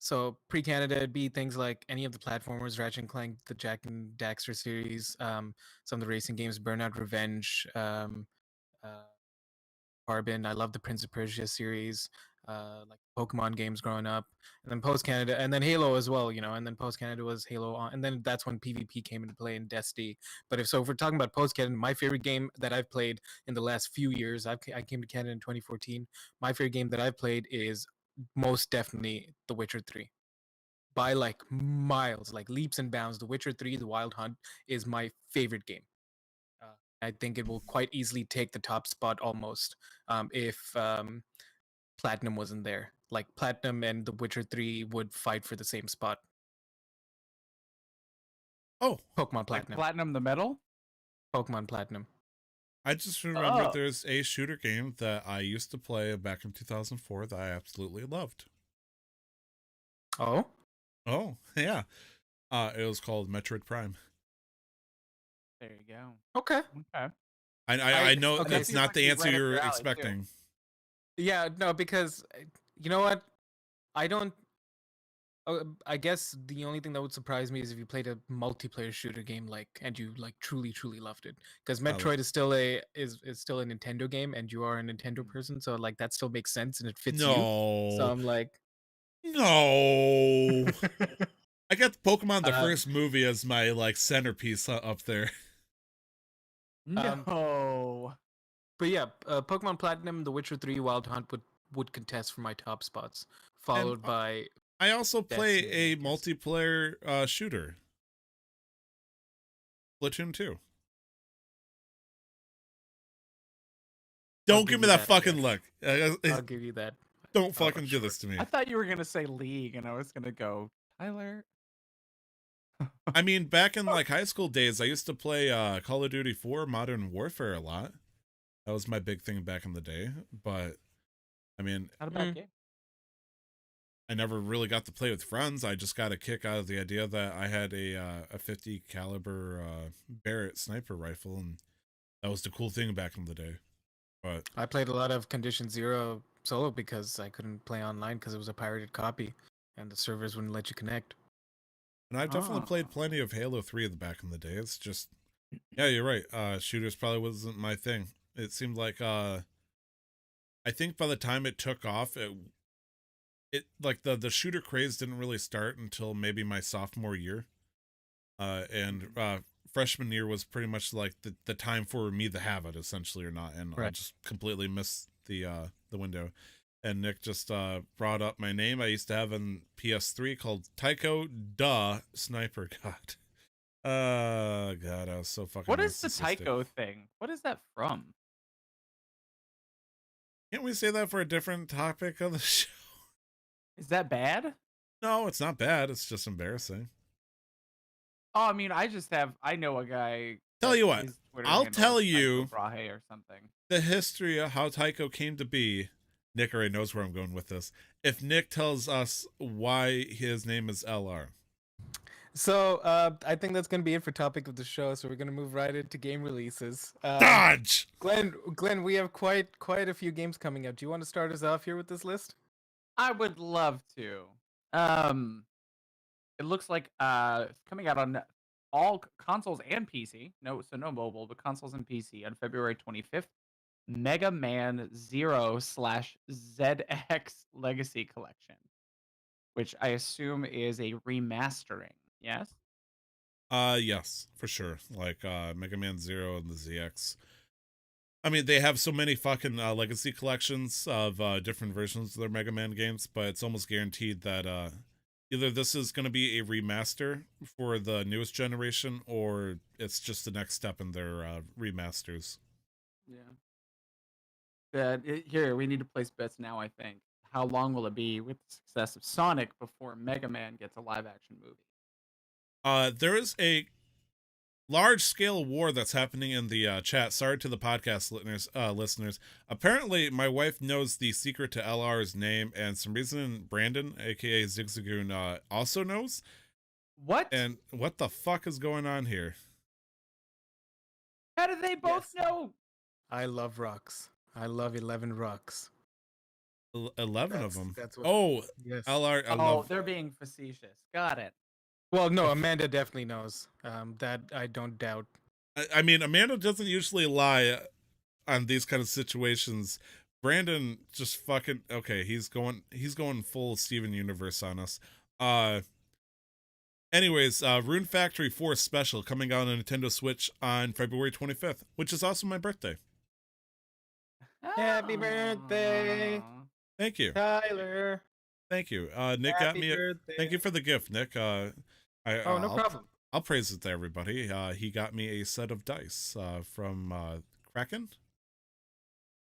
Speaker 1: So pre-Canada it'd be things like any of the platformers, Ratchet and Clank, the Jack and Daxter series, some of the racing games, Burnout Revenge, Carbon. I love the Prince of Persia series, like Pokemon games growing up, and then post Canada, and then Halo as well, and then post Canada was Halo, and then that's when PvP came into play in Destiny. But if we're talking about post Canada, my favorite game that I've played in the last few years, I came to Canada in 2014. My favorite game that I've played is most definitely The Witcher 3. By like miles, like leaps and bounds, The Witcher 3, The Wild Hunt is my favorite game. I think it will quite easily take the top spot almost if Platinum wasn't there. Like Platinum and The Witcher 3 would fight for the same spot.
Speaker 3: Oh,
Speaker 1: Pokemon Platinum.
Speaker 2: Like Platinum the Metal?
Speaker 1: Pokemon Platinum.
Speaker 3: I just remember there's a shooter game that I used to play back in 2004 that I absolutely loved.
Speaker 1: Oh?
Speaker 3: Oh, yeah. It was called Metroid Prime.
Speaker 2: There you go.
Speaker 1: Okay.
Speaker 3: I know
Speaker 1: okay,
Speaker 3: that's not the answer
Speaker 2: right up
Speaker 3: you're
Speaker 2: your alley,
Speaker 3: expecting.
Speaker 1: Yeah, no, because you know what? I don't I guess the only thing that would surprise me is if you played a multiplayer shooter game and you like truly loved it. Because
Speaker 3: Oh.
Speaker 1: Metroid is still is still a Nintendo game, and you are a Nintendo person, so like that still makes sense and it fits you. So
Speaker 3: No,
Speaker 1: I'm like,
Speaker 3: no. I got Pokemon the
Speaker 1: Um,
Speaker 3: first movie as my like centerpiece up there.
Speaker 2: No.
Speaker 1: but yeah, Pokemon Platinum, The Witcher 3, Wild Hunt would contest for my top spots, followed by
Speaker 3: I also play
Speaker 1: Destiny,
Speaker 3: a
Speaker 1: I guess.
Speaker 3: multiplayer shooter. Splatoon 2. Don't
Speaker 1: give
Speaker 3: give me
Speaker 1: you
Speaker 3: that
Speaker 1: that,
Speaker 3: fucking
Speaker 1: yes.
Speaker 3: look.
Speaker 1: I'll give you that.
Speaker 3: Don't fucking do
Speaker 1: sure.
Speaker 3: this to me.
Speaker 2: I thought you were gonna say League, and I was gonna go Tyler.
Speaker 3: I mean, back in like high school days, I used to play Call of Duty 4 Modern Warfare a lot. That was my big thing back in the day. But I mean,
Speaker 2: Not a bad game.
Speaker 3: I never really got to play with friends. I just got a kick out of the idea that I had a 50 caliber Barrett sniper rifle, and that was the cool thing back in the day. But
Speaker 1: I played a lot of Condition Zero solo because I couldn't play online because it was a pirated copy, and the servers wouldn't let you connect.
Speaker 3: and I've definitely played
Speaker 2: Ah.
Speaker 3: plenty of Halo 3 at the back in the day. It's just, yeah, you're right. Shooters probably wasn't my thing. It seemed like I think by the time it took off, it like the shooter craze didn't really start until maybe my sophomore year. And freshman year was pretty much like the time for me to have it, essentially, or not, and I
Speaker 1: Right.
Speaker 3: just completely missed the window. And Nick just brought up my name. I used to have an PS3 called Tycho Sniper. God, I was so fucking.
Speaker 2: What is the
Speaker 3: narcissistic.
Speaker 2: Tycho thing? What is that from?
Speaker 3: Can't we say that for a different topic of the show?
Speaker 2: Is that bad?
Speaker 3: No, it's not bad. It's just embarrassing.
Speaker 2: Oh, I mean, I know a guy.
Speaker 3: Tell
Speaker 2: that
Speaker 3: you what,
Speaker 2: his Twitter
Speaker 3: I'll
Speaker 2: handle
Speaker 3: tell
Speaker 2: is Tycho
Speaker 3: you
Speaker 2: Brahe or something.
Speaker 3: the history of how Tycho came to be. Nick already knows where I'm going with this. If Nick tells us why his name is LR.
Speaker 1: So I think that's gonna be it for topic of the show. So we're gonna move right into game releases.
Speaker 3: Dodge!
Speaker 1: Glenn, we have quite a few games coming up. Do you want to start us off here with this list?
Speaker 2: I would love to. It looks like it's coming out on all consoles and PC. No mobile, but consoles and PC on February 25th. Mega Man Zero/ZX Legacy Collection, which I assume is a remastering. Yes.
Speaker 3: Yes, for sure. Like Mega Man Zero and the ZX. I mean, they have so many fucking legacy collections of different versions of their Mega Man games, but it's almost guaranteed that either this is going to be a remaster for the newest generation, or it's just the next step in their remasters.
Speaker 2: Yeah. Here, we need to place bets now, I think. How long will it be with the success of Sonic before Mega Man gets a live action movie?
Speaker 3: There is a large scale war that's happening in the chat. Sorry to the podcast listeners. Apparently, my wife knows the secret to LR's name, and some reason Brandon, aka Zigzagoon, also knows.
Speaker 2: What?
Speaker 3: And what the fuck is going on here?
Speaker 2: How do they both
Speaker 1: Yes.
Speaker 2: know?
Speaker 1: I love rocks. I love 11 rocks.
Speaker 3: 11 of them.
Speaker 1: That's what.
Speaker 3: Oh,
Speaker 1: Yes.
Speaker 3: LR. I
Speaker 2: Oh,
Speaker 3: love.
Speaker 2: they're being facetious. Got it.
Speaker 1: Well, no, Amanda definitely knows. That I don't doubt.
Speaker 3: I mean, Amanda doesn't usually lie on these kind of situations. Brandon just fucking okay. He's going full Steven Universe on us. Anyways, Rune Factory 4 Special coming out on Nintendo Switch on February 25th, which is also my birthday.
Speaker 1: Happy birthday.
Speaker 2: Aw.
Speaker 3: Thank you.
Speaker 1: Tyler.
Speaker 3: Thank you. Nick got
Speaker 1: Happy
Speaker 3: me.
Speaker 1: birthday.
Speaker 3: Thank you for the gift, Nick.
Speaker 1: Oh, no
Speaker 3: I'll-
Speaker 1: problem.
Speaker 3: I'll praise it to everybody. He got me a set of dice from Kraken.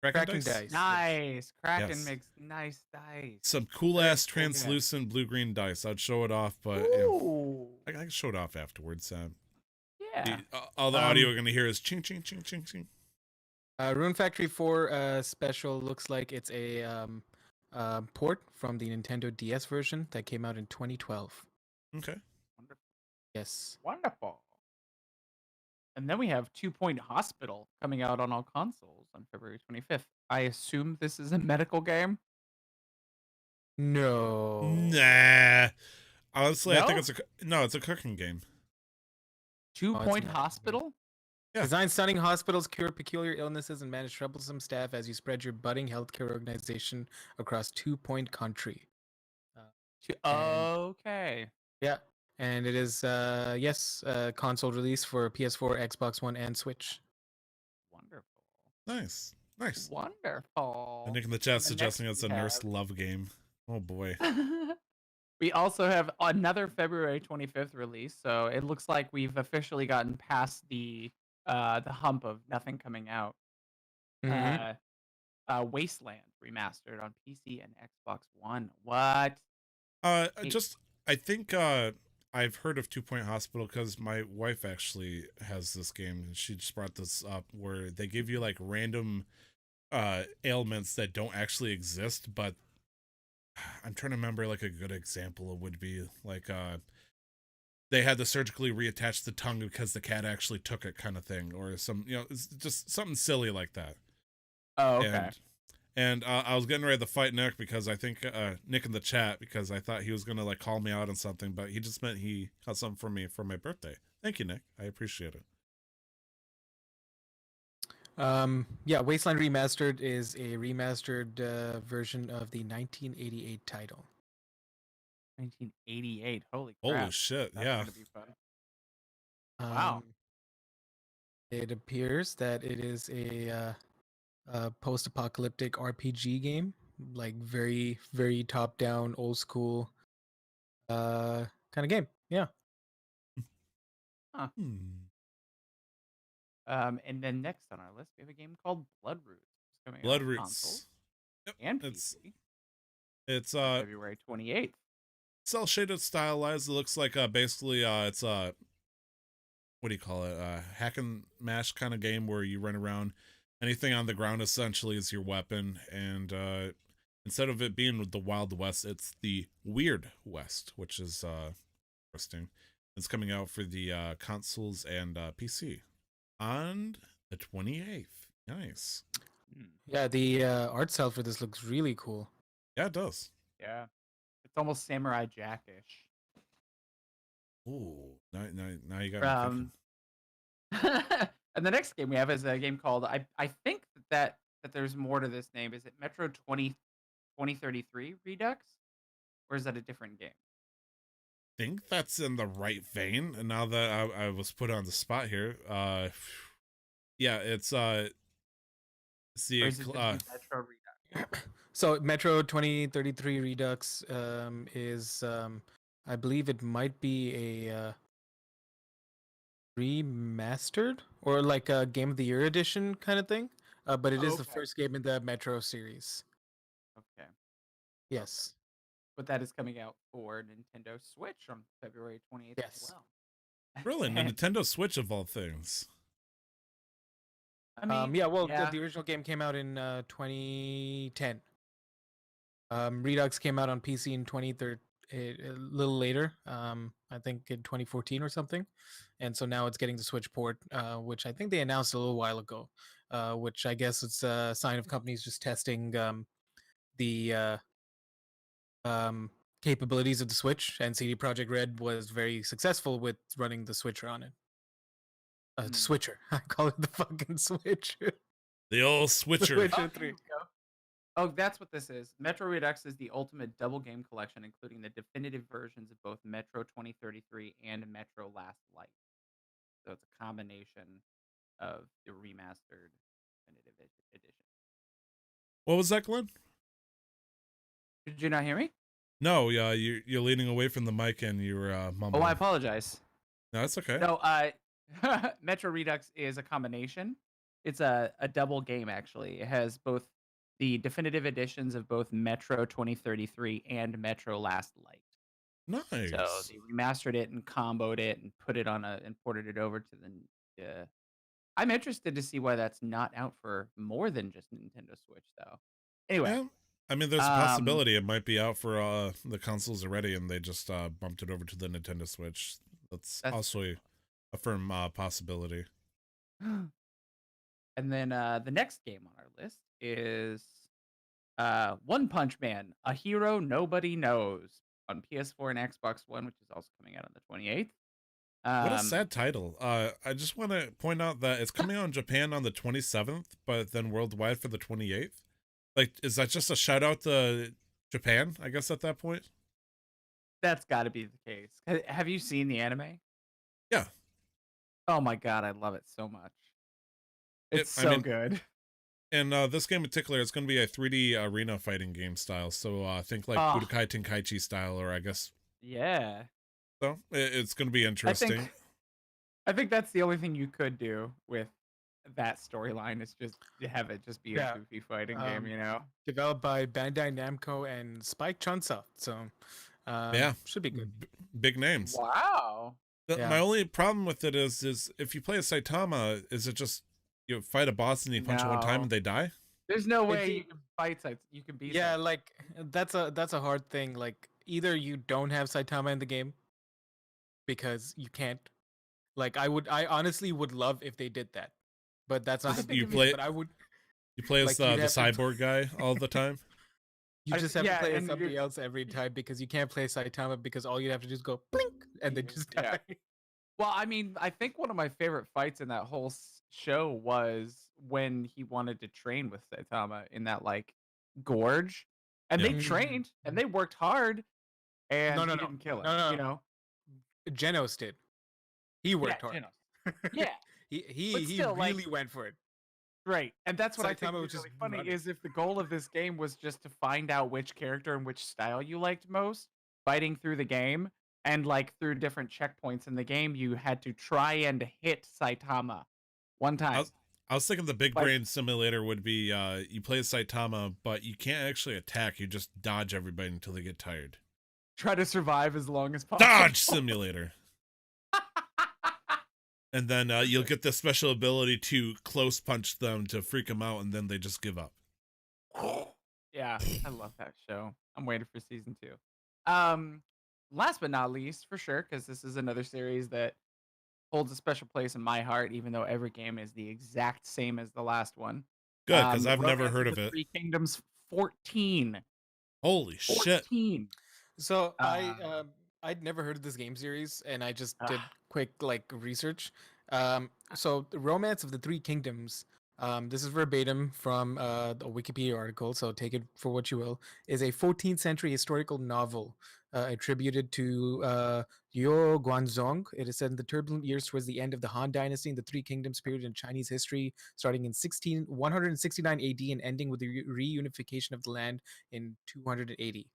Speaker 1: Kraken dice.
Speaker 2: Nice. Kraken
Speaker 3: Yes.
Speaker 2: makes nice dice.
Speaker 3: Some cool ass
Speaker 2: Very cool game.
Speaker 3: translucent blue green dice. I'd show it off, but
Speaker 2: Ooh.
Speaker 3: I can show it off afterwards.
Speaker 2: Yeah.
Speaker 3: All the audio we're gonna hear is ching ching ching ching ching.
Speaker 1: Rune Factory 4 Special looks like it's a port from the Nintendo DS version that came out in 2012.
Speaker 3: Okay.
Speaker 2: Wonderful.
Speaker 1: Yes.
Speaker 2: Wonderful. And then we have 2 Point Hospital coming out on all consoles on February 25th. I assume this is a medical game.
Speaker 1: No.
Speaker 3: Nah. Honestly, I think
Speaker 2: No?
Speaker 3: it's it's a cooking game.
Speaker 2: 2
Speaker 1: Oh, it's
Speaker 2: Point
Speaker 1: not.
Speaker 2: Hospital?
Speaker 3: Yeah.
Speaker 1: Design stunning hospitals, cure peculiar illnesses, and manage troublesome staff as you spread your budding healthcare organization across 2 Point country. And
Speaker 2: Okay.
Speaker 1: yeah, and it is yes, console release for PS4, Xbox One, and Switch.
Speaker 2: Wonderful.
Speaker 3: Nice. Nice.
Speaker 2: Wonderful.
Speaker 3: And Nick in the chat
Speaker 2: And the next
Speaker 3: suggesting it's
Speaker 2: we
Speaker 3: a nurse love game. Oh boy.
Speaker 2: we also have another February 25th release, so it looks like we've officially gotten past the hump of nothing coming out.
Speaker 1: Mhm.
Speaker 2: Wasteland remastered on PC and Xbox One. What? Hey,
Speaker 3: Just I think I've heard of 2 Point Hospital because my wife actually has this game and she just brought this up where they give you like random ailments that don't actually exist, but I'm trying to remember like a good example it would be like they had to surgically reattach the tongue because the cat actually took it kind of thing, or some it's just something silly like that.
Speaker 2: oh, okay.
Speaker 3: And I was getting ready to fight Nick because I think Nick in the chat, because I thought he was gonna like call me out on something, but he just meant he got something for me for my birthday. Thank you, Nick. I appreciate it.
Speaker 1: Yeah, Wasteland Remastered is a remastered version of the 1988 title.
Speaker 2: 1988. Holy
Speaker 3: Holy
Speaker 2: crap.
Speaker 3: shit!
Speaker 2: That's
Speaker 3: Yeah.
Speaker 2: gonna be fun. Wow.
Speaker 1: It appears that it is a post-apocalyptic RPG game, like very, very top-down, old school kind of game. Yeah.
Speaker 2: Huh.
Speaker 3: Hmm.
Speaker 2: And then next on our list, we have a game called Blood Roots. It's coming out
Speaker 3: Blood
Speaker 2: on
Speaker 3: Roots.
Speaker 2: consoles
Speaker 3: Yep.
Speaker 2: and
Speaker 3: It's
Speaker 2: PC
Speaker 3: on
Speaker 2: February 28th.
Speaker 3: cell shaded stylized. It looks like basically it's what do you call it? Hack and mash kind of game where you run around. Anything on the ground essentially is your weapon, and instead of it being the Wild West, it's the Weird West, which is interesting. It's coming out for the consoles and PC on the 28th. Nice.
Speaker 2: Hmm.
Speaker 1: Yeah, the art style for this looks really cool.
Speaker 3: Yeah, it does.
Speaker 2: Yeah. It's almost Samurai Jack-ish.
Speaker 3: Ooh, now you got me thinking.
Speaker 2: And the next game we have is a game called I think that there's more to this name. Is it Metro 2033 Redux? Or is that a different game?
Speaker 3: Think that's in the right vein. And now that I was put on the spot here, yeah, it's
Speaker 2: Or
Speaker 3: the
Speaker 2: is it just Metro Redux?
Speaker 1: So Metro 2033 Redux is I believe it might be a remastered or like a Game of the Year edition kind of thing. But it is the
Speaker 2: Okay.
Speaker 1: first game in the Metro series.
Speaker 2: Okay.
Speaker 1: Yes.
Speaker 2: But that is coming out for Nintendo Switch on February 28th as
Speaker 1: Yes.
Speaker 2: well.
Speaker 3: really the Nintendo Switch of all things.
Speaker 2: I mean,
Speaker 1: yeah, well,
Speaker 2: yeah.
Speaker 1: The original game came out in 2010. Redux came out on PC in 2013, a little later. I think in 2014 or something. And so now it's getting the Switch port, which I think they announced a little while ago. Which I guess it's a sign of companies just testing the capabilities of the Switch. And CD Projekt Red was very successful with running the Switcher on it. The Switcher. I call it the fucking Switch.
Speaker 3: The old Switcher.
Speaker 1: Switcher
Speaker 2: Oh,
Speaker 1: 3.
Speaker 2: there you go. Oh, that's what this is. Metro Redux is the ultimate double game collection, including the definitive versions of both Metro 2033 and Metro Last Light. So it's a combination of the remastered definitive edition.
Speaker 3: What was that, Glenn?
Speaker 2: Did you not hear me?
Speaker 3: No, yeah, you're leaning away from the mic and you were mumbling.
Speaker 2: Oh, I apologize.
Speaker 3: No, that's okay.
Speaker 2: No, Metro Redux is a combination. It's a double game, actually. It has both the definitive editions of both Metro 2033 and Metro Last Light.
Speaker 3: Nice.
Speaker 2: So they remastered it and comboed it and put it on and ported it over to the. I'm interested to see why that's not out for more than just Nintendo Switch, though. Anyway,
Speaker 3: Yeah. I mean, there's a possibility it might be out for the consoles already, and they just bumped it over to the Nintendo Switch. That's also a firm possibility.
Speaker 2: And then the next game on our list is One Punch Man, a hero nobody knows. on PS4 and Xbox One, which is also coming out on the 28th.
Speaker 3: What a sad title. I just want to point out that it's coming out in Japan on the 27th, but then worldwide for the 28th. Like, is that just a shout out to Japan, I guess, at that point?
Speaker 2: That's got to be the case. Have you seen the anime?
Speaker 3: Yeah.
Speaker 2: Oh my god, I love it so much. It's
Speaker 3: I
Speaker 2: so
Speaker 3: mean,
Speaker 2: good.
Speaker 3: And this game in particular, it's going to be a 3D arena fighting game style. So think like
Speaker 2: Ah,
Speaker 3: Budokai Tenkaichi style, or I guess
Speaker 2: yeah.
Speaker 3: so. It's going to be
Speaker 2: I
Speaker 3: interesting.
Speaker 2: think I think that's the only thing you could do with that storyline is just to have it just be a
Speaker 1: Yeah.
Speaker 2: goofy fighting game, you know?
Speaker 1: Developed by Bandai Namco and Spike Chunsoft, so
Speaker 3: Yeah,
Speaker 1: should be good.
Speaker 3: big names.
Speaker 2: Wow.
Speaker 1: Yeah.
Speaker 3: My only problem with it is if you play a Saitama, is it just you fight a boss and you punch it one time
Speaker 2: No.
Speaker 3: and they die?
Speaker 2: There's no
Speaker 1: It
Speaker 2: way
Speaker 1: de-
Speaker 2: you can fight sites. You can beat
Speaker 1: Yeah,
Speaker 2: them.
Speaker 1: like that's a hard thing. Like either you don't have Saitama in the game because you can't. Like I honestly would love if they did that, but that's not
Speaker 2: I
Speaker 1: the
Speaker 2: think
Speaker 3: You
Speaker 2: if
Speaker 1: case.
Speaker 3: play
Speaker 1: But I would.
Speaker 3: you play as
Speaker 1: Like, you'd
Speaker 3: the
Speaker 1: have to
Speaker 3: cyborg guy all the time.
Speaker 1: You
Speaker 2: I-
Speaker 1: just have to
Speaker 2: yeah,
Speaker 1: play as
Speaker 2: and
Speaker 1: somebody
Speaker 2: you're-
Speaker 1: else every time because you can't play Saitama because all you have to do is go blink and then just
Speaker 2: Yeah.
Speaker 1: die.
Speaker 2: Well, I mean, I think one of my favorite fights in that whole show was when he wanted to train with Saitama in that like gorge, and
Speaker 3: Yeah.
Speaker 2: they trained and they worked hard, and
Speaker 1: No,
Speaker 2: he
Speaker 1: no.
Speaker 2: didn't kill him.
Speaker 1: No, no.
Speaker 2: You know,
Speaker 1: Genos did. He worked hard.
Speaker 2: Genos. Yeah,
Speaker 1: he
Speaker 2: But still, like-
Speaker 1: really went for it.
Speaker 2: right. And that's what I think
Speaker 1: Saitama
Speaker 2: was
Speaker 1: was
Speaker 2: really
Speaker 1: just
Speaker 2: funny
Speaker 1: running.
Speaker 2: is if the goal of this game was just to find out which character and which style you liked most, fighting through the game. And like through different checkpoints in the game, you had to try and hit Saitama one time.
Speaker 3: I was thinking the big
Speaker 2: Like-
Speaker 3: brain simulator would be you play as Saitama, but you can't actually attack. You just dodge everybody until they get tired.
Speaker 2: Try to survive as long as possible.
Speaker 3: Dodge simulator. And then you'll get the special ability to close punch them to freak them out, and then they just give up.
Speaker 2: Yeah, I love that show. I'm waiting for season 2. Last but not least, for sure, because this is another series that holds a special place in my heart, even though every game is the exact same as the last one.
Speaker 3: Good, because I've
Speaker 2: Romance
Speaker 3: never heard of
Speaker 2: the
Speaker 3: it.
Speaker 2: Three Kingdoms 14.
Speaker 3: Holy shit.
Speaker 2: 14.
Speaker 1: So
Speaker 2: Uh,
Speaker 1: I'd never heard of this game series, and I just did
Speaker 2: Ah.
Speaker 1: quick like research. So the Romance of the Three Kingdoms. This is verbatim from a Wikipedia article, so take it for what you will. Is a 14th century historical novel attributed to Liu Guanzong. It is set in the turbulent years towards the end of the Han Dynasty and the Three Kingdoms period in Chinese history, starting in 169 AD and ending with the reunification of the land in 280.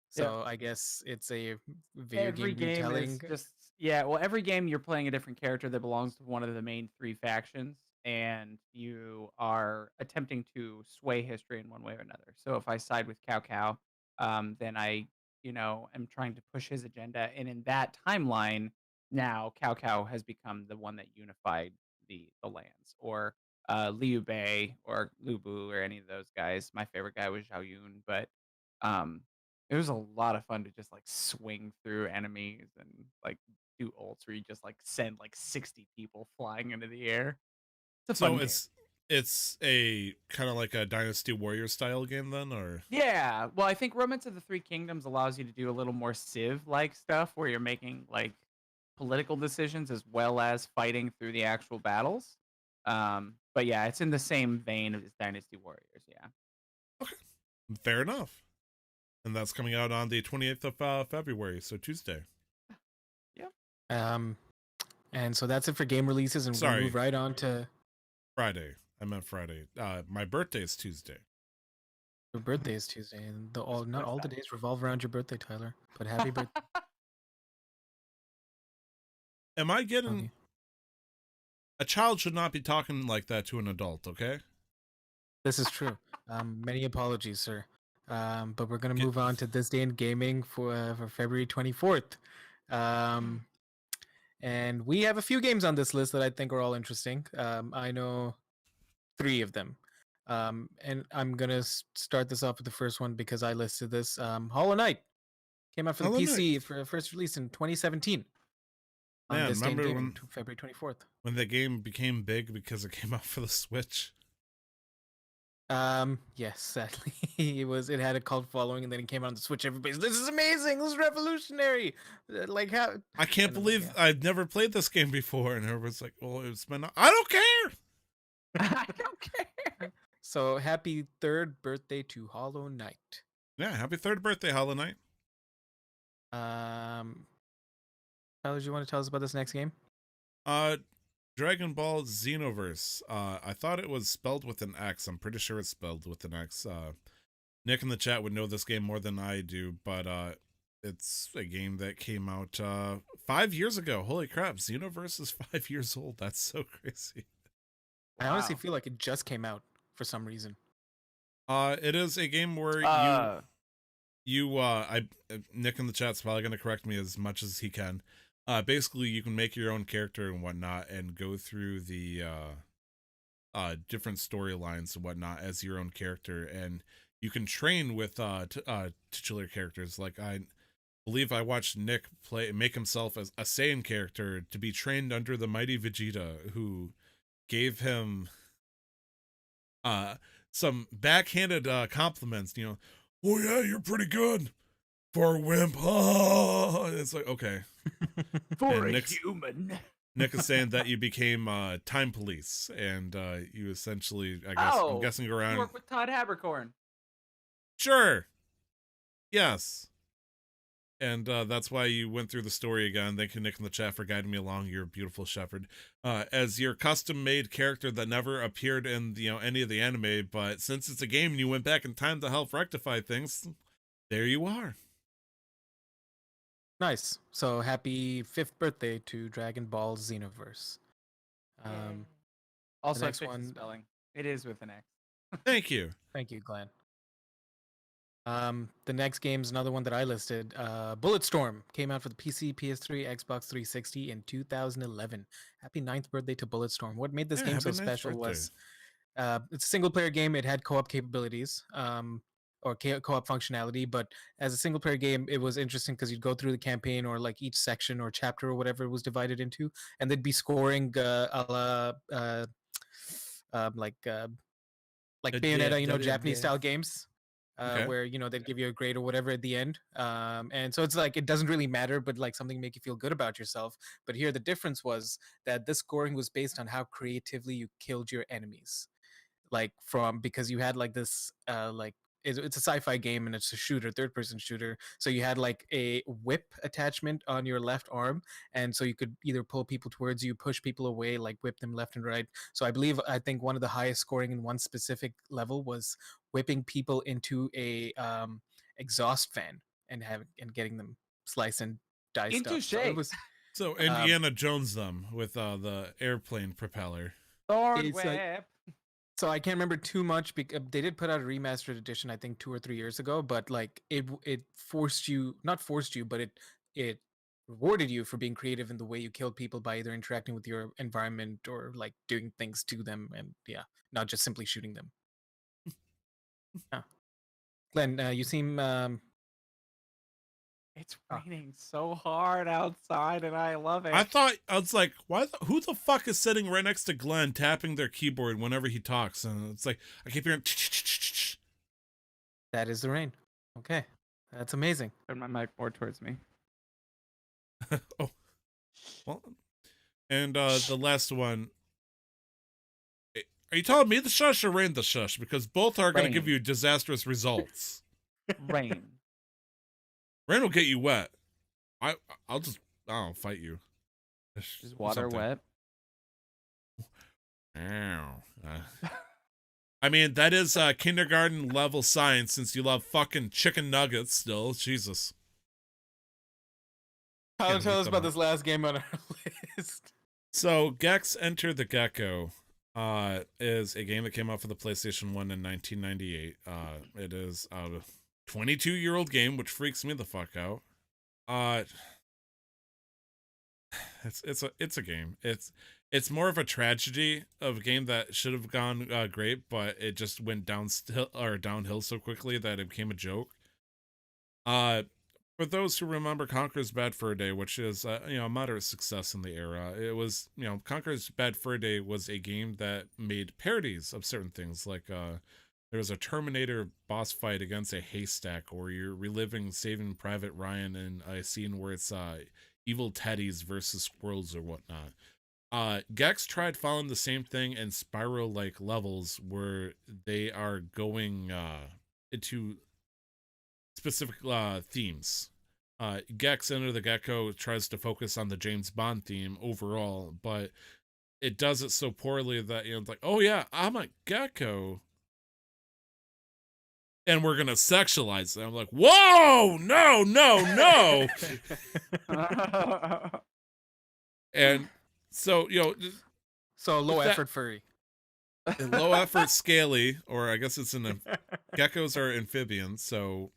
Speaker 1: So I guess it's a video
Speaker 2: every
Speaker 1: game
Speaker 2: game
Speaker 1: retelling.
Speaker 2: is just well, every game you're playing a different character that belongs to one of the main 3 factions, and you are attempting to sway history in one way or another. So if I side with Cao Cao, then I am trying to push his agenda, and in that timeline now Cao Cao has become the one that unified the lands, or Liu Bei or Lu Bu or any of those guys. My favorite guy was Zhao Yun, but um it was a lot of fun to just like swing through enemies and like do ults where you just like send like 60 people flying into the air. It's a fun
Speaker 3: So
Speaker 2: game.
Speaker 3: it's a kind of like a Dynasty Warrior style game then, or
Speaker 2: Yeah, well, I think Romance of the Three Kingdoms allows you to do a little more Civ like stuff where you're making like political decisions as well as fighting through the actual battles. But yeah, it's in the same vein as Dynasty Warriors. Yeah.
Speaker 3: fair enough. And that's coming out on the 28th of February, so Tuesday.
Speaker 1: And so that's it for game releases, and we're
Speaker 3: Sorry.
Speaker 1: gonna move right on to
Speaker 3: Friday. I meant Friday. My birthday is Tuesday.
Speaker 1: your birthday is Tuesday, and not all the
Speaker 2: that?
Speaker 1: days revolve around your birthday, Tyler. But happy birthday.
Speaker 3: Am I getting
Speaker 1: Tony.
Speaker 3: a child should not be talking like that to an adult, okay?
Speaker 1: This is true. Many apologies, sir. But we're gonna
Speaker 3: Get-
Speaker 1: move on to this day in gaming for February 24th. And we have a few games on this list that I think are all interesting. I know 3 of them. And I'm gonna start this off with the first one because I listed this. Hollow Knight came out for the
Speaker 3: Hollow
Speaker 1: PC for first release in 2017. On
Speaker 3: Man,
Speaker 1: this day in
Speaker 3: remember
Speaker 1: gaming,
Speaker 3: when-
Speaker 1: February 24th.
Speaker 3: When the game became big because it came out for the Switch.
Speaker 1: Yes, sadly, it had a cult following, and then it came out on the Switch. Everybody's, this is amazing, this is revolutionary. Like how,
Speaker 3: I can't
Speaker 1: and I'm like,
Speaker 3: believe
Speaker 1: yeah.
Speaker 3: I've never played this game before, and everyone's like, "Well, it's been." I don't care.
Speaker 2: I don't care.
Speaker 1: So happy third birthday to Hollow Knight.
Speaker 3: Yeah, happy third birthday, Hollow Knight.
Speaker 1: Tyler, do you want to tell us about this next game?
Speaker 3: Dragon Ball Xenoverse. I thought it was spelled with an X. I'm pretty sure it's spelled with an X. Nick in the chat would know this game more than I do, but it's a game that came out 5 years ago. Holy crap, Xenoverse is 5 years old. That's so crazy.
Speaker 1: I honestly
Speaker 2: Wow.
Speaker 1: feel like it just came out for some reason.
Speaker 3: It is a game where Nick in the chat's probably going to correct me as much as he can. Basically, you can make your own character and whatnot, and go through the different storylines and whatnot as your own character, and you can train with titular characters. Like I believe I watched Nick make himself as a Saiyan character to be trained under the mighty Vegeta, who gave him some backhanded compliments. Oh yeah, you're pretty good for a wimp. It's like, okay.
Speaker 2: For
Speaker 3: And
Speaker 2: a
Speaker 3: Nick's-
Speaker 2: human.
Speaker 3: Nick is saying that you became time police, and you essentially, I'm guessing
Speaker 2: You
Speaker 3: around.
Speaker 2: work with Todd Habercorn.
Speaker 3: Sure. Yes. And that's why you went through the story again. Thank you, Nick in the chat, for guiding me along. You're a beautiful shepherd. As your custom-made character that never appeared in any of the anime, but since it's a game and you went back in time to help rectify things, there you are.
Speaker 1: Nice. So happy 5th birthday to Dragon Ball Xenoverse.
Speaker 2: Also,
Speaker 1: next
Speaker 2: fix the
Speaker 1: one-
Speaker 2: spelling. It is with an X.
Speaker 3: Thank you.
Speaker 1: Thank you, Glenn. The next game is another one that I listed. Bulletstorm came out for the PC, PS3, Xbox 360 in 2011. Happy 9th birthday to Bulletstorm. What made this
Speaker 3: Yeah,
Speaker 1: game so
Speaker 3: happy ninth
Speaker 1: special
Speaker 3: birthday.
Speaker 1: was it's a single player game. It had co-op capabilities, or co-op functionality, but as a single player game, it was interesting because you'd go through the campaign, or like each section or chapter or whatever it was divided into, and they'd be scoring a la like Bayonetta, Japanese style games.
Speaker 3: Okay.
Speaker 1: Where they'd give you a grade or whatever at the end, and so it's like it doesn't really matter, but like something make you feel good about yourself. But here the difference was that this scoring was based on how creatively you killed your enemies, like because you had like this it's a sci-fi game, and it's a shooter, third person shooter, so you had like a whip attachment on your left arm, and so you could either pull people towards you, push people away, like whip them left and right. So I think one of the highest scoring in one specific level was whipping people into a exhaust fan and getting them sliced and diced up. So it
Speaker 2: Touche.
Speaker 1: was
Speaker 3: So Indiana Jones them with the airplane propeller.
Speaker 2: Thorn
Speaker 1: It's like-
Speaker 2: whip.
Speaker 1: So I can't remember too much because they did put out a remastered edition, I think 2 or 3 years ago. But like it forced you, not forced you, but it rewarded you for being creative in the way you killed people by either interacting with your environment or like doing things to them, and yeah, not just simply shooting them. Yeah. Glenn, you seem
Speaker 2: It's raining so hard outside, and I love it.
Speaker 3: I was like, who the fuck is sitting right next to Glenn tapping their keyboard whenever he talks? And it's like, I keep hearing.
Speaker 1: that is the rain. Okay, that's amazing.
Speaker 2: Turn my mic more towards me.
Speaker 3: Oh, well, and the last one. Are you telling me the shush or Rain the shush? Because both are going to give
Speaker 2: Rain.
Speaker 3: you disastrous results.
Speaker 2: Rain.
Speaker 3: Rain will get you wet. I'll fight you.
Speaker 2: Is water
Speaker 3: Something.
Speaker 2: wet?
Speaker 3: Ow. I mean, that is kindergarten level science, since you love fucking chicken nuggets still. Jesus.
Speaker 1: Tell
Speaker 3: Can't
Speaker 1: us
Speaker 3: make
Speaker 1: about
Speaker 3: them
Speaker 1: this last game on our list.
Speaker 3: So, Gex Enter the Gecko is a game that came out for the PlayStation 1 in 1998. It is a 22-year-old game, which freaks me the fuck out. It's a game. It's more of a tragedy of a game that should have gone great, but it just went downhill so quickly that it became a joke. For those who remember Conker's Bad Fur Day, which is a moderate success in the era, it was Conker's Bad Fur Day was a game that made parodies of certain things, like there's a Terminator boss fight against a haystack, or you're reliving Saving Private Ryan in a scene where it's evil teddies versus squirrels or whatnot. Gex tried following the same thing in spiral like levels where they are going into specific themes. Gex Enter the Gecko tries to focus on the James Bond theme overall, but it does it so poorly that it's like, oh yeah, I'm a gecko, and we're gonna sexualize it. I'm like, whoa, no, no, no. And so
Speaker 1: So low
Speaker 3: that-
Speaker 1: effort furry.
Speaker 3: low effort scaly, or I guess it's geckos are amphibians, so.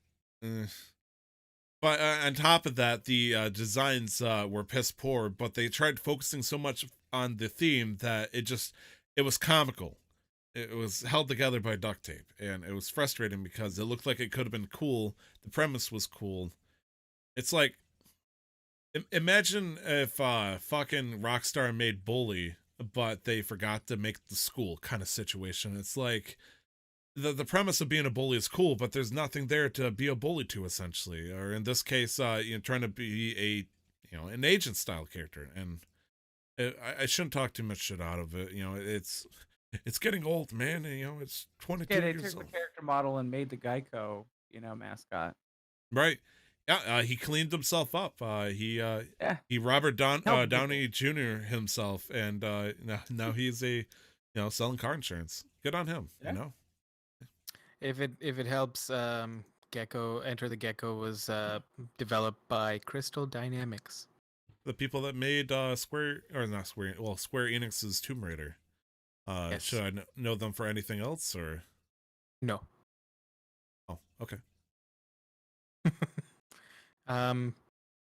Speaker 3: But on top of that, the designs were piss poor, but they tried focusing so much on the theme that it was comical. It was held together by duct tape, and it was frustrating because it looked like it could have been cool. The premise was cool. It's like, imagine if fucking Rockstar made Bully, but they forgot to make the school kind of situation. It's like, the premise of being a bully is cool, but there's nothing there to be a bully to, essentially. Or in this case, trying to be an agent style character. And I shouldn't talk too much shit out of it. It's getting old, man. And, it's 22
Speaker 2: Yeah, they
Speaker 3: years
Speaker 2: took
Speaker 3: old.
Speaker 2: the character model and made the Geico, mascot.
Speaker 3: Right. Yeah, he cleaned himself up. He Robert
Speaker 2: No,
Speaker 3: Downey Jr. himself, and now he's selling car insurance. Good on him.
Speaker 2: Yeah.
Speaker 1: If it helps, Gecko Enter the Gecko was developed by Crystal Dynamics.
Speaker 3: The people that made Square Enix's Tomb Raider.
Speaker 1: Yes.
Speaker 3: Should I know them for anything else, or?
Speaker 1: No.
Speaker 3: Oh, okay.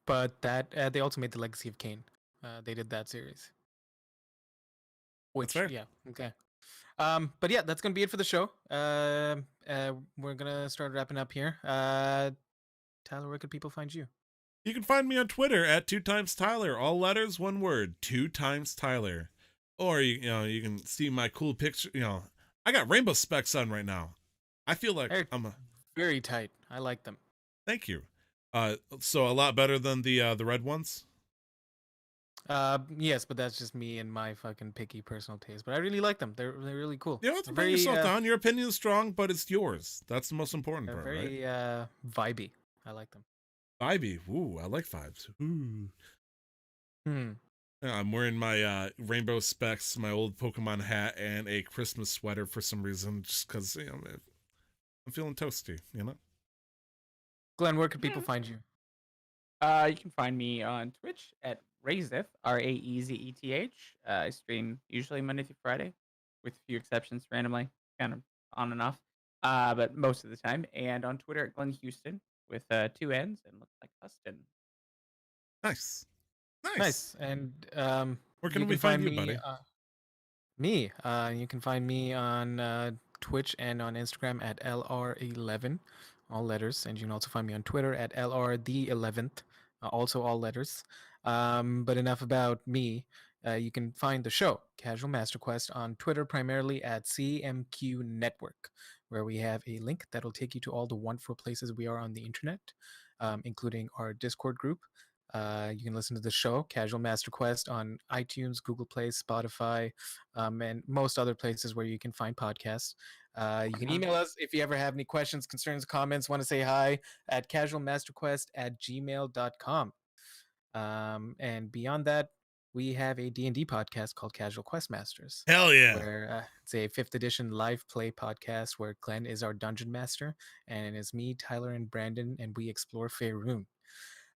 Speaker 1: But that they also made the Legacy of Kain. They did that series. Which
Speaker 3: fair.
Speaker 1: yeah, okay. But yeah, that's gonna be it for the show. We're gonna start wrapping up here. Tyler, where can people find you?
Speaker 3: You can find me on Twitter at 2times_Tyler, all letters, one word, 2times_Tyler. Or you can see my cool picture. I got rainbow specs on right now. I feel like
Speaker 1: They're
Speaker 3: I'm a.
Speaker 1: very tight. I like them.
Speaker 3: Thank you. So a lot better than the red ones.
Speaker 1: Yes, but that's just me and my fucking picky personal taste. But I really like them. They're really cool.
Speaker 3: You don't have to
Speaker 1: They're
Speaker 3: bring yourself
Speaker 1: very,
Speaker 3: down. Your opinion is strong, but it's yours. That's the most important
Speaker 1: They're
Speaker 3: part, right?
Speaker 1: very vibey. I like them.
Speaker 3: Vibey. Ooh, I like vibes. Ooh. I'm wearing my rainbow specs, my old Pokemon hat, and a Christmas sweater for some reason, just because I'm feeling toasty.
Speaker 1: Glenn, where can people find you?
Speaker 2: You can find me on Twitch at Razeth, Raezeth. I stream usually Monday through Friday, with a few exceptions randomly, kind of on and off, but most of the time. And on Twitter at Glenn Houston with 2 N's and looks like Huston.
Speaker 3: Nice.
Speaker 1: Nice. And
Speaker 3: Where can
Speaker 1: you
Speaker 3: we find you,
Speaker 1: me,
Speaker 3: buddy?
Speaker 1: You can find me on Twitch and on Instagram at LR11, all letters. And you can also find me on Twitter at LR the 11th, also all letters. But enough about me. You can find the show, Casual Master Quest, on Twitter primarily at CMQ Network, where we have a link that'll take you to all the wonderful places we are on the internet, including our Discord group. You can listen to the show, Casual Master Quest, on iTunes, Google Play, Spotify, and most other places where you can find podcasts. You can email us if you ever have any questions, concerns, comments, want to say hi at casualmasterquest@gmail.com. And beyond that, we have a D&D podcast called Casual Quest Masters.
Speaker 3: Hell yeah.
Speaker 1: Where it's a 5th edition live play podcast where Glenn is our dungeon master and it's me, Tyler, and Brandon, and we explore Faerun.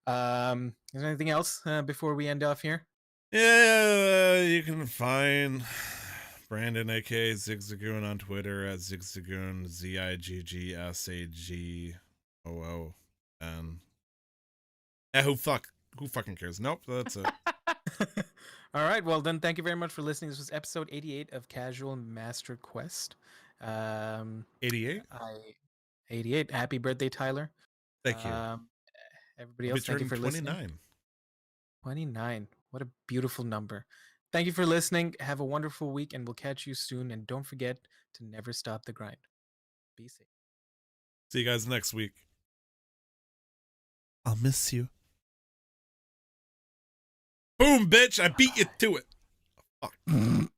Speaker 1: Is there anything else before we end off here?
Speaker 3: Yeah, you can find Brandon, aka Zigzagoon, on Twitter at Zigzagoon, ZIGGSAGOON. Who fucking cares? Nope, that's it.
Speaker 1: All right, well then, thank you very much for listening. This was episode 88 of Casual Master Quest.
Speaker 3: 88?
Speaker 1: 88. Happy birthday, Tyler.
Speaker 3: Thank you.
Speaker 1: Everybody
Speaker 3: I'll be
Speaker 1: else, thank you
Speaker 3: turning
Speaker 1: for listening.
Speaker 3: 29.
Speaker 1: 29. What a beautiful number. Thank you for listening. Have a wonderful week, and we'll catch you soon. And don't forget to never stop the grind. Be safe.
Speaker 3: See you guys next week. I'll miss you. Boom, bitch! I beat you to it. Fuck.